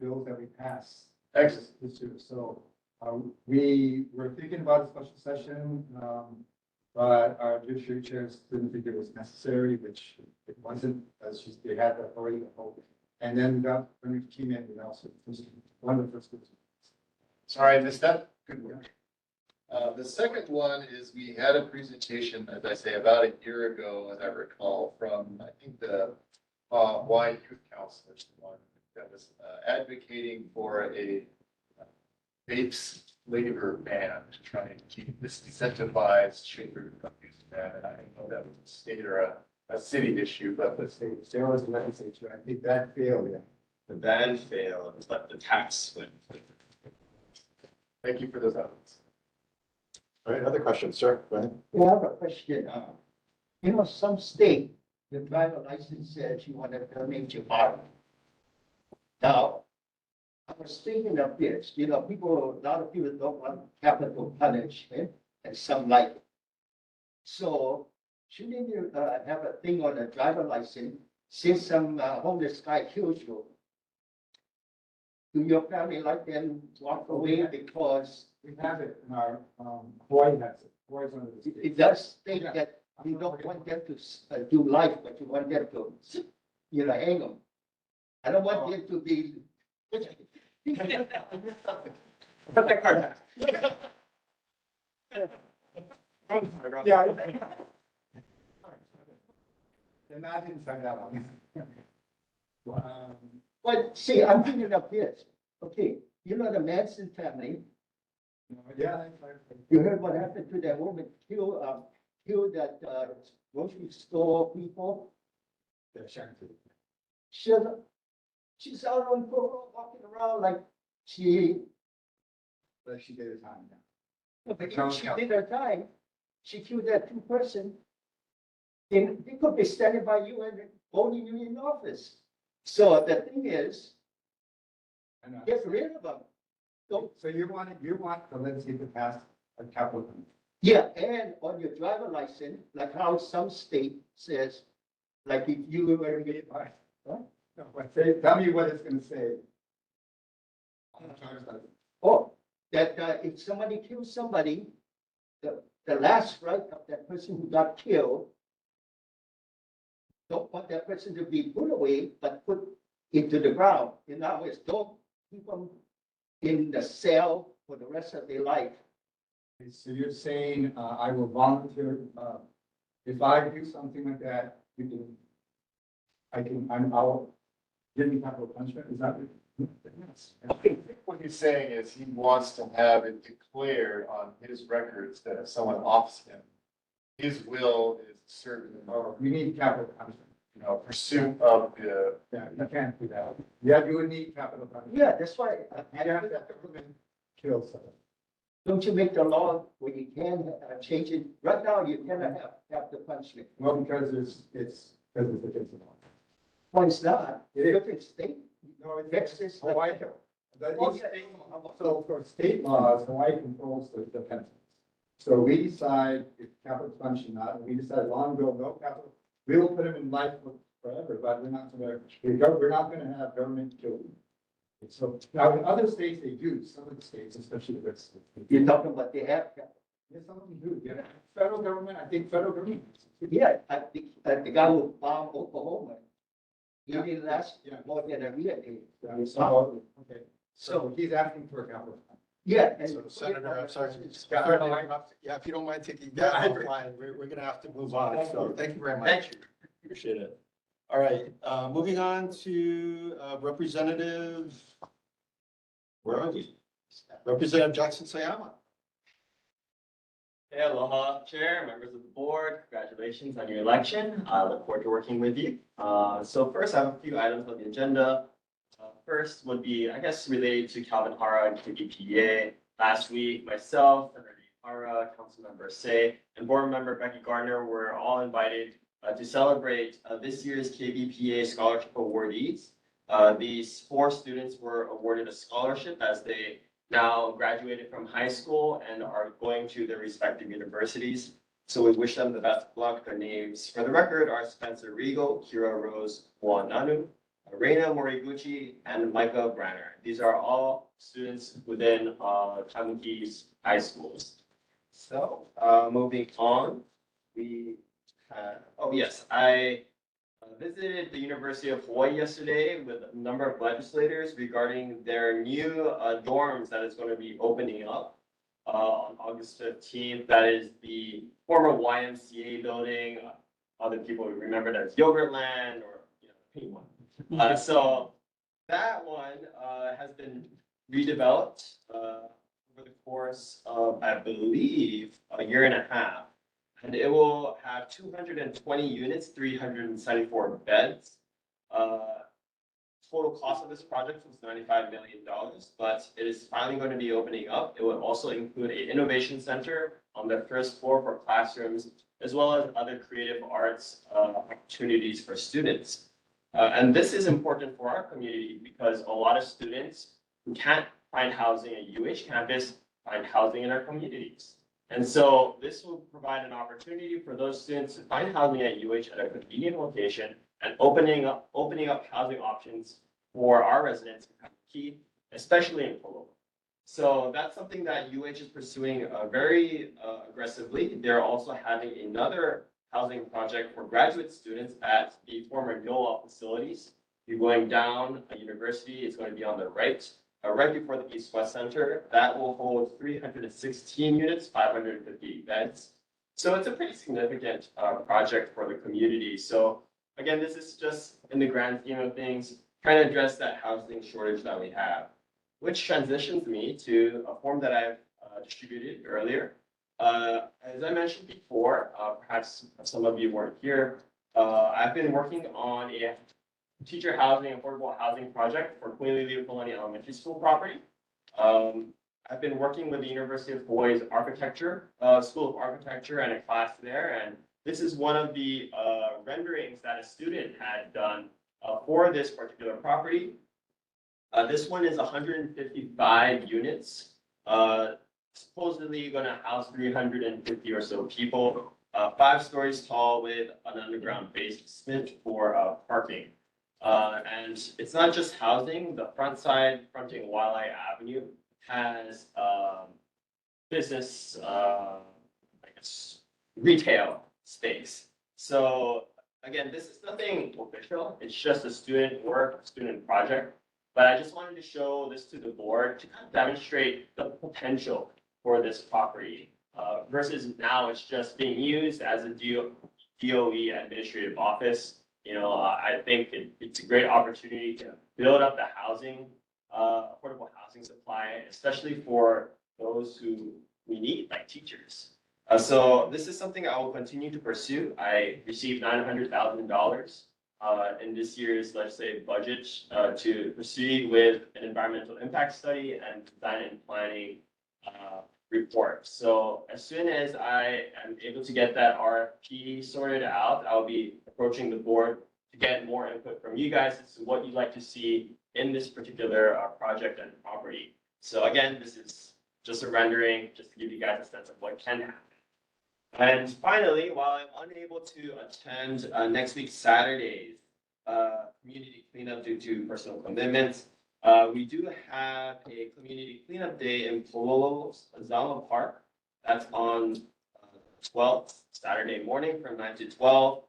Speaker 5: that we passed.
Speaker 11: Excellent.
Speaker 5: This year. So we were thinking about a special session, but our judiciary chairs didn't think it was necessary, which it wasn't, as they had that already. And then when we came in, we also one of the first.
Speaker 11: Sorry, I missed that.
Speaker 5: Good work.
Speaker 11: The second one is we had a presentation, as I say, about a year ago, as I recall, from, I think, the Hawaii Youth Council is the one that was advocating for a vapes labor ban to try and keep this incentivized children from using that. And I don't know that was a state or a city issue, but
Speaker 5: Let's say, there was the legislature, I think that failed, yeah.
Speaker 9: The ban failed, but the tax went.
Speaker 11: thank you for those comments.
Speaker 4: All right, other questions, sir? Go ahead.
Speaker 15: Yeah, I have a question. You know, some state, the driver license says you want to donate your body. Now, I was thinking of this, you know, a lot of people don't want capital punishment and some like it. So shouldn't you have a thing on a driver license, since some homeless guy kills you? Do your family like them walk away because?
Speaker 5: We have it in our, Hawaii has it. Hawaii's one of the states.
Speaker 15: It does state
Speaker 5: Yeah.
Speaker 15: that you don't want them to do life, but you want them to, you know, hang them. I don't want them to be.
Speaker 5: Yeah. Imagine find out.
Speaker 15: But see, I'm thinking of this. Okay, you know the Manson family.
Speaker 5: Yeah.
Speaker 15: You heard what happened to that woman killed that grocery store people?
Speaker 5: Yeah, Sharon.
Speaker 15: She's out on parole, walking around like she.
Speaker 5: But she did her time now.
Speaker 15: But she did her time. She killed that two person. And they could be standing by you and voting you in office. So the thing is, get rid of them.
Speaker 5: So you want the legislature to pass a capital punishment?
Speaker 15: Yeah, and on your driver license, like how some state says, like if you were to get by.
Speaker 5: No, but tell me what it's gonna say.
Speaker 15: Oh, that if somebody kills somebody, the last right of that person who got killed, don't want that person to be put away, but put into the ground. In other words, don't keep them in the cell for the rest of their life.
Speaker 5: So you're saying, I will volunteer, if I do something like that, I'll give you capital punishment, is that?
Speaker 11: I think what he's saying is he wants to have it declared on his records that if someone offs him, his will is certain.
Speaker 5: Oh, you need capital punishment.
Speaker 11: You know, pursuit of the.
Speaker 5: Yeah, you can't do that. Yeah, you would need capital punishment.
Speaker 15: Yeah, that's why.
Speaker 5: You have to kill someone.
Speaker 15: Don't you make the law where you can change it? Right now, you cannot have the punishment.
Speaker 5: Well, because it's against the law.
Speaker 15: Well, it's not.
Speaker 5: It is.
Speaker 15: If it's state,
Speaker 5: No, it's
Speaker 15: Texas.
Speaker 5: Hawaii. So for state laws, Hawaii controls the penalties. So we decide if capital punishment or not, and we decide long ago, no capital, we will put him in life forever, but we're not gonna have government kill him. So now in other states, they do, some of the states, especially the red states.
Speaker 15: You're talking about they have.
Speaker 5: Yeah, some of them do, yeah. Federal government, I think federal government.
Speaker 15: Yeah, I think the guy who bombed Oklahoma, he didn't last more than a year.
Speaker 5: Yeah, so, okay, so he's asking for a capital.
Speaker 15: Yeah.
Speaker 4: So Senator, I'm sorry.
Speaker 5: Yeah,
Speaker 4: Sorry to interrupt. Yeah, if you don't mind taking that
Speaker 5: Yeah, I agree.
Speaker 4: offline, we're gonna have to move on. So thank you very much.
Speaker 15: Thank you.
Speaker 4: Appreciate it. All right, moving on to Representative. Where are we? Representative Jackson Sayama.
Speaker 9: Hey, aloha, Chair, members of the board, congratulations on your election. I look forward to working with you. So first, I have a few items on the agenda. First would be, I guess, related to Calvin Hara and KBPA. Last week, myself, Senator Hara, Councilmember Say, and Board Member Becky Gardner were all invited to celebrate this year's KBPA scholarship awardees. These 4 students were awarded a scholarship as they now graduated from high school and are going to their respective universities. So we wish them the best of luck. Their names, for the record, are Spencer Rigo, Kira Rose Wananu, Reina Moriguchi, and Micah Branner. These are all students within Kaimuki's high schools. So moving on, I visited the University of Hawaii yesterday with a number of legislators regarding their new dorms that is going to be opening up. on August 15th. That is the former YMCA building. Other people remember that as Yogurtland or, pink one. So that one has been redeveloped over the course of, I believe, a year and a half. And it will have 220 units, 374 beds. Total cost of this project was $95 million, but it is finally going to be opening up. It will also include an innovation center on the first floor for classrooms, as well as other creative arts opportunities for students. And this is important for our community because a lot of students who can't find housing at UH campus find housing in our communities. And so this will provide an opportunity for those students to find housing at UH at a convenient location and opening up housing options for our residents in Kaimuki, especially in Polo. So that's something that UH is pursuing very aggressively. They're also having another housing project for graduate students at the former NOAA facilities. You're going down a university, it's going to be on the right, right before the East-West Center. That will hold 316 units, 550 beds. So it's a pretty significant project for the community. So again, this is just in the grand scheme of things, trying to address that housing shortage that we have, which transitions me to a form that I've distributed earlier. As I mentioned before, perhaps some of you weren't here, I've been working on a teacher housing, affordable housing project for Queen Liliuokalani Elementary School property. I've been working with the University of Hawaii's Architecture, School of Architecture and a class there, and this is one of the renderings that a student had done for this particular property. This one is 155 units, supposedly going to house 350 or so people, 5 stories tall with an underground basement for parking. And it's not just housing. The front side, fronting Waialae Avenue, has business, I guess, retail space. So again, this is nothing official. It's just a student work, student project. But I just wanted to show this to the board to kind of demonstrate the potential for this property. Versus now it's just being used as a DOE administrative office. I think it's a great opportunity to build up the housing, affordable housing supply, especially for those who we need, like teachers. So this is something I will continue to pursue. I received $900,000 in this year's legislative budget to proceed with an environmental impact study and design and planning report. So as soon as I am able to get that RFP sorted out, I'll be approaching the board to get more input from you guys as to what you'd like to see in this particular project and property. So again, this is just a rendering, just to give you guys a sense of what can happen. And finally, while I'm unable to attend next week Saturday's community cleanup due to personal commitments, we do have a community cleanup day in Pololo's Zama Park. That's on 12th, Saturday morning from 9 to 12.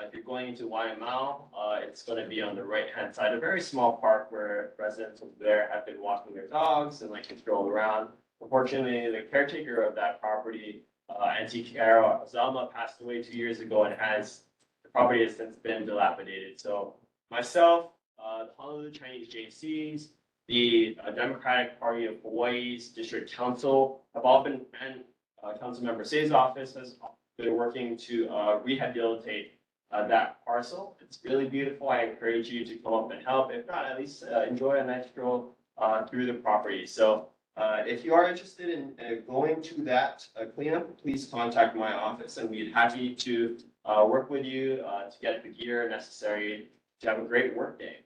Speaker 9: If you're going into Waimau, it's going to be on the right-hand side, a very small park where residents over there have been walking their dogs and like to stroll around. Unfortunately, the caretaker of that property, Antiquero Azama, passed away 2 years ago, and the property has since been dilapidated. So myself, the Honolulu Chinese JCs, the Democratic Party of Hawaii's District Council have all been, and Councilmember Say's office has been working to rehabilitate that parcel. It's really beautiful. I encourage you to come up and help. If not, at least enjoy a nice stroll through the property. So if you are interested in going to that cleanup, please contact my office and we'd be happy to work with you to get the gear necessary to have a great work day.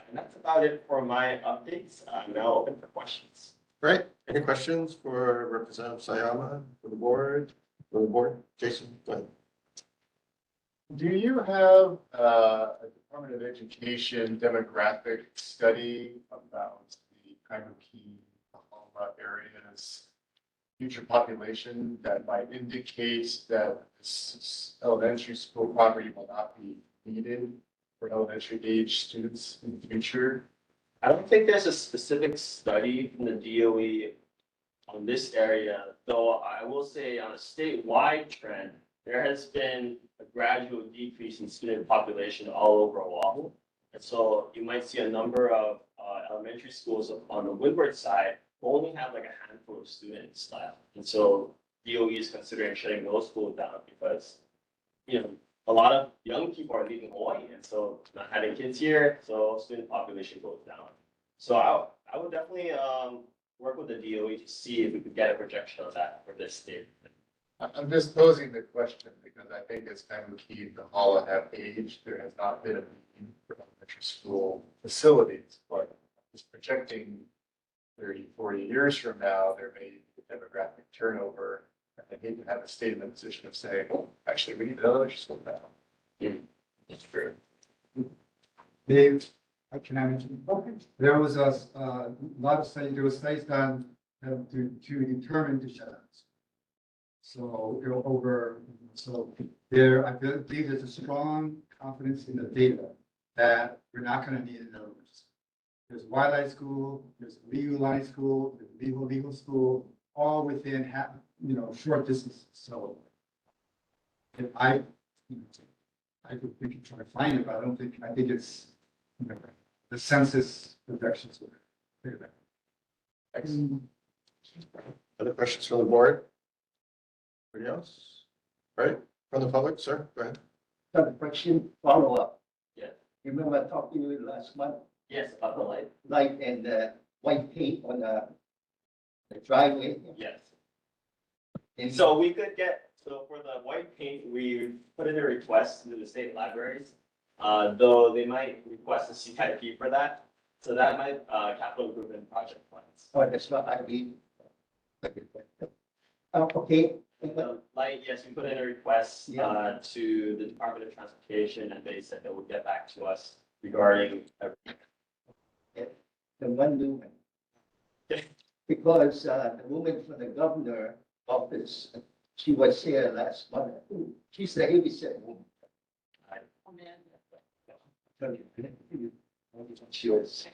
Speaker 9: And that's about it for my updates. I'm now open for questions.
Speaker 4: Right. Any questions for Representative Sayama, for the board? Jason, go ahead.
Speaker 11: Do you have a Department of Education demographic study about the Kaimuki area's future population that might indicate that this elementary school property will not be needed for elementary age students in the future?
Speaker 9: I don't think there's a specific study from the DOE on this area, though I will say on a statewide trend, there has been a gradual decrease in student population all over Oahu. And so you might see a number of elementary schools on the windward side only have like a handful of students left. And so DOE is considering shutting those schools down because, a lot of young people are leaving Hawaii, and so not having kids here, so student population goes down. So I would definitely work with the DOE to see if we could get a projection on that for this state.
Speaker 11: I'm just posing the question because I think as Kaimuki and Kahala have aged, there has not been a need for elementary school facilities, but just projecting 30, 40 years from now, there may be demographic turnover. I think you have a state in the position of saying, oh, actually, we need an elementary school now.
Speaker 9: That's true.
Speaker 5: Dave, can I mention? Okay. There was a lot of studies, there was studies done to determine the shutouts. So there, I believe there's a strong confidence in the data that we're not going to need another one. There's wildlife school, there's legal line school, there's legal school, all within short distances. So if I could, we could try to find it, but I think it's, the census projections would figure that.
Speaker 4: Excellent. Other questions from the board? Anybody else? All right, from the public, sir, go ahead.
Speaker 15: Got a question, follow up.
Speaker 9: Yeah.
Speaker 15: Remember talking to you last month?
Speaker 9: Yes, about the light.
Speaker 15: Light and white paint on the driveway?
Speaker 9: Yes. And so we could so for the white paint, we put in a request to the state libraries, though they might request a CIP for that. So that might, capital improvement project plans.
Speaker 15: Oh, that's what I mean. Okay.
Speaker 9: Light, yes, we put in a request, to the Department of Transportation, and they said they would get back to us regarding.
Speaker 15: The one woman. Because the woman from the governor office, she was here last month. She's the 87 woman. She was,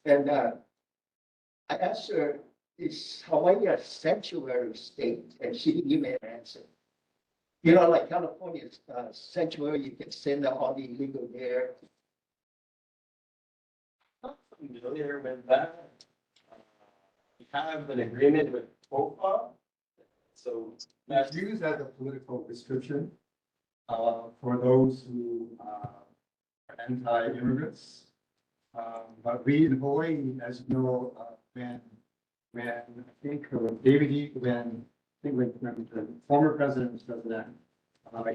Speaker 15: and I asked her, is Hawaii a sanctuary state? And she didn't give me an answer. Like California's sanctuary, you can send all the illegal there.
Speaker 9: Familiar with that. We have an agreement with COPA. So
Speaker 5: That's used as a political description for those who are anti-immigrants. But we in Hawaii, as you know, when I think David, when the former president was president,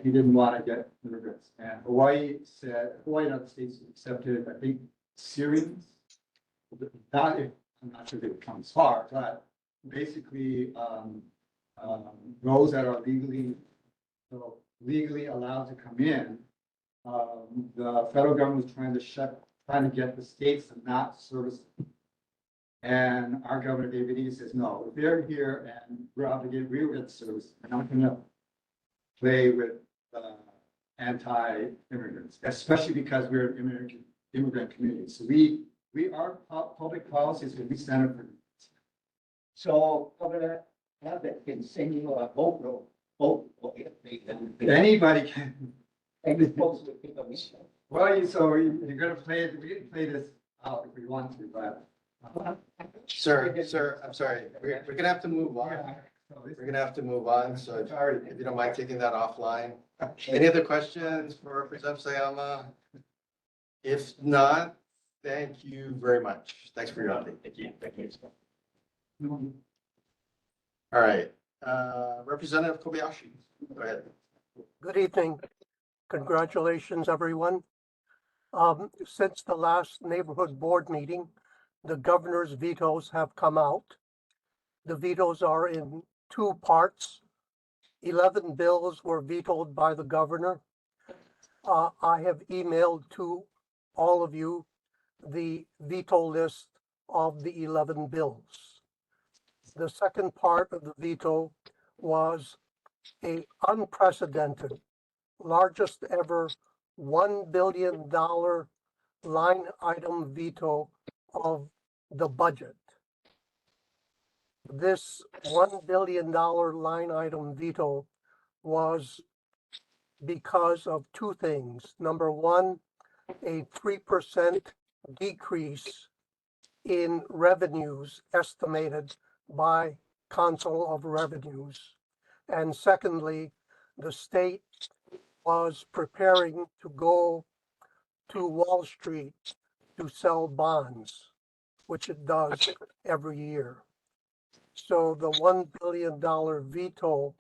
Speaker 5: he didn't want to get immigrants. And Hawaii and other states accepted, I think, Syrians. I'm not sure if it comes far, but basically those that are legally allowed to come in, the federal government was trying to get the states to not service them. And our governor, David E. says, no, if they're here and we're obligated, we will get service. We're not going to play with anti-immigrants, especially because we're an immigrant community. So our public policies will be centered for.
Speaker 15: So Governor Abbott can send you a boat.
Speaker 5: Anybody can.
Speaker 15: And you're supposed to pick a mission.
Speaker 5: Well, you're gonna play it, we can play this out if we want to, but.
Speaker 4: Sir, I'm sorry, we're gonna have to move on. We're gonna have to move on, so if you don't mind taking that offline. Any other questions for Representative Sayama? If not, thank you very much. Thanks for your update.
Speaker 9: Thank you. Thank you.
Speaker 4: All right, Representative Kobayashi, go ahead.
Speaker 10: Good evening. Congratulations, everyone. Since the last neighborhood board meeting, the governor's vetoes have come out. The vetoes are in two parts. 11 bills were vetoed by the governor. I have emailed to all of you the veto list of the 11 bills. The second part of the veto was a unprecedented, largest ever $1 billion line item veto of the budget. This $1 billion line item veto was because of two things. Number one, a 3% decrease in revenues estimated by Council of Revenues. And secondly, the state was preparing to go to Wall Street to sell bonds, which it does every year. So the $1 billion veto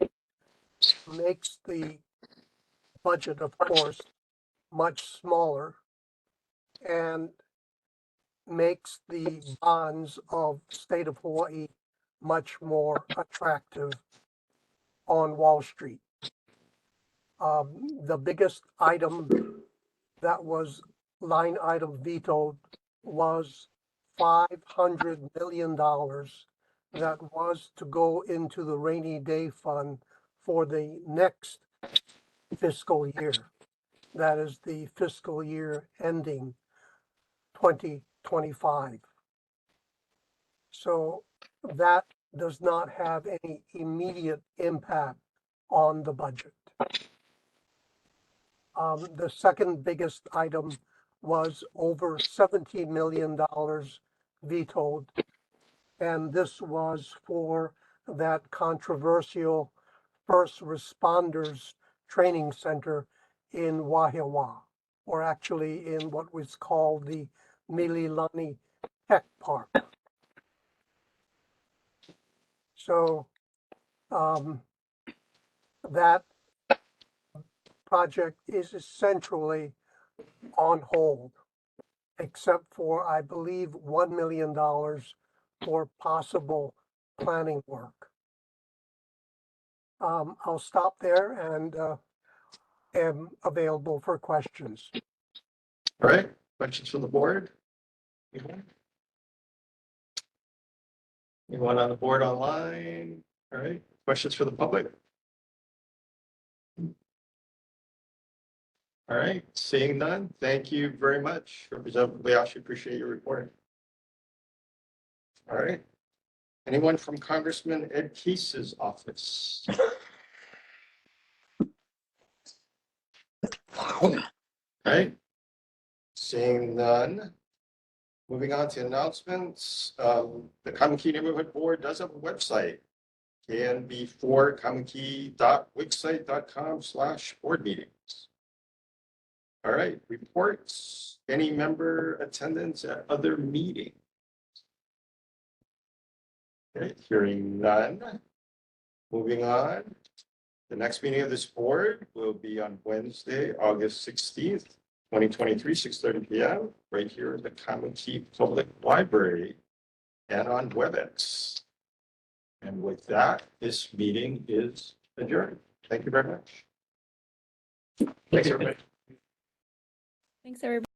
Speaker 10: makes the budget, of course, much smaller and makes the bonds of state of Hawaii much more attractive on Wall Street. The biggest item that was line item vetoed was $500 million that was to go into the rainy day fund for the next fiscal year. That is the fiscal year ending 2025. So that does not have any immediate impact on the budget. The second biggest item was over $17 million vetoed. And this was for that controversial first responders training center in Wahiawa, or actually in what was called the Mililani Tech Park. So that project is essentially on hold, except for, I believe, $1 million for possible planning work. I'll stop there and am available for questions.
Speaker 4: All right, questions from the board? Anyone on the board online? All right, questions for the public? All right, seeing none, thank you very much. Representative Leashi, appreciate your reporting. All right. Anyone from Congressman Ed Keese's office? All right. Seeing none. Moving on to announcements. The Kaimuki Neighborhood Board does have a website. knb4kaimuki.wixsite.com/board meetings. All right, reports. Any member attendance at other meetings? Okay, hearing none. Moving on. The next meeting of this board will be on Wednesday, August 16th, 2023, 6:30 p.m. right here at the Kaimuki Public Library and on WebEx. And with that, this meeting is adjourned. Thank you very much. Thanks, everybody.
Speaker 3: Thanks, everybody.